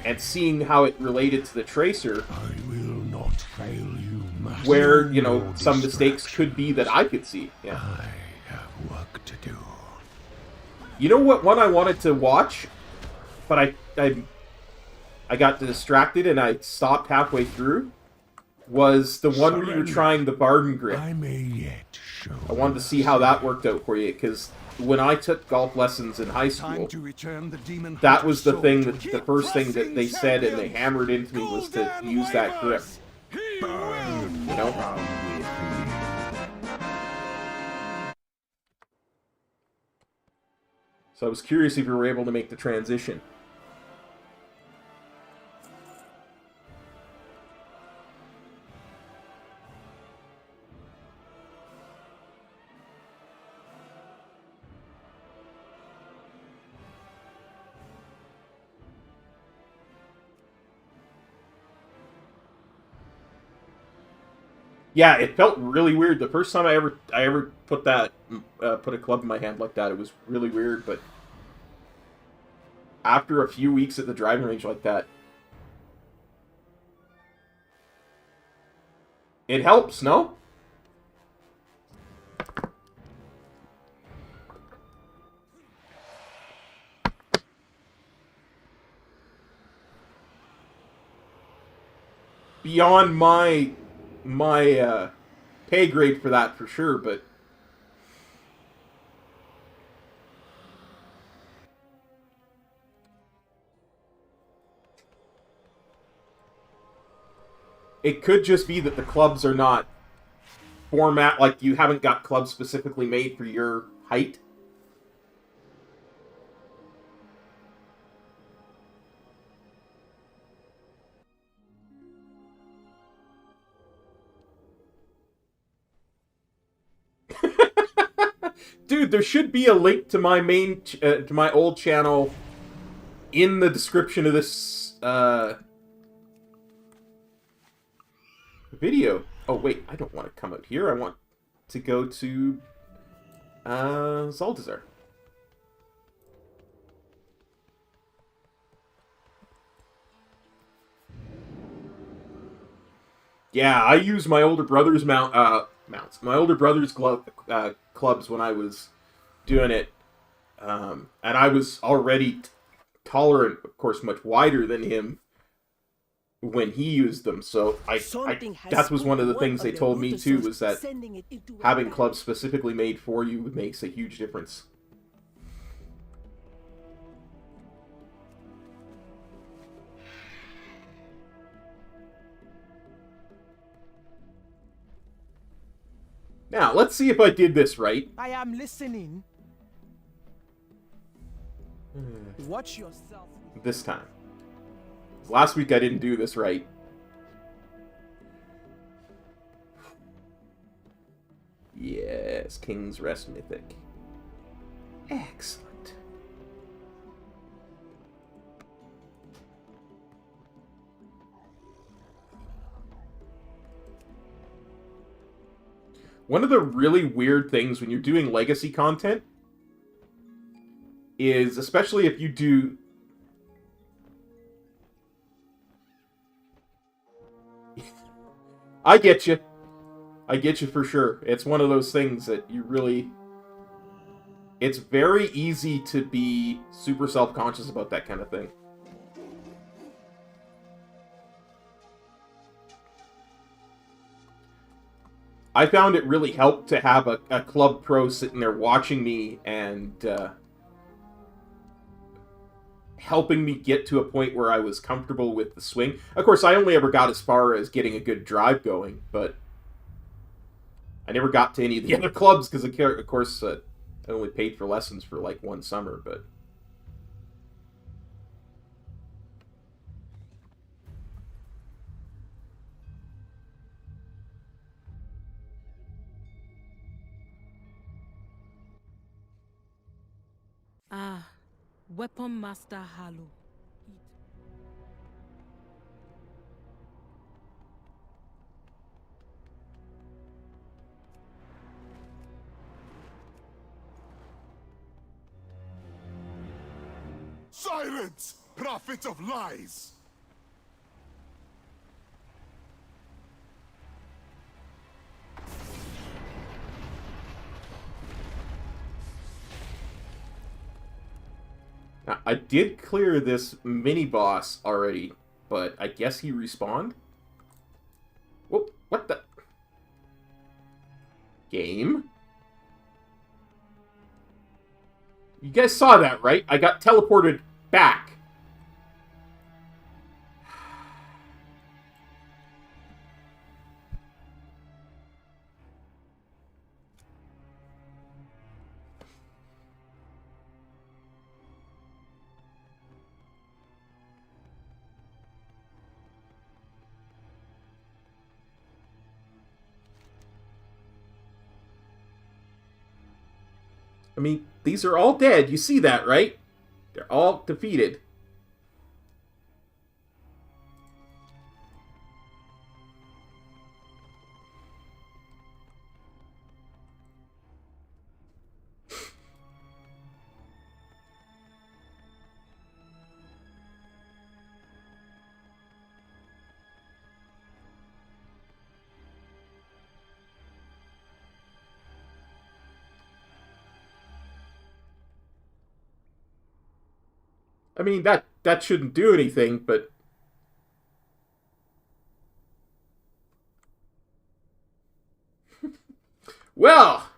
A: and seeing how it related to the tracer, where, you know, some mistakes could be that I could see. Yeah.
C: I have work to do.
A: You know what one I wanted to watch, but I got distracted and I stopped halfway through, was the one where you were trying the Barden grip.
C: I may yet show.
A: I wanted to see how that worked out for you, because when I took golf lessons in high school, that was the thing, that the first thing that they said and they hammered into me was to use that grip. You know? So I was curious if you were able to make the transition. Yeah, it felt really weird. The first time I ever put that put a club in my hand like that, it was really weird. But after a few weeks at the driving range like that, it helps. No? Beyond my pay grade for that, for sure, but it could just be that the clubs are not format, like you haven't got clubs specifically made for your height. Dude, there should be a link to my main, to my old channel in the description of this, video. Oh, wait, I don't want to come out here. I want to go to, Zaldazar. Yeah, I use my older brother's mounts. My older brother's clubs when I was doing it, and I was already taller and, of course, much wider than him when he used them. So that was one of the things they told me too, was that having clubs specifically made for you makes a huge difference. Now, let's see if I did this right.
L: I am listening. Watch yourself.
A: This time. Last week I didn't do this right. Yes, King's Rest Mythic. Excellent. One of the really weird things when you're doing legacy content is, especially if you do... I get you. I get you for sure. It's one of those things that you really... It's very easy to be super self-conscious about that kind of thing. I found it really helped to have a club pro sitting there watching me and helping me get to a point where I was comfortable with the swing. Of course, I only ever got as far as getting a good drive going, but I never got to any of the other clubs because, of course, I only paid for lessons for like one summer, but...
P: Ah, Weapon Master Halu.
C: Silence, prophet of lies!
A: Now, I did clear this mini-boss already, but I guess he respawned? Whoop, what the... Game? You guys saw that, right? I got teleported back. I mean, these are all dead. You see that, right? They're all defeated. I mean, that shouldn't do anything, but... Well!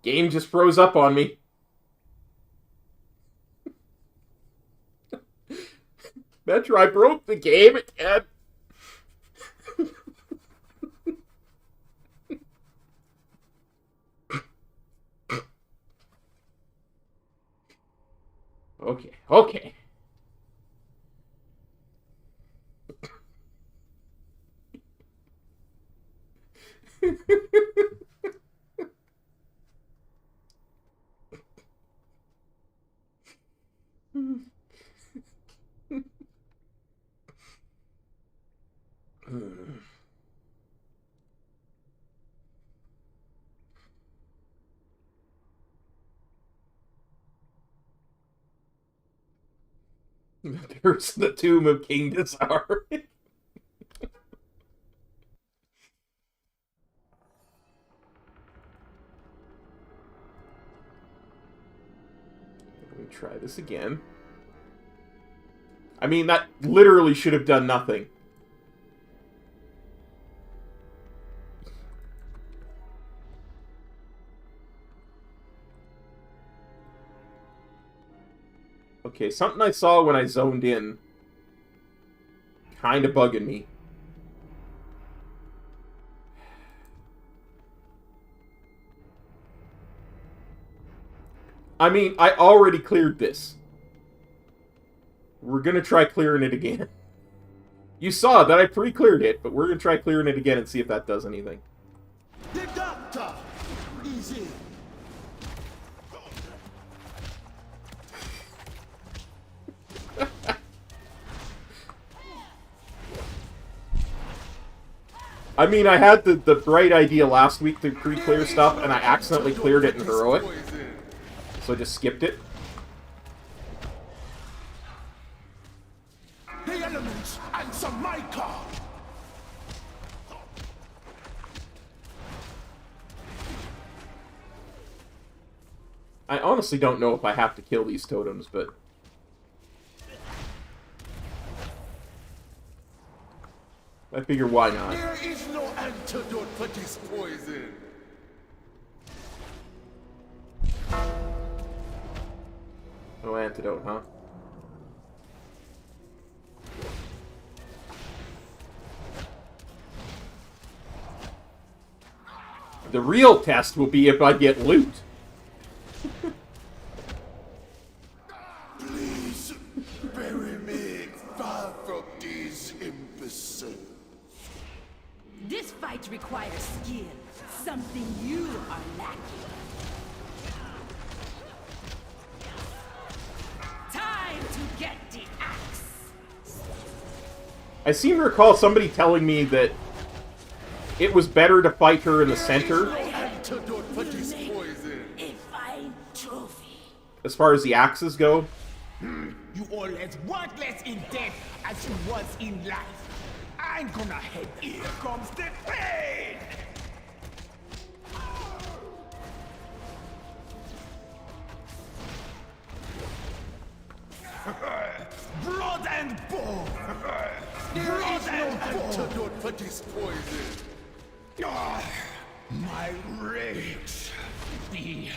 A: Game just froze up on me. Metro, I broke the game again. Okay, okay. There's the tomb of King Desire. Let me try this again. I mean, that literally should have done nothing. Okay, something I saw when I zoned in kind of bugging me. I mean, I already cleared this. We're gonna try clearing it again. You saw that I pre-cleared it, but we're gonna try clearing it again and see if that does anything.
D: The doctor is in.
A: I mean, I had the bright idea last week to pre-clear stuff, and I accidentally cleared it in Heroic. So I just skipped it.
D: The elements answer my call.
A: I honestly don't know if I have to kill these totems, but... I figure why not.
D: There is no antidote for this poison.
A: No antidote, huh? The real test will be if I get loot.
D: Please bury me far from these imbeciles.
B: This fight requires skill, something you are lacking. Time to get the axe.
A: I seem to recall somebody telling me that it was better to fight her in the center.
D: Antidote for this poison.
B: A fine trophy.
A: As far as the axes go.
L: You all as worthless in death as you was in life. I'm gonna head. Here comes the pain! Blood and bone! Blood and bone!
D: Antidote for this poison.
L: My rage be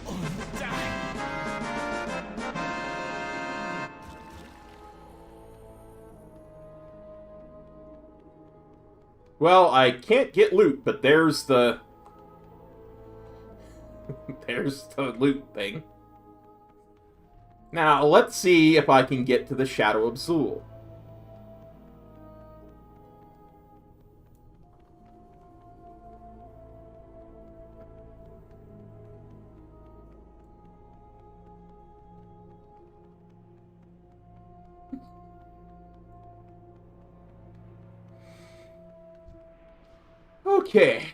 L: undone.
A: Well, I can't get loot, but there's the... there's the loot thing. Now, let's see if I can get to the Shadow of Zul. Okay.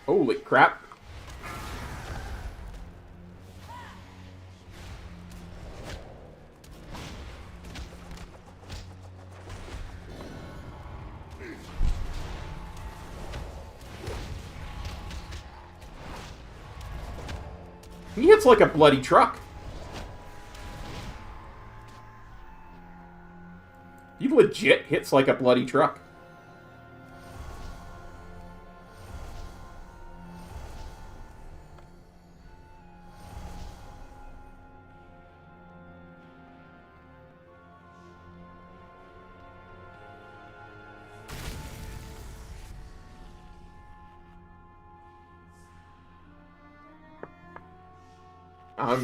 A: Holy crap. He hits like a bloody truck. He legit hits like a bloody truck.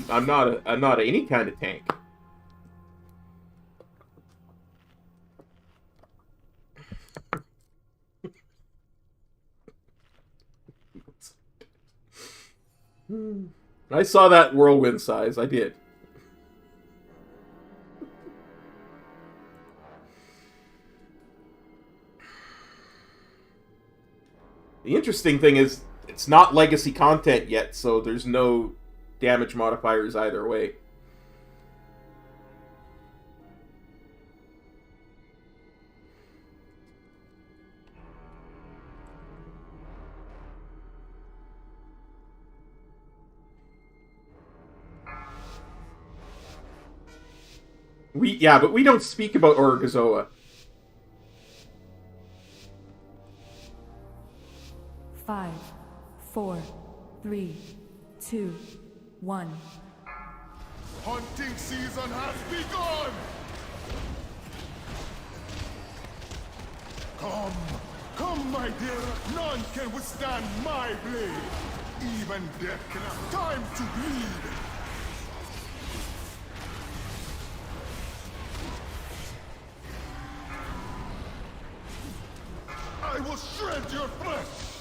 A: I'm not any kind of tank. I saw that whirlwind size. I did. The interesting thing is, it's not legacy content yet, so there's no damage modifiers either way. Yeah, but we don't speak about Orgozoa.
I: 4, 3, 2, 1.
C: Hunting season has begun! Come, my dear. None can withstand my blade. Even death can have time to bleed. I will shred your flesh!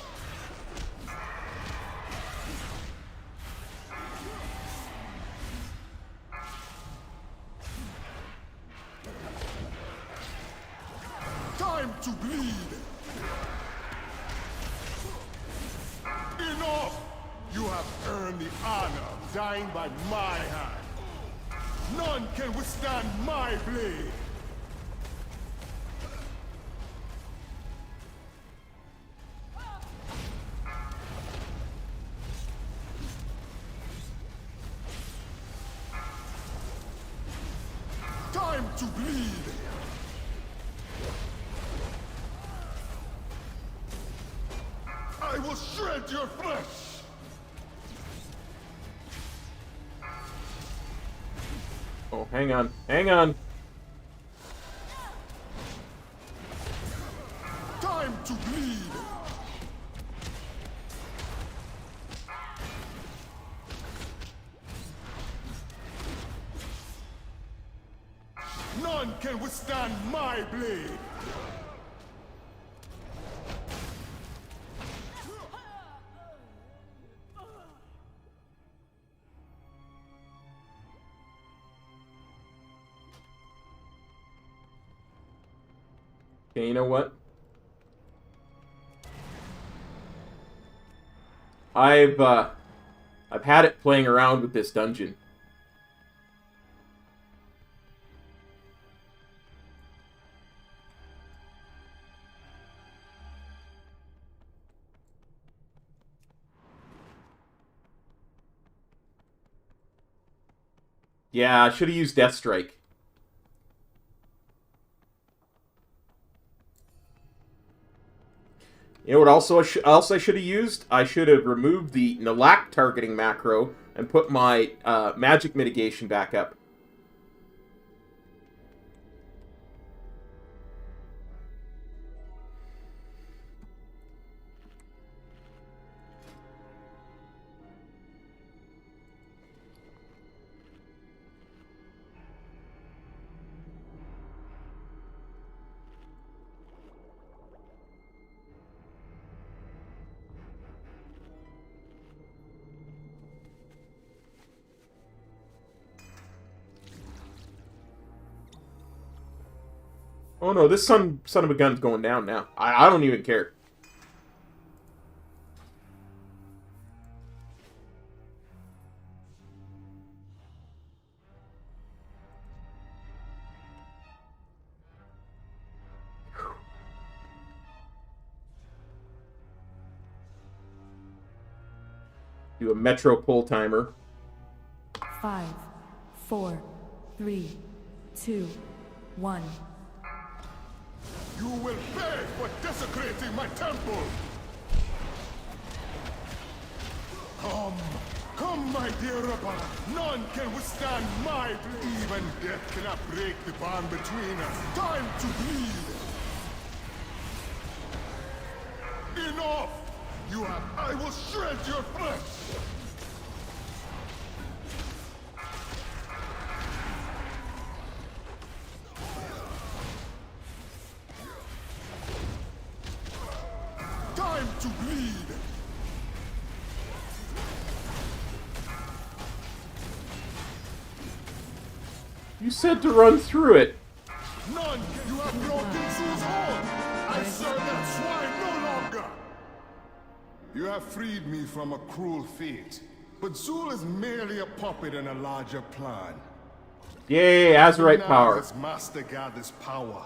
C: Time to bleed! Enough! You have earned the honor of dying by my hand. None can withstand my blade! Time to bleed! I will shred your flesh!
A: Oh, hang on. Hang on.
C: Time to bleed! None can withstand my blade!
A: Okay, you know what? I've had it playing around with this dungeon. Yeah, I should have used Death Strike. You know what else I should have used? I should have removed the Nalak targeting macro and put my magic mitigation back up. Oh no, this son of a gun's going down now. I don't even care. Do a metro pull timer.
I: 5, 4, 3, 2, 1.
C: You will pay for desecrating my temple! Come, my dear Rabba. None can withstand my blade. Even death cannot break the bond between us. Time to bleed! Enough! I will shred your flesh! Time to bleed!
A: You said to run through it.
C: None! You have broken Zeus' horn! I serve that swine no longer! You have freed me from a cruel fate, but Zul is merely a puppet in a larger plan.
A: Yay, Azurite
C: Now
A: power.
C: As Master gathers power,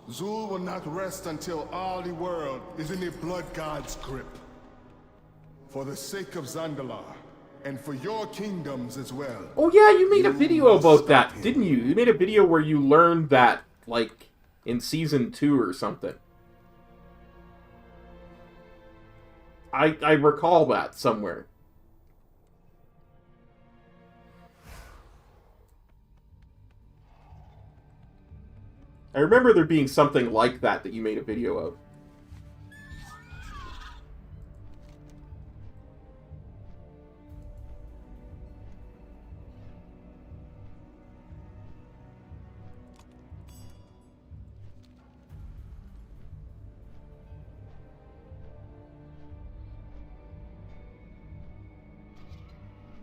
C: Zul will not rest until all the world is in the Blood God's grip. For the sake of Zandalar, and for your kingdoms as well.
A: Oh yeah, you made a video about that, didn't you? You made a video where you learned that, like, in Season 2 or something. I recall that somewhere. I remember there being something like that you made a video of.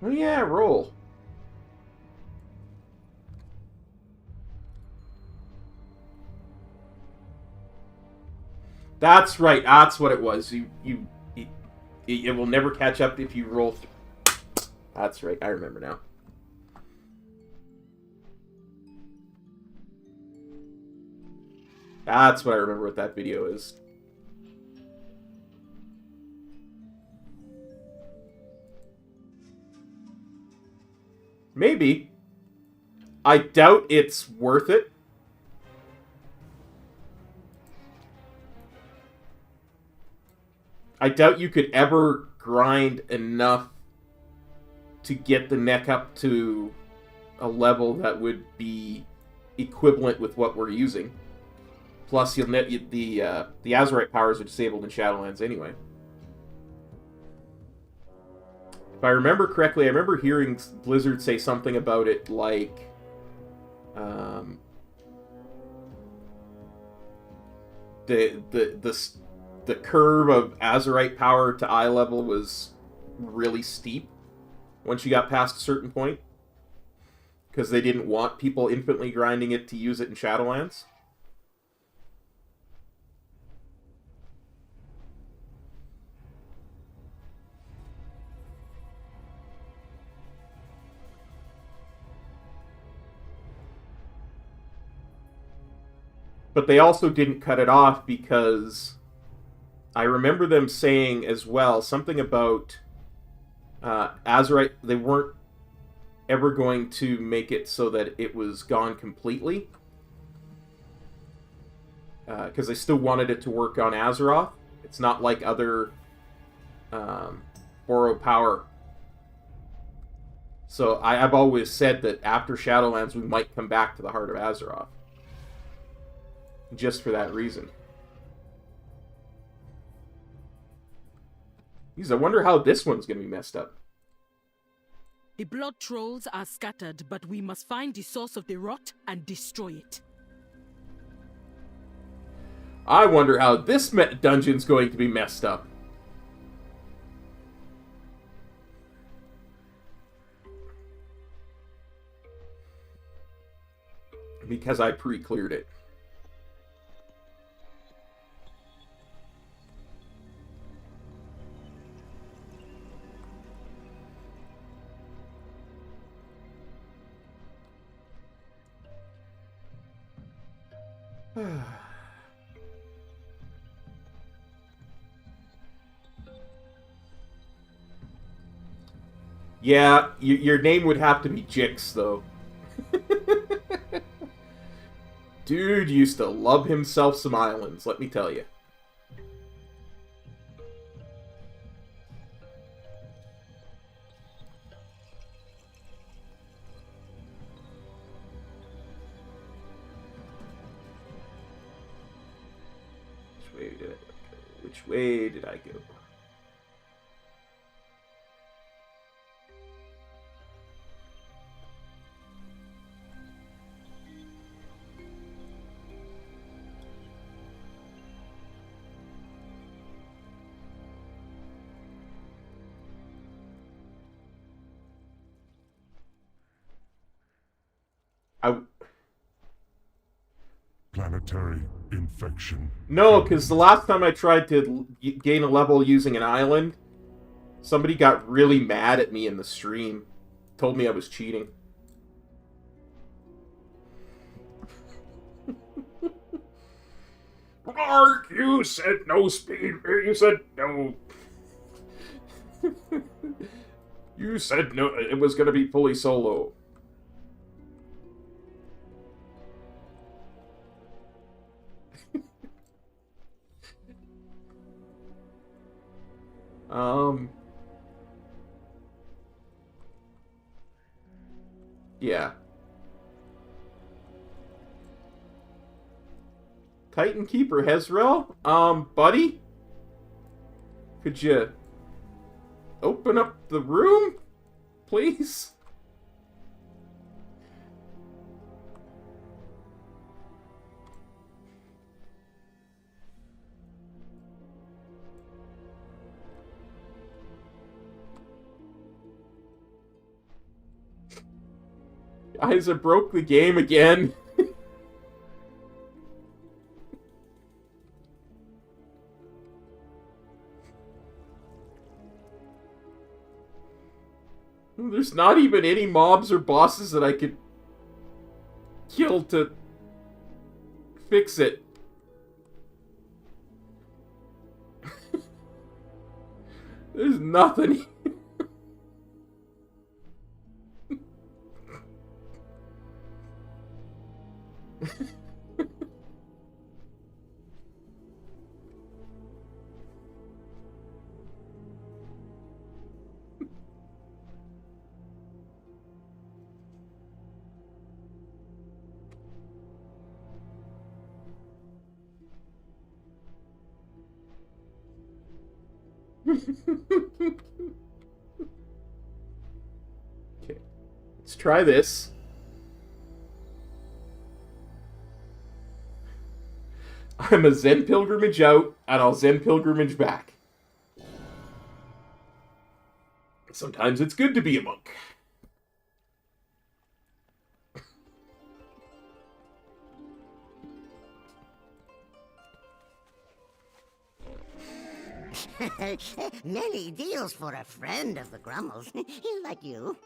A: Oh yeah, roll. That's right. That's what it was. It will never catch up if you roll. That's right. I remember now. That's what I remember what that video is. Maybe. I doubt it's worth it. I doubt you could ever grind enough to get the neck up to a level that would be equivalent with what we're using. Plus, the Azurite powers are disabled in Shadowlands anyway. If I remember correctly, I remember hearing Blizzard say something about it like... the curve of Azurite power to eye level was really steep once you got past a certain point. Because they didn't want people infinitely grinding it to use it in Shadowlands. But they also didn't cut it off because I remember them saying as well something about Azurite. They weren't ever going to make it so that it was gone completely. Because they still wanted it to work on Azeroth. It's not like other borrow power. So I've always said that after Shadowlands we might come back to the Heart of Azeroth. Just for that reason. Jeez, I wonder how this one's going to be messed up.
P: The blood trolls are scattered, but we must find the source of the rot and destroy it.
A: I wonder how this dungeon's going to be messed up. Because I pre-cleared it. Yeah, your name would have to be Jix, though. Dude used to love himself some islands, let me tell you. Which way did I go?
C: Planetary infection.
A: No, because the last time I tried to gain a level using an island, somebody got really mad at me in the stream. Told me I was cheating. Mark, you said no speed. You said no. You said no. It was going to be fully solo. Yeah. Titan Keeper, Hezrel? Buddy? Could you open up the room, please? Isa broke the game again. There's not even any mobs or bosses that I could kill to fix it. There's nothing. Okay, let's try this. I'm a Zen pilgrimage out, and I'll Zen pilgrimage back. Sometimes it's good to be a monk.
G: Many deals for a friend of the Grummles, like you.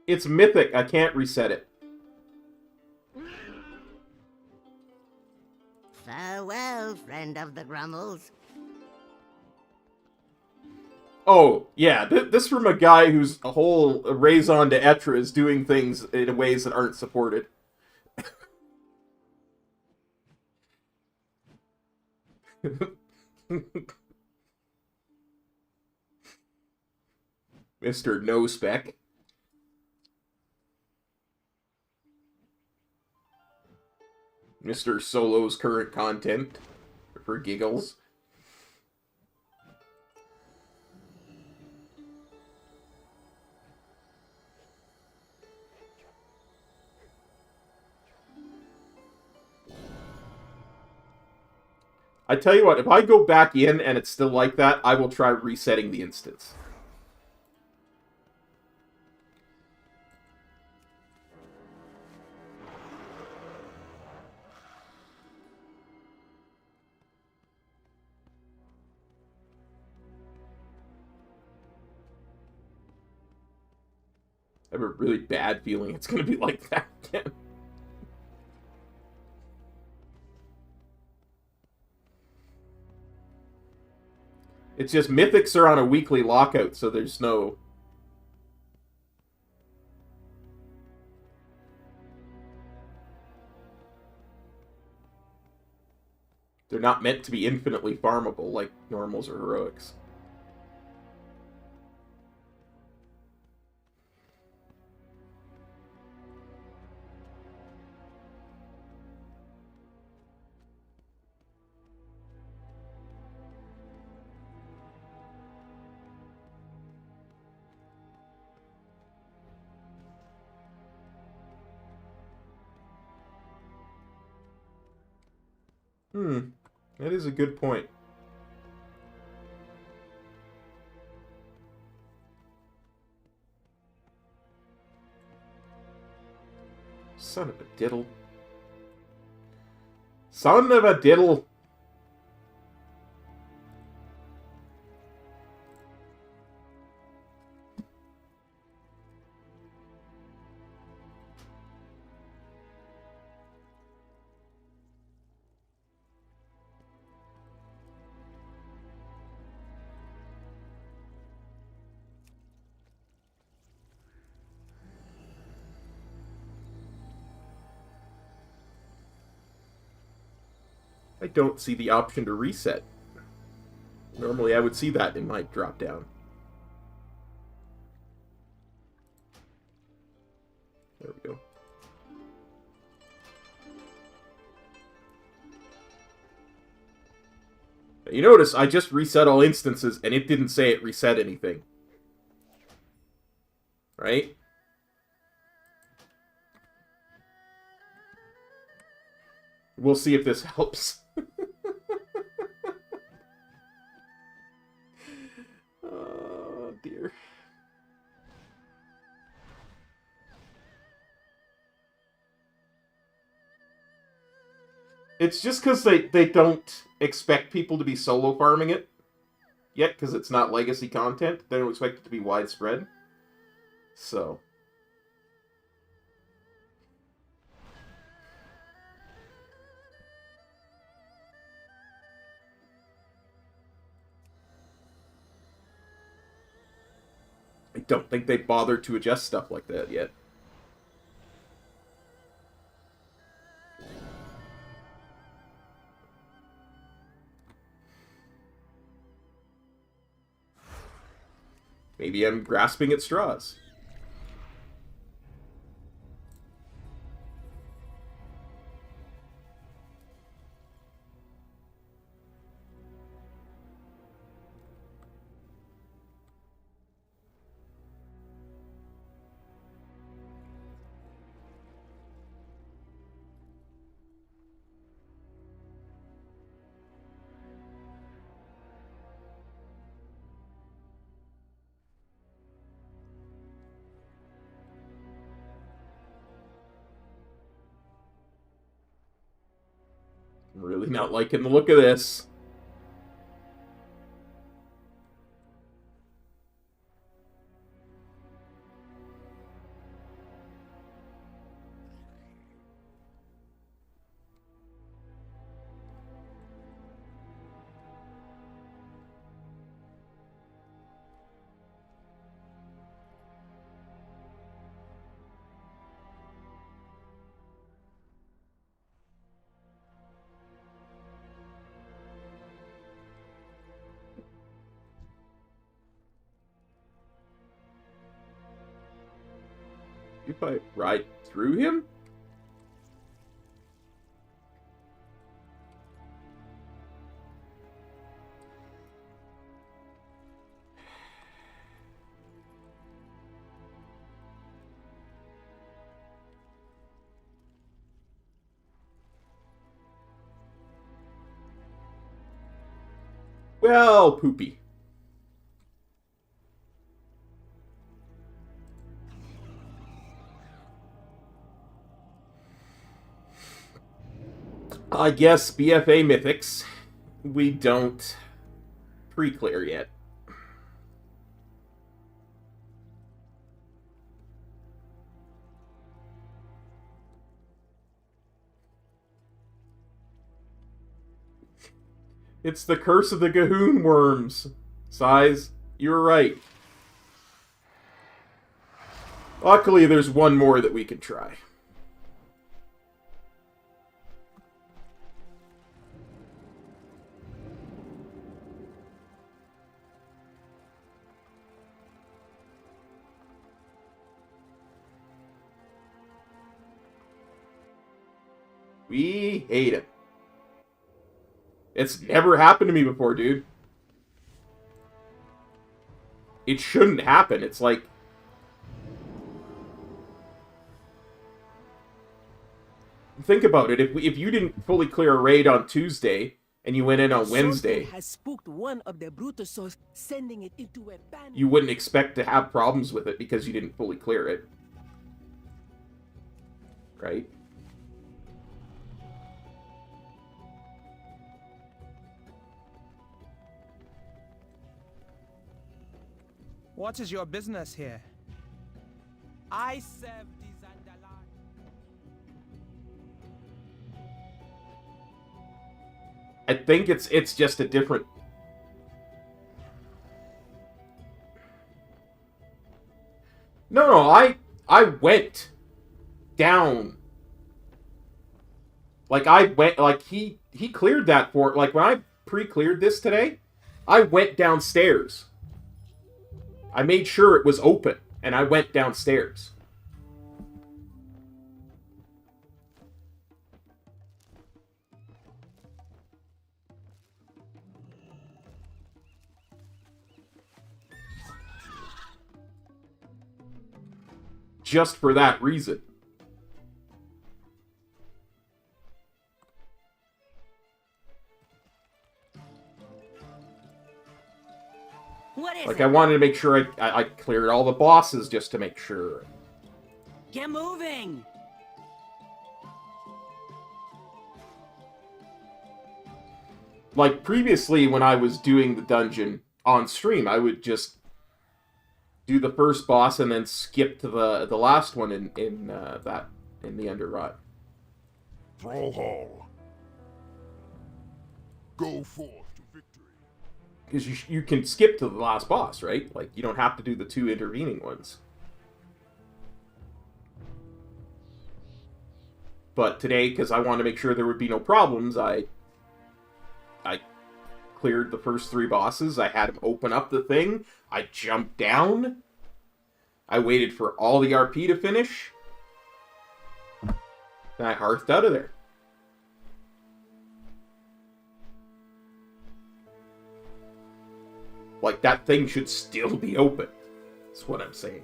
A: It's mythic. I can't reset it.
G: Farewell, friend of the Grummles.
A: Oh, yeah. This from a guy whose whole raison d'etre is doing things in ways that aren't supported. Mr. No Spec. Mr. Solo's current content. For giggles. I tell you what, if I go back in and it's still like that, I will try resetting the instance. I have a really bad feeling it's going to be like that again. It's just mythics are on a weekly lockout, so there's no... They're not meant to be infinitely farmable like normals or heroics. That is a good point. Son of a diddle. Son of a diddle. I don't see the option to reset. Normally I would see that in my drop down. There we go. You notice I just reset all instances and it didn't say it reset anything. Right? We'll see if this helps. Oh, dear. It's just because they don't expect people to be solo farming it yet, because it's not legacy content. They don't expect it to be widespread. So... I don't think they bothered to adjust stuff like that yet. Maybe I'm grasping at straws. I'm really not liking the look of this. If I ride through him? Well, poopy. I guess BFA Mythics, we don't pre-clear yet. It's the curse of the Gahoon worms. Size, you're right. Luckily, there's one more that we can try. We hate it. It's never happened to me before, dude. It shouldn't happen. It's like... Think about it. If you didn't fully clear a raid on Tuesday, and you went in on Wednesday,
Q: has spooked one of the Brutusos, sending it into a panic.
A: You wouldn't expect to have problems with it because you didn't fully clear it. Right?
R: What is your business here? I serve the Zandalar.
A: I think it's just a different... No, I went down. Like, I went... Like, he cleared that for... Like, when I pre-cleared this today, I went downstairs. I made sure it was open, and I went downstairs. Just for that reason.
Q: What is
A: Like,
Q: it?
A: I wanted to make sure I cleared all the bosses just to make sure.
Q: Get moving!
A: Like, previously, when I was doing the dungeon on stream, I would just do the first boss and then skip to the last one in the Under Rot.
C: Thrallhall. Go forth to victory.
A: Because you can skip to the last boss, right? Like, you don't have to do the 2 intervening ones. But today, because I wanted to make sure there would be no problems, I cleared the first 3 bosses. I had him open up the thing. I jumped down. I waited for all the RP to finish. And I hearthed out of there. Like, that thing should still be open. That's what I'm saying.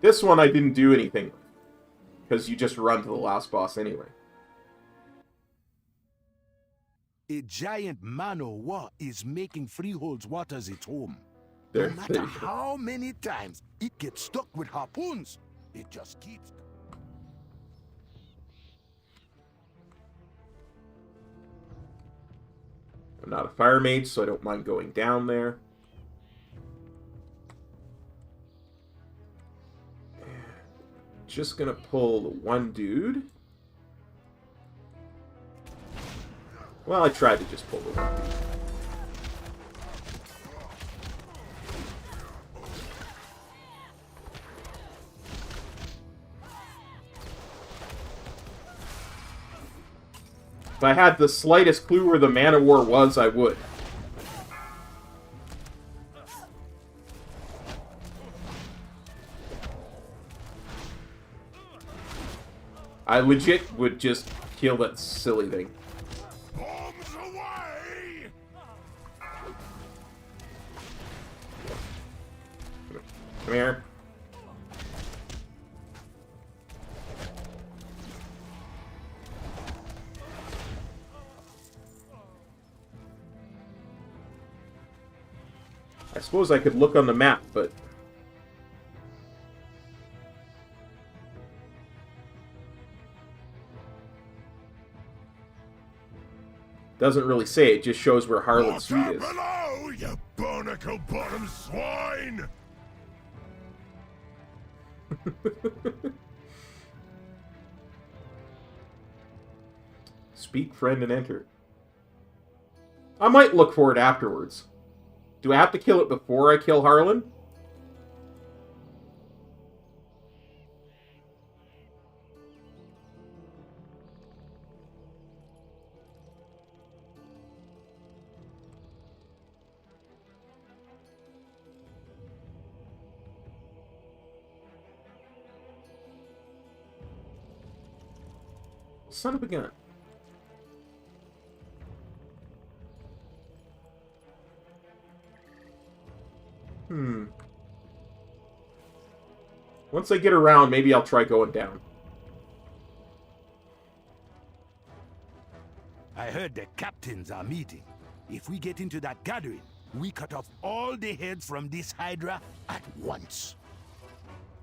A: This one I didn't do anything with, because you just run to the last boss anyway.
L: A giant man-o'-war is making Freehold's waters its home.
A: There
L: No matter how many times it gets stuck with harpoons, it just keeps...
A: I'm not a fire mage, so I don't mind going down there. Just gonna pull the one dude. Well, I tried to just pull the one dude. If I had the slightest clue where the man-o'-war was, I would. I legit would just kill that silly thing.
C: Bombs away!
A: Come here. I suppose I could look on the map, but... doesn't really say, it just shows where Harlan's suite is.
C: Below, you barnacle-bottom swine!
A: Speak, friend, and enter. I might look for it afterwards. Do I have to kill it before I kill Harlan? Son of a gun. Once I get around, maybe I'll try going down.
L: I heard the captains are meeting. If we get into that gathering, we cut off all the heads from this Hydra at once.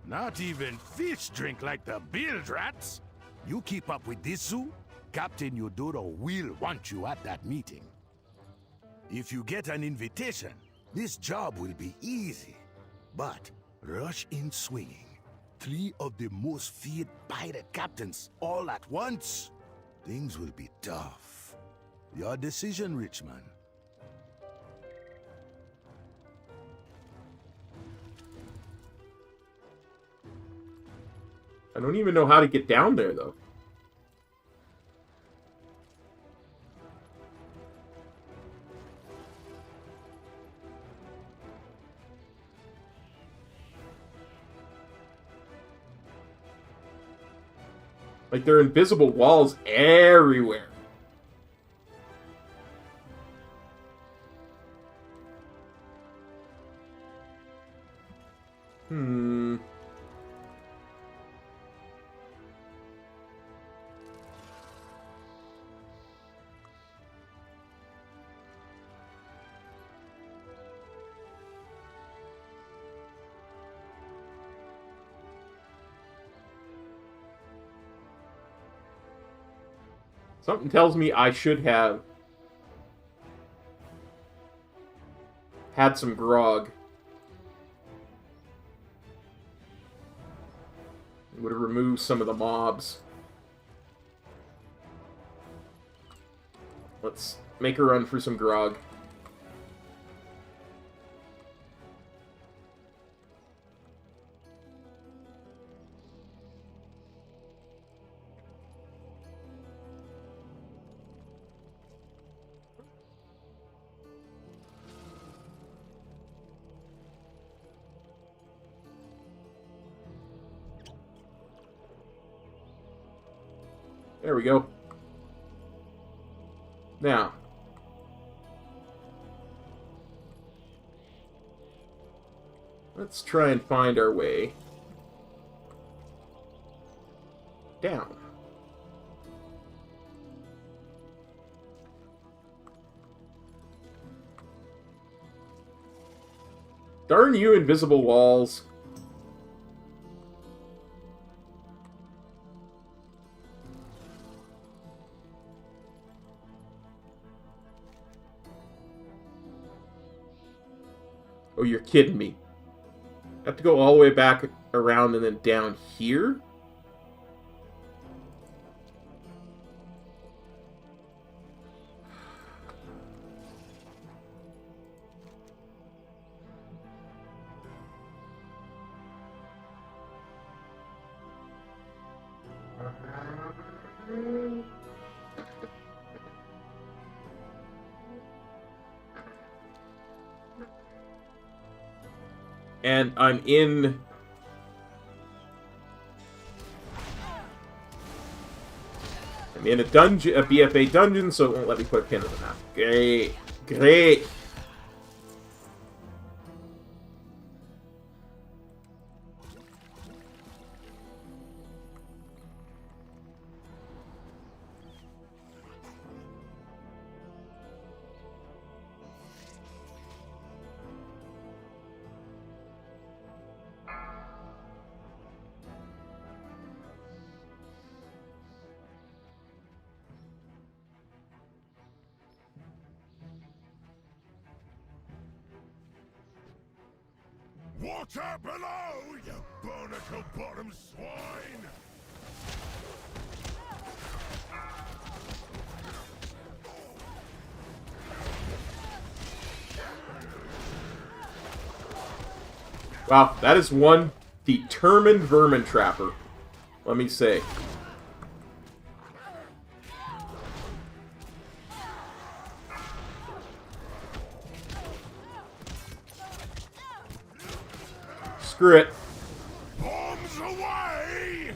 L: Not even fish drink like the bilge rats. You keep up with this zoo, Captain Yodoro will want you at that meeting. If you get an invitation, this job will be easy. But rush in swinging. 3 of the most feared pirate captains all at once. Things will be tough. Your decision, Richman.
A: I don't even know how to get down there, though. Like, there are invisible walls everywhere. Something tells me I should have had some grog. It would have removed some of the mobs. Let's make a run for some grog. There we go. Now. Let's try and find our way down. Darn you, invisible walls. Oh, you're kidding me. I have to go all the way back around and then down here? And I'm in... I'm in a dungeon, a BFA dungeon, so it won't let me put a pin in the map. Great. Great.
C: Water below, you barnacle-bottom swine!
A: Wow, that is one determined vermin trapper. Let me say. Screw it.
C: Bombs away!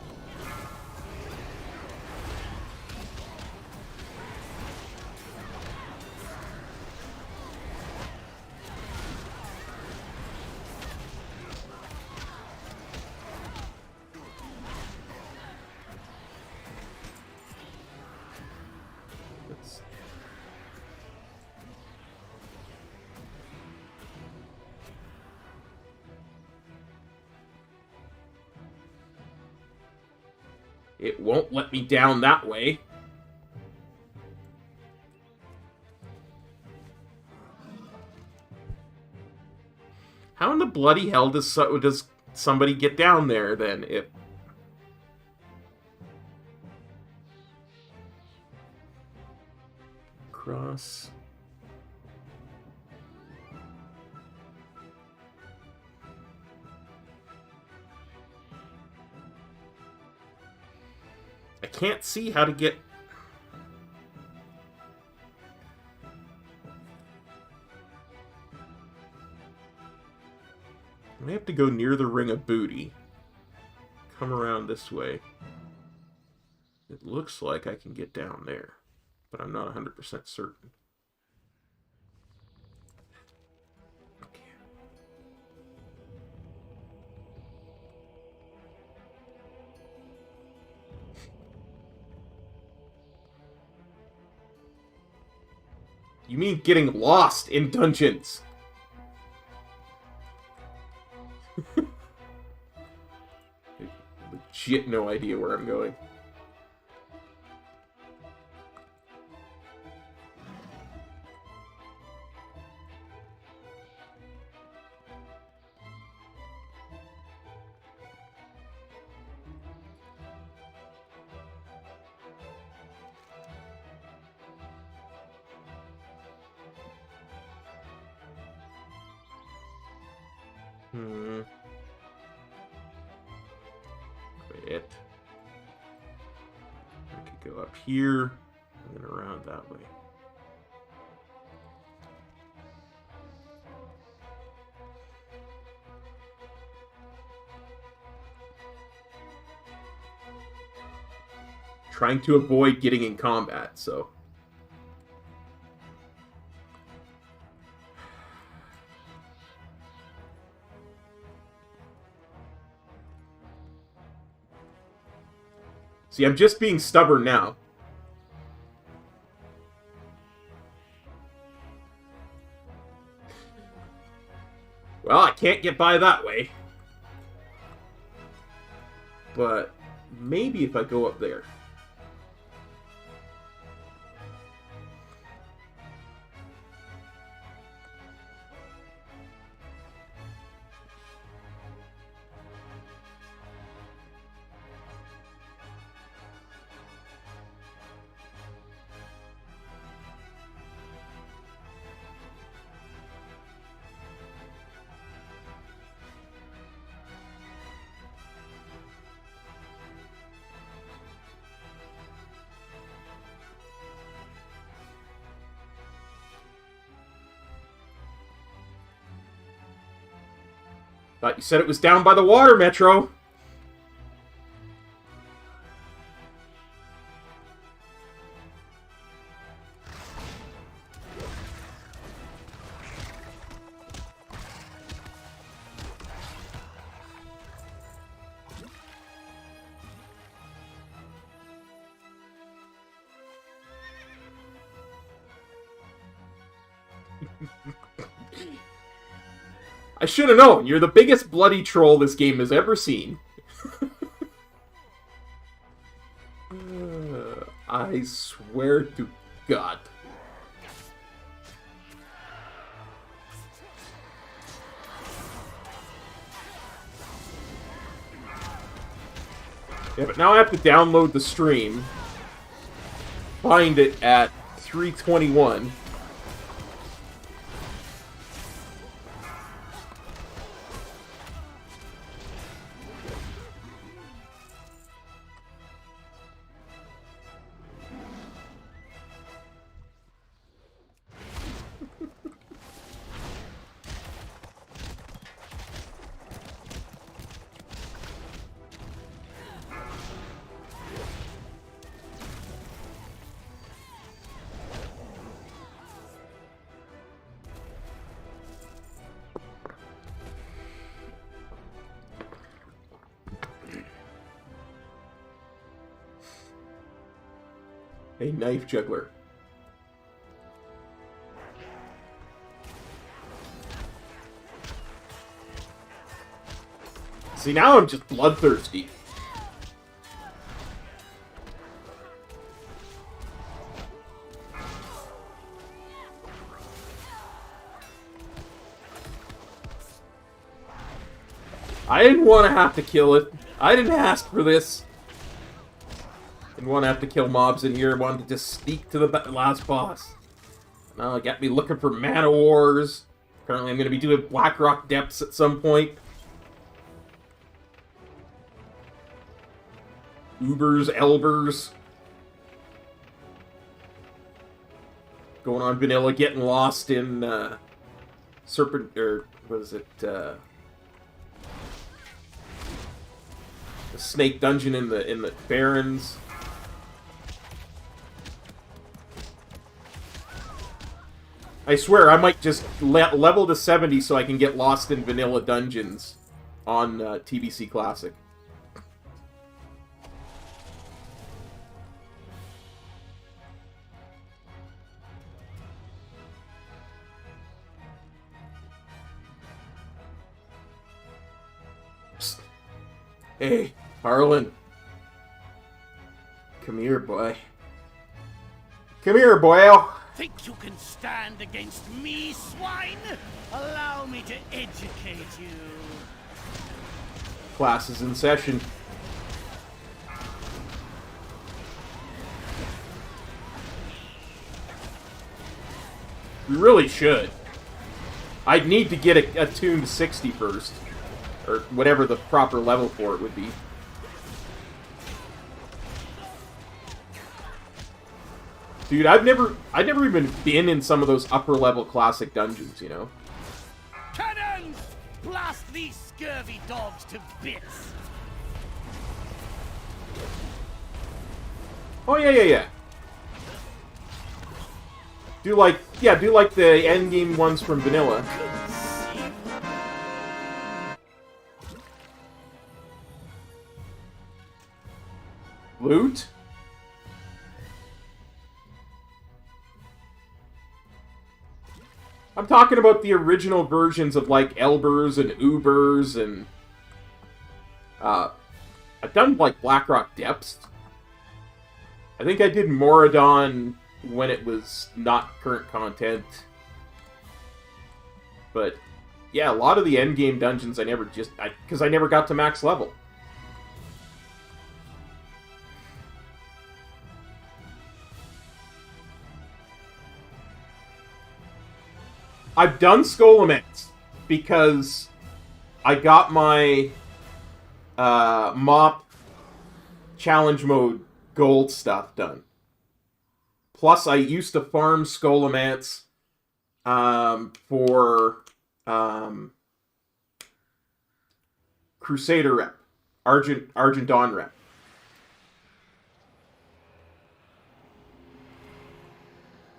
A: It won't let me down that way. How in the bloody hell does somebody get down there then. If cross. I can't see how to get... I have to go near the Ring of Booty. Come around this way. It looks like I can get down there, but I'm not 100% certain. Okay. You mean getting lost in dungeons? Legit no idea where I'm going. Quit. I could go up here and then around that way. Trying to avoid getting in combat, so... See, I'm just being stubborn now. Well, I can't get by that way. But maybe if I go up there. Thought you said it was down by the water, Metro. I should have known. You're the biggest bloody troll this game has ever seen. I swear to God. Yeah, but now I have to download the stream. Find it at 3:21. A knife juggler. See, now I'm just bloodthirsty. I didn't want to have to kill it. I didn't ask for this. Didn't want to have to kill mobs in here. I wanted to just sneak to the last boss. Now it got me looking for Mana Wars. Apparently I'm going to be doing Blackrock Depths at some point. Ubers, Elbers. Going on vanilla, getting lost in Serpent, or what is it? The Snake Dungeon in the Barrens. I swear, I might just level to 70 so I can get lost in vanilla dungeons on TBC Classic. Psst. Hey, Harlan. Come here, boy. Come here, boyo.
L: Think you can stand against me, swine? Allow me to educate you.
A: Class is in session. We really should. I'd need to get a tune to 60 first. Or whatever the proper level for it would be. Dude, I've never even been in some of those upper level classic dungeons, you know?
L: Cannons! Blast these scurvy dogs to bits!
A: Oh yeah. Do like the endgame ones from vanilla. Loot? I'm talking about the original versions of, like, Elbers and Ubers and... I've done, like, Blackrock Depths. I think I did Moradon when it was not current content. But, yeah, a lot of the endgame dungeons I never just... because I never got to max level. I've done Skullomance because I got my MOP challenge mode gold stuff done. Plus, I used to farm Skullomance for Crusader rep, Argent Dawn rep.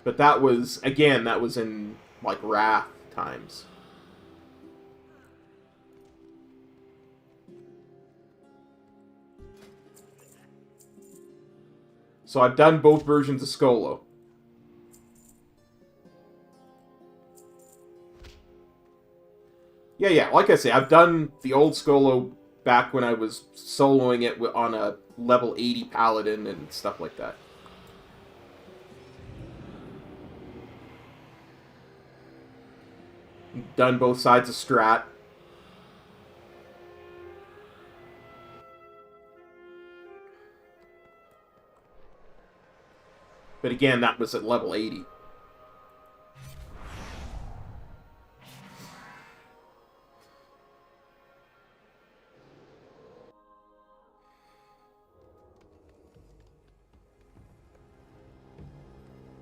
A: But that was in like Wrath times. So I've done both versions of Skolo. Yeah, like I say, I've done the old Skolo back when I was soloing it on a level 80 paladin and stuff like that. Done both sides of Strat. But again, that was at level 80.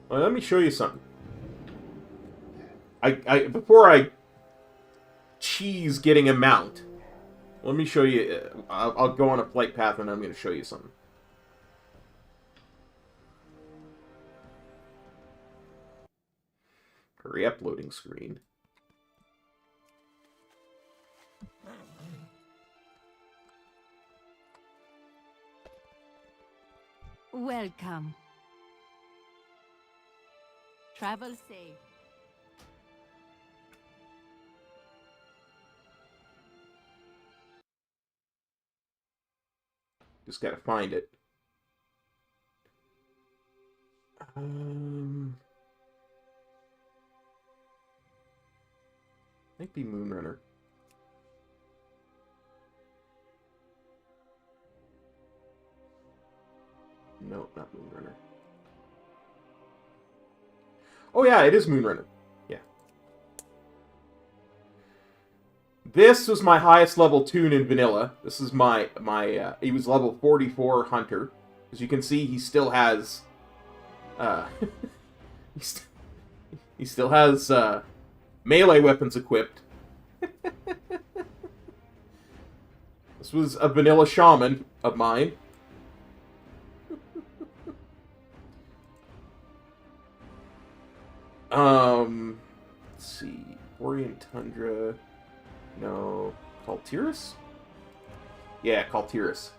A: Well, let me show you something. Before I cheese getting a mount, let me show you. I'll go on a flight path and I'm going to show you something. Hurry up, loading screen.
S: Welcome. Travel safe.
A: Just gotta find it. Might be Moonrunner. No, not Moonrunner. Oh yeah, it is Moonrunner. Yeah. This was my highest level toon in vanilla. This is my he was level 44 hunter. As you can see, he still has he still has melee weapons equipped. This was a vanilla shaman of mine. Let's see. Orient Tundra. No. Kaltiris? Yeah, Kaltiris.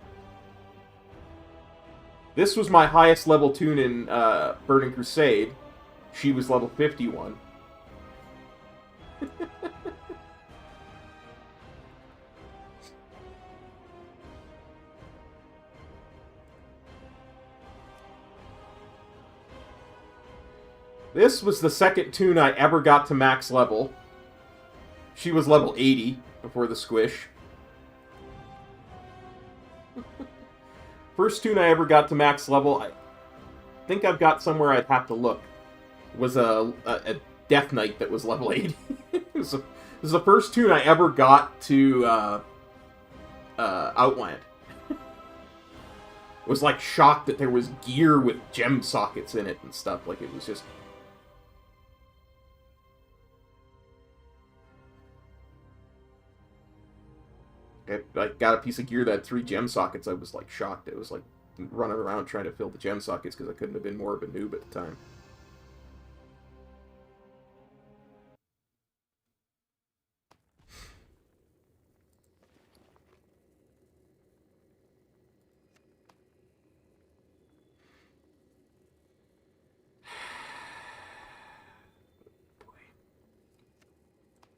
A: This was my highest level toon in Burning Crusade. She was level 51. This was the second toon I ever got to max level. She was level 80 before the squish. First toon I ever got to max level, I think I've got somewhere I'd have to look, was a Death Knight that was level 80. It was the first toon I ever got to Outland. Was like shocked that there was gear with gem sockets in it and stuff. Like it was just... I got a piece of gear that had 3 gem sockets. I was like shocked. It was like running around trying to fill the gem sockets because I couldn't have been more of a noob at the time.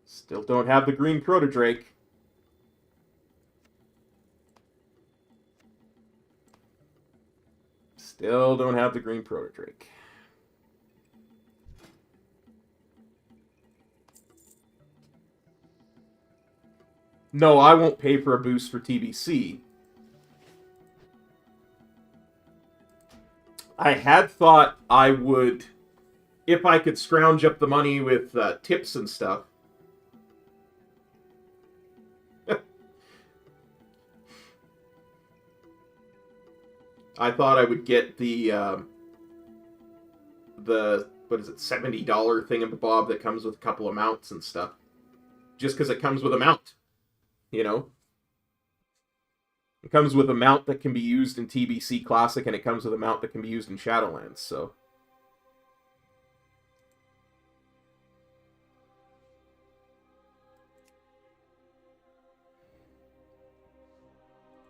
A: Still don't have the green Protodrake. Still don't have the green Protodrake. No, I won't pay for a boost for TBC. I had thought I would, if I could scrounge up the money with tips and stuff. I thought I would get the what is it, $70 thingamabob that comes with a couple of mounts and stuff. Just because it comes with a mount, you know? It comes with a mount that can be used in TBC Classic, and it comes with a mount that can be used in Shadowlands, so...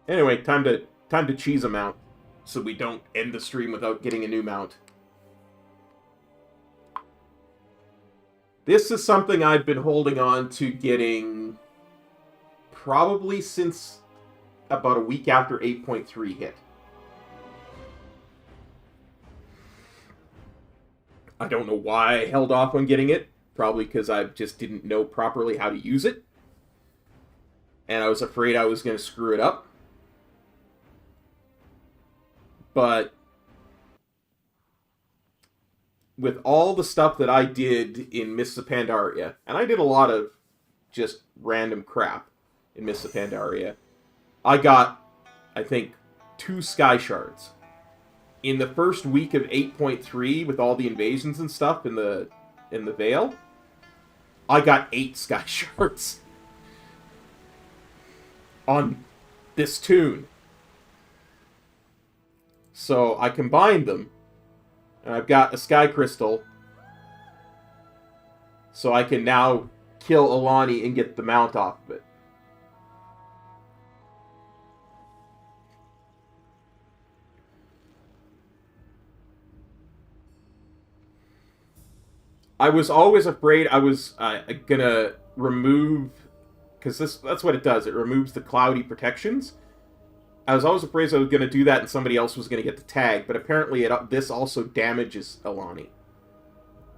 A: Anyway, time to cheese a mount, so we don't end the stream without getting a new mount. This is something I've been holding on to getting probably since about a week after 8.3 hit. I don't know why I held off on getting it. Probably because I just didn't know properly how to use it. And I was afraid I was going to screw it up. But with all the stuff that I did in Mists of Pandaria, and I did a lot of just random crap in Mists of Pandaria, I got, I think, 2 Sky Shards. In the first week of 8.3, with all the invasions and stuff in the Vale, I got 8 Sky Shards on this toon. So I combined them, and I've got a Sky Crystal, so I can now kill Alani and get the mount off of it. I was always afraid I was gonna remove, because that's what it does, it removes the cloudy protections. I was always afraid I was going to do that and somebody else was going to get the tag, but apparently this also damages Alani.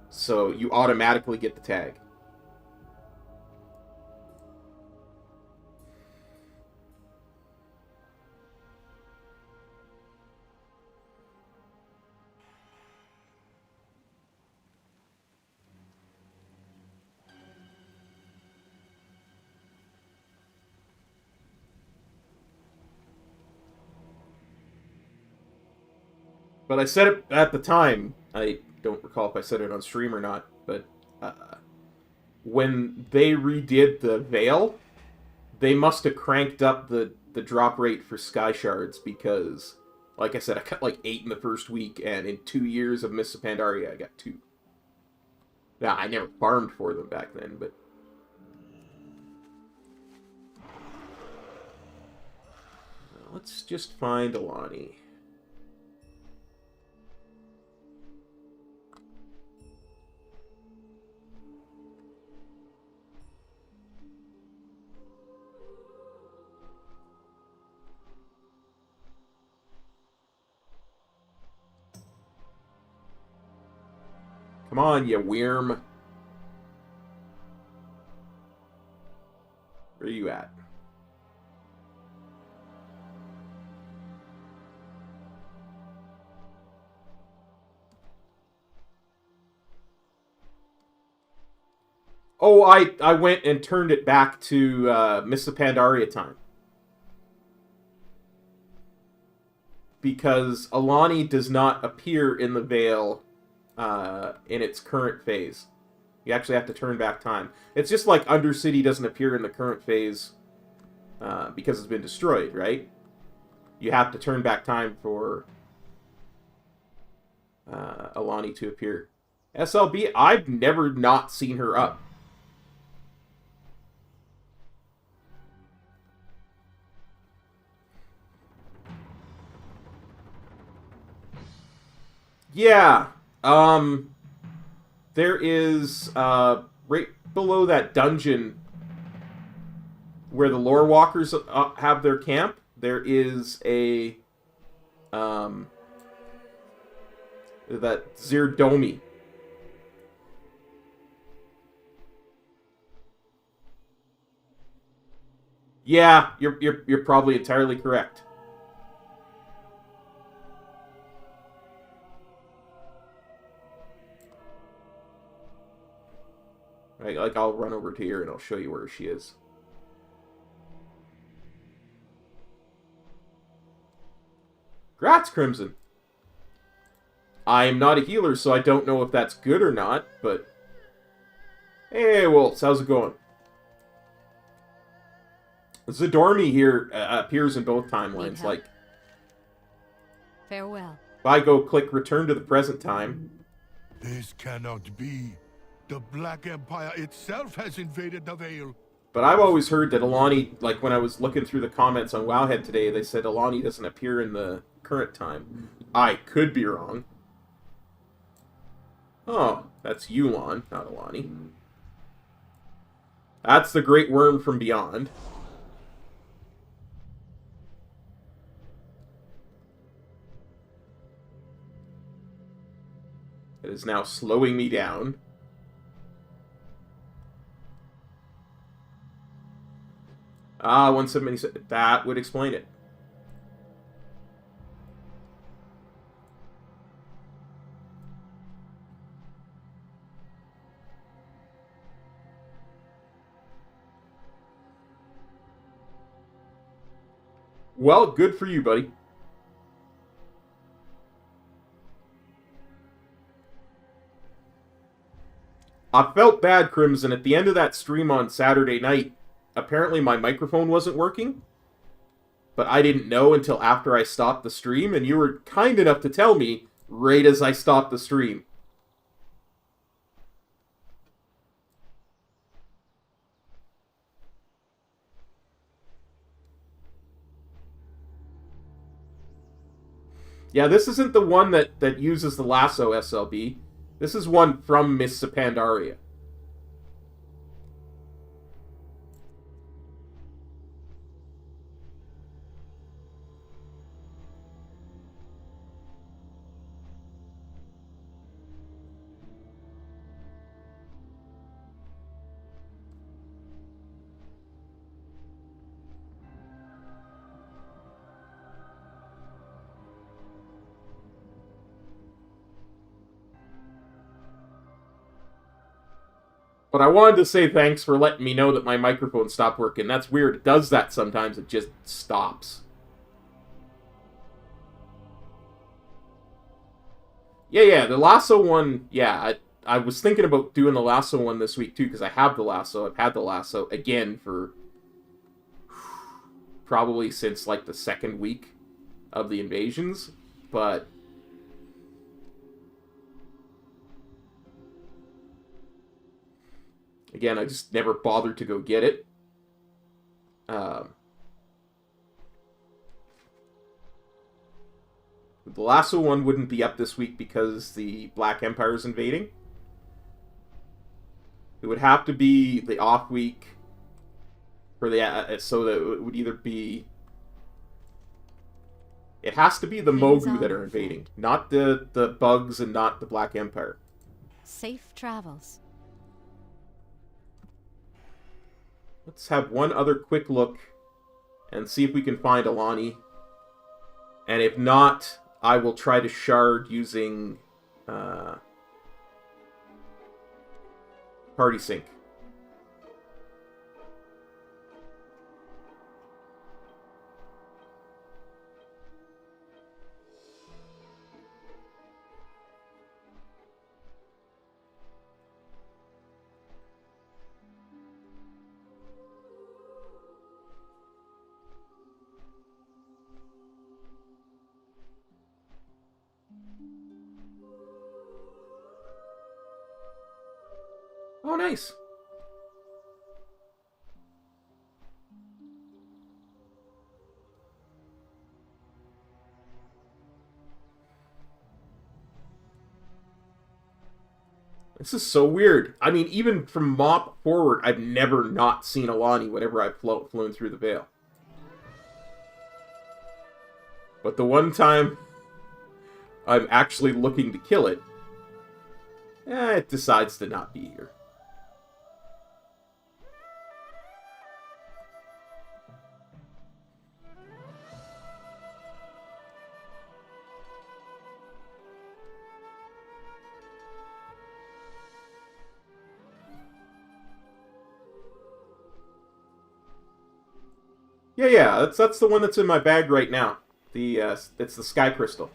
A: So you automatically get the tag. But I said it at the time. I don't recall if I said it on stream or not, but when they redid the Veil, they must have cranked up the drop rate for Sky Shards because, like I said, I cut like 8 in the first week, and in 2 years of Mists of Pandaria, I got 2. Now, I never farmed for them back then, but... Let's just find Alani. Come on, you worm. Where are you at? Oh, I went and turned it back to Mists of Pandaria time. Because Alani does not appear in the Veil in its current phase. You actually have to turn back time. It's just like Undercity doesn't appear in the current phase because it's been destroyed, right? You have to turn back time for Alani to appear. SLB, I've never not seen her up. Yeah, there is, right below that dungeon where the lore walkers have their camp, there is a, that Zirdomi. Yeah, you're probably entirely correct. Right, like, I'll run over to here and I'll show you where she is. Grats, Crimson. I am not a healer, so I don't know if that's good or not, but... Hey, Wolves, how's it going? Zidormi here appears in both timelines, like...
S: Farewell.
A: If I go click return to the present time...
L: This cannot be. The Black Empire itself has invaded the Veil.
A: But I've always heard that Alani, like when I was looking through the comments on Wowhead today, they said Alani doesn't appear in the current time. I could be wrong. Oh, that's Yulon, not Alani. That's the Great Worm from Beyond. It is now slowing me down. Ah, 177. That would explain it. Well, good for you, buddy. I felt bad, Crimson. At the end of that stream on Saturday night, apparently my microphone wasn't working, but I didn't know until after I stopped the stream, and you were kind enough to tell me right as I stopped the stream. Yeah, this isn't the one that uses the lasso SLB. This is one from Mists of Pandaria. But I wanted to say thanks for letting me know that my microphone stopped working. That's weird. It does that sometimes. It just stops. Yeah, the lasso one, yeah, I was thinking about doing the lasso one this week, too, because I have the lasso. I've had the lasso, again, for probably since, like, the second week of the invasions, but... Again, I just never bothered to go get it. The lasso one wouldn't be up this week because the Black Empire is invading. It would have to be the off week for the so that it would either be. It has to be the Mogu that are invading, not the bugs and not the Black Empire.
S: Safe travels.
A: Let's have one other quick look and see if we can find Alani. And if not, I will try to shard using Party Sync. Oh, nice. This is so weird. I mean, even from Mop forward, I've never not seen Alani whenever I've flown through the Veil. But the one time I'm actually looking to kill it, it decides to not be here. Yeah, that's the one that's in my bag right now. It's the Sky Crystal.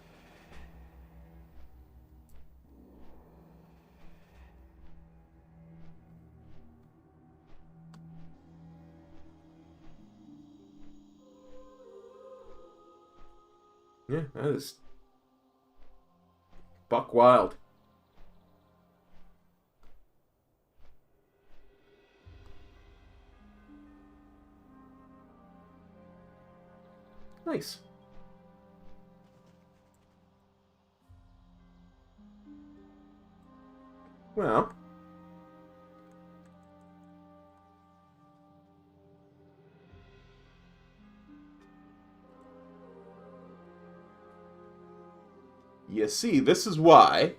A: Yeah, that is buck wild. Nice. Well. You see, this is why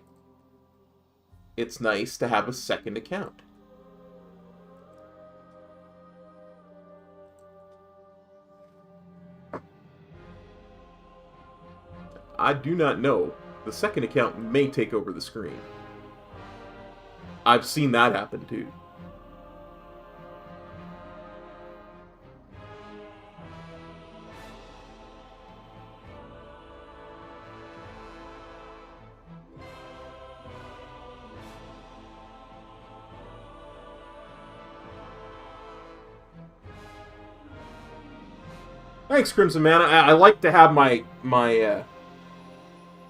A: it's nice to have a second account. I do not know. The second account may take over the screen. I've seen that happen too. Thanks, Crimson Man. I like to have my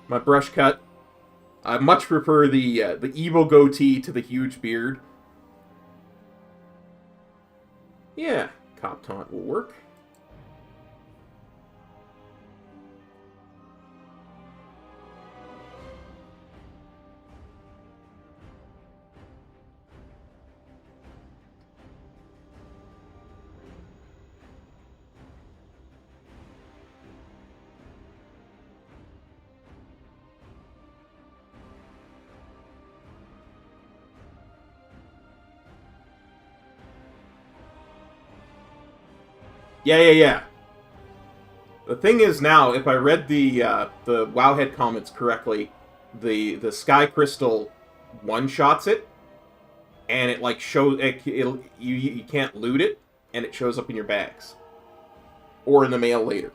A: brush cut. I much prefer the evil goatee to the huge beard. Yeah, Cop Taunt will work. Yeah. The thing is now, if I read the Wowhead comments correctly, the Sky Crystal one-shots it, and it like shows you can't loot it, and it shows up in your bags or in the mail later.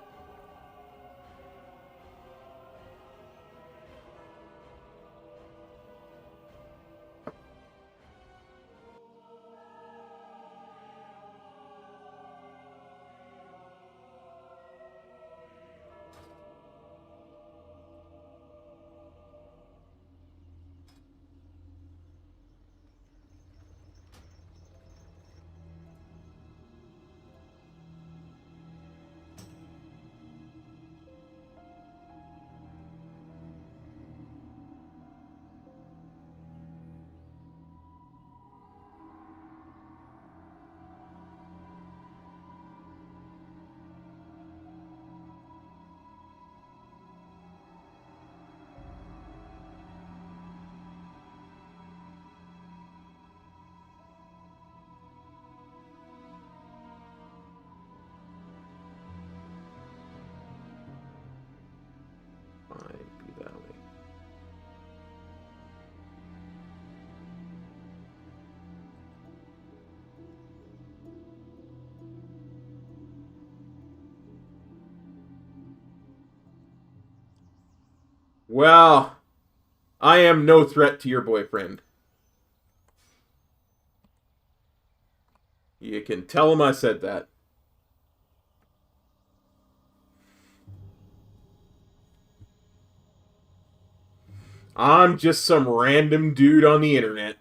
A: Well, I am no threat to your boyfriend. You can tell him I said that. I'm just some random dude on the internet.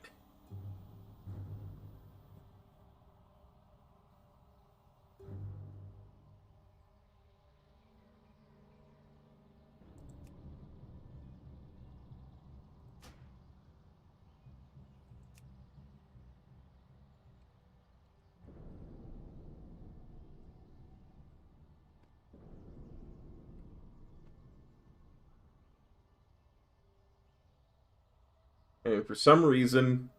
A: And for some reason...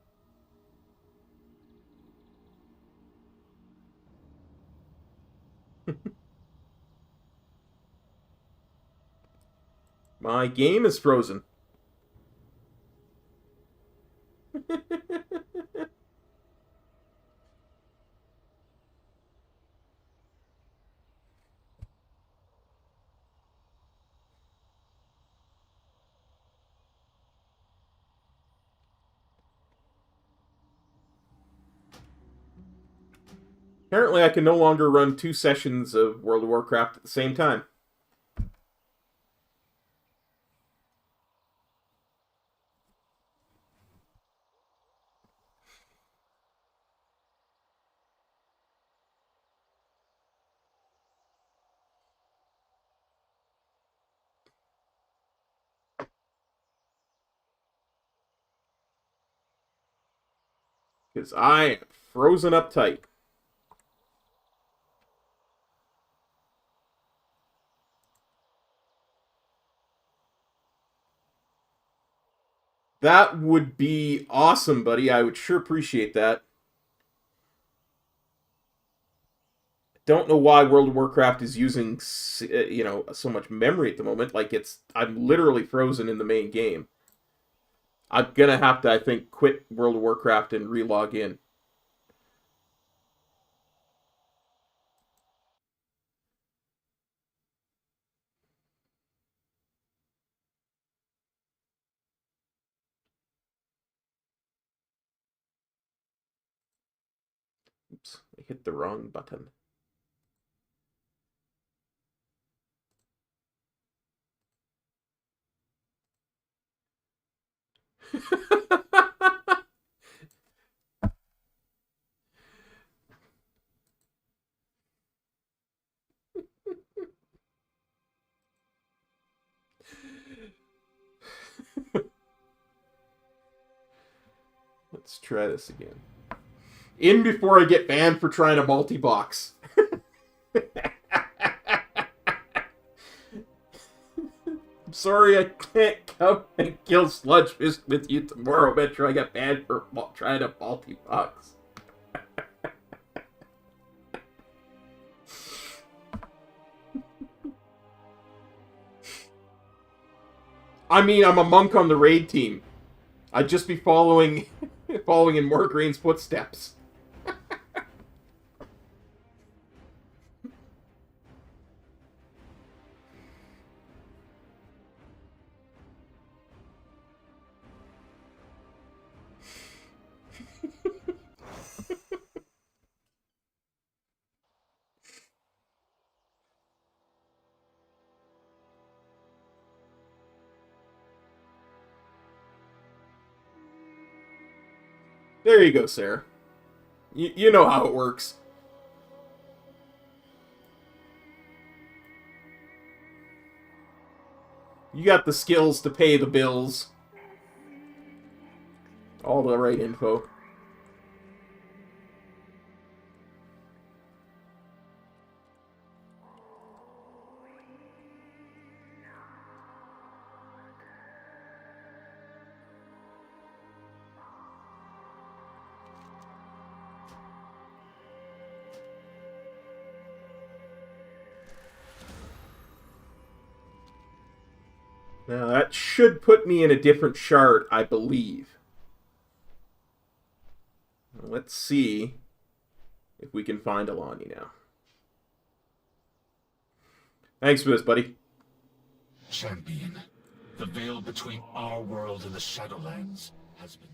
A: my game is frozen. Apparently, I can no longer run 2 sessions of World of Warcraft at the same time. Because I am frozen up tight. That would be awesome, buddy. I would sure appreciate that. Don't know why World of Warcraft is using, you know, so much memory at the moment. Like, I'm literally frozen in the main game. I'm gonna have to, I think, quit World of Warcraft and re-log in. Oops, I hit the wrong button. Let's try this again. In before I get banned for trying to multi-box. I'm sorry I can't come and kill Sludge Fist with you tomorrow, Metro. I got banned for trying to multi-box. I mean, I'm a monk on the raid team. I'd just be following in Morgreen's footsteps. There you go, Sarah. You know how it works. You got the skills to pay the bills. All the right info. Now, that should put me in a different shard, I believe. Let's see if we can find Alani now. Thanks for this, buddy.
C: Champion, The veil between our world and the Shadowlands has been...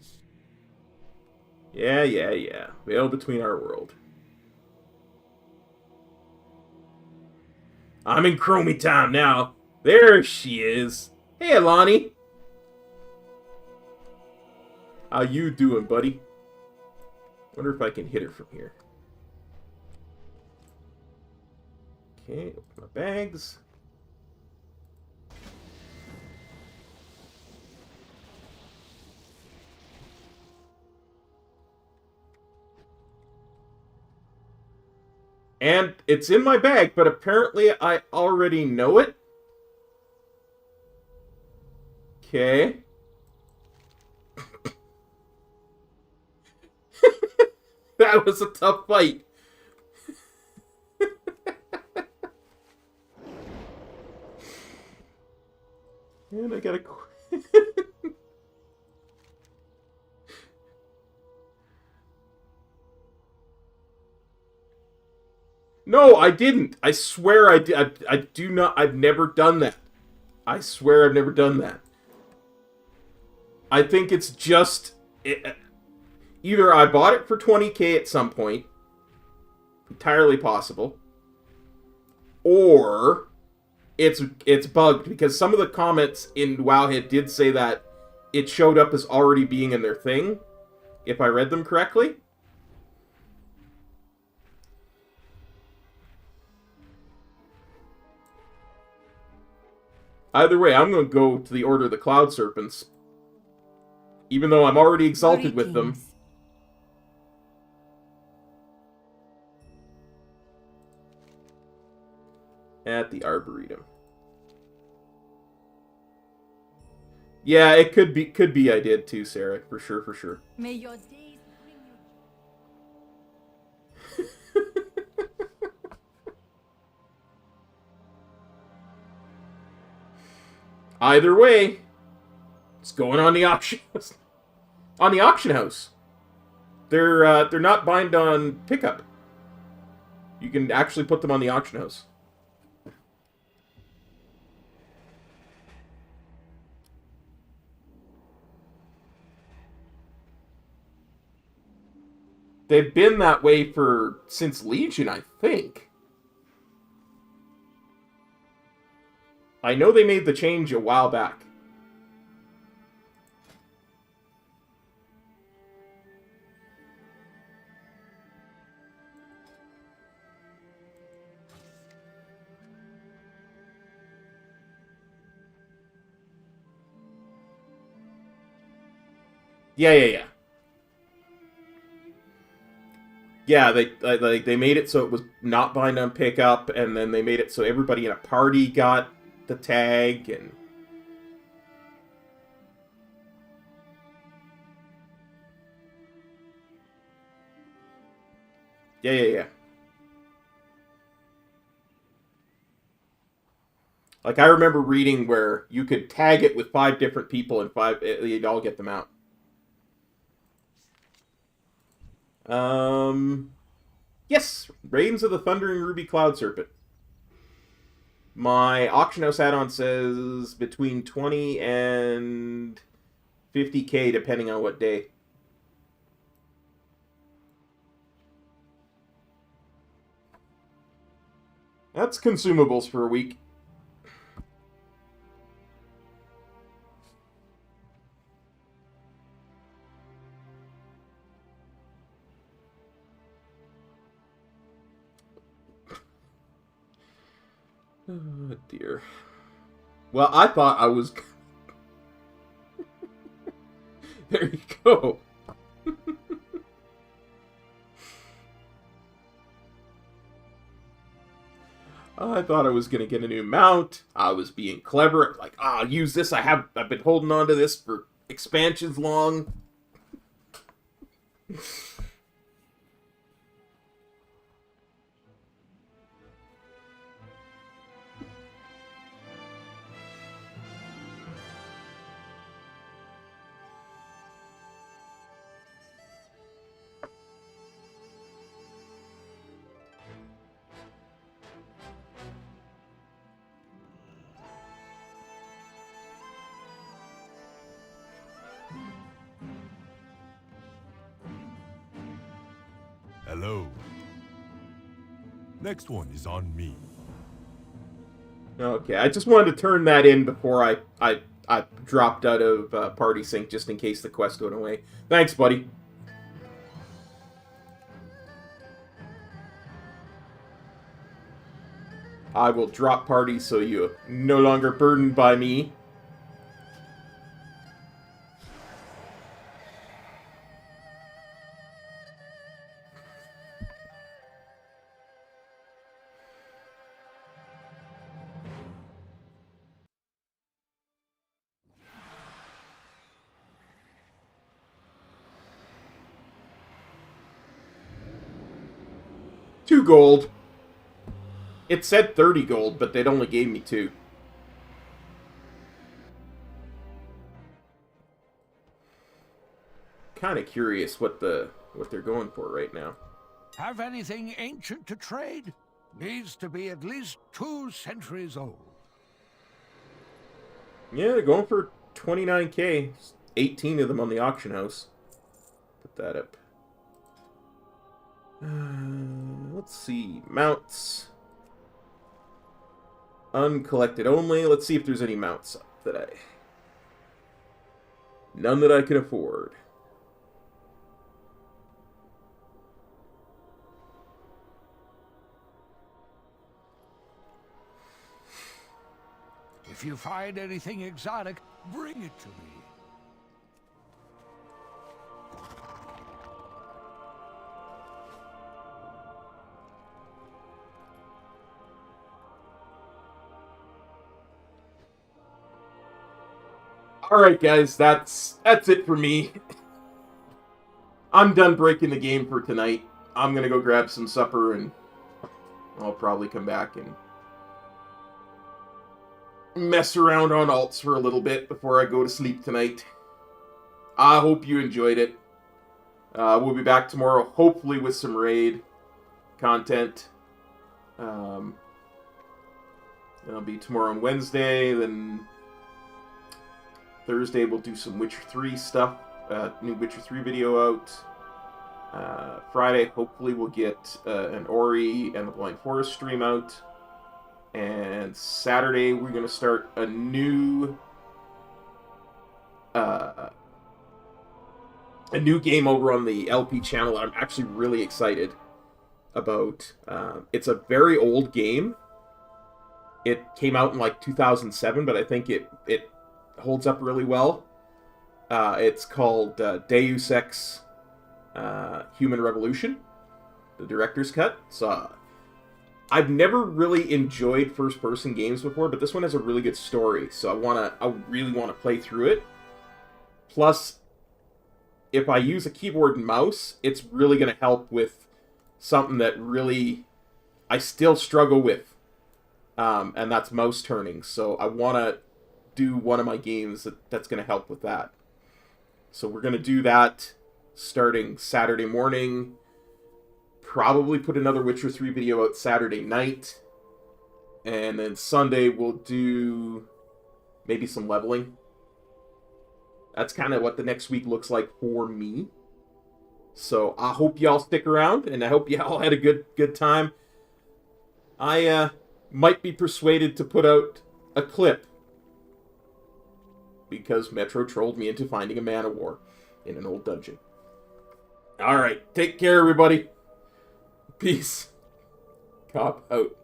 A: Yeah. Veil between our world. I'm in Chromie time now. There she is. Hey, Alani. How you doing, buddy? Wonder if I can hit her from here. Okay, open my bags. And it's in my bag, but apparently I already know it. Okay. That was a tough fight. And I gotta... No, I didn't. I swear I did. I do not. I've never done that. I swear I've never done that. I think it's just... either I bought it for 20k at some point. Entirely possible. Or... It's bugged, because some of the comments in Wowhead did say that it showed up as already being in their thing, if I read them correctly. Either way, I'm going to go to the Order of the Cloud Serpents, even though I'm already exalted with them. At the Arboretum. Yeah, it could be I did too, Sarah. For sure.
S: May your days bring you...
A: Either way, it's going on the auction on the auction house. They're not bind on pickup. You can actually put them on the auction house. They've been that way since Legion, I think. I know they made the change a while back. Yeah. Yeah, they made it so it was not bind on pickup, and then they made it so everybody in a party got the tag, and... Yeah. Like, I remember reading where you could tag it with 5 different people, and you'd all get them out. Yes, Reigns of the Thundering Ruby Cloud Serpent. My auction house add-on says between 20 and 50k, depending on what day. That's consumables for a week. Oh, dear. Well, I thought I was... There you go. I thought I was going to get a new mount. I was being clever. Like, I'll use this. I've been holding on to this for expansions long.
C: Hello. Next one is on me.
A: Okay, I just wanted to turn that in before I dropped out of Party Sync just in case the quest went away. Thanks, buddy. I will drop Party so you're no longer burdened by me. $2 gold. It said 30 gold, but they'd only gave me 2. Kind of curious what they're going for right now.
K: Have anything ancient to trade? Needs to be at least 2 centuries old.
A: Yeah, they're going for 29k. 18 of them on the auction house. Put that up. Let's see. Mounts. Uncollected only. Let's see if there's any mounts that none that I can afford.
K: If you find anything exotic, bring it to me.
A: Alright guys, that's it for me. I'm done breaking the game for tonight. I'm gonna go grab some supper and I'll probably come back and mess around on alts for a little bit before I go to sleep tonight. I hope you enjoyed it. We'll be back tomorrow, hopefully with some raid content. It'll be tomorrow on Wednesday, then Thursday we'll do some Witcher 3 stuff. New Witcher 3 video out. Friday, hopefully we'll get an Ori and the Blind Forest stream out. And Saturday, we're going to start a new game over on the LP channel. I'm actually really excited about. It's a very old game. It came out in like 2007, but I think it holds up really well. It's called Deus Ex Human Revolution, the director's cut. So I've never really enjoyed first-person games before, but this one has a really good story, so I really want to play through it. Plus, if I use a keyboard and mouse, it's really going to help with something that really I still struggle with, and that's mouse turning. So I want to do one of my games that's going to help with that. So we're going to do that starting Saturday morning. Probably put another Witcher 3 video out Saturday night. And then Sunday we'll do maybe some leveling. That's kind of what the next week looks like for me. So I hope y'all stick around, and I hope y'all had a good time. I might be persuaded to put out a clip because Metro trolled me into finding a Man of War in an old dungeon. Alright, take care everybody. Peace. Cop out.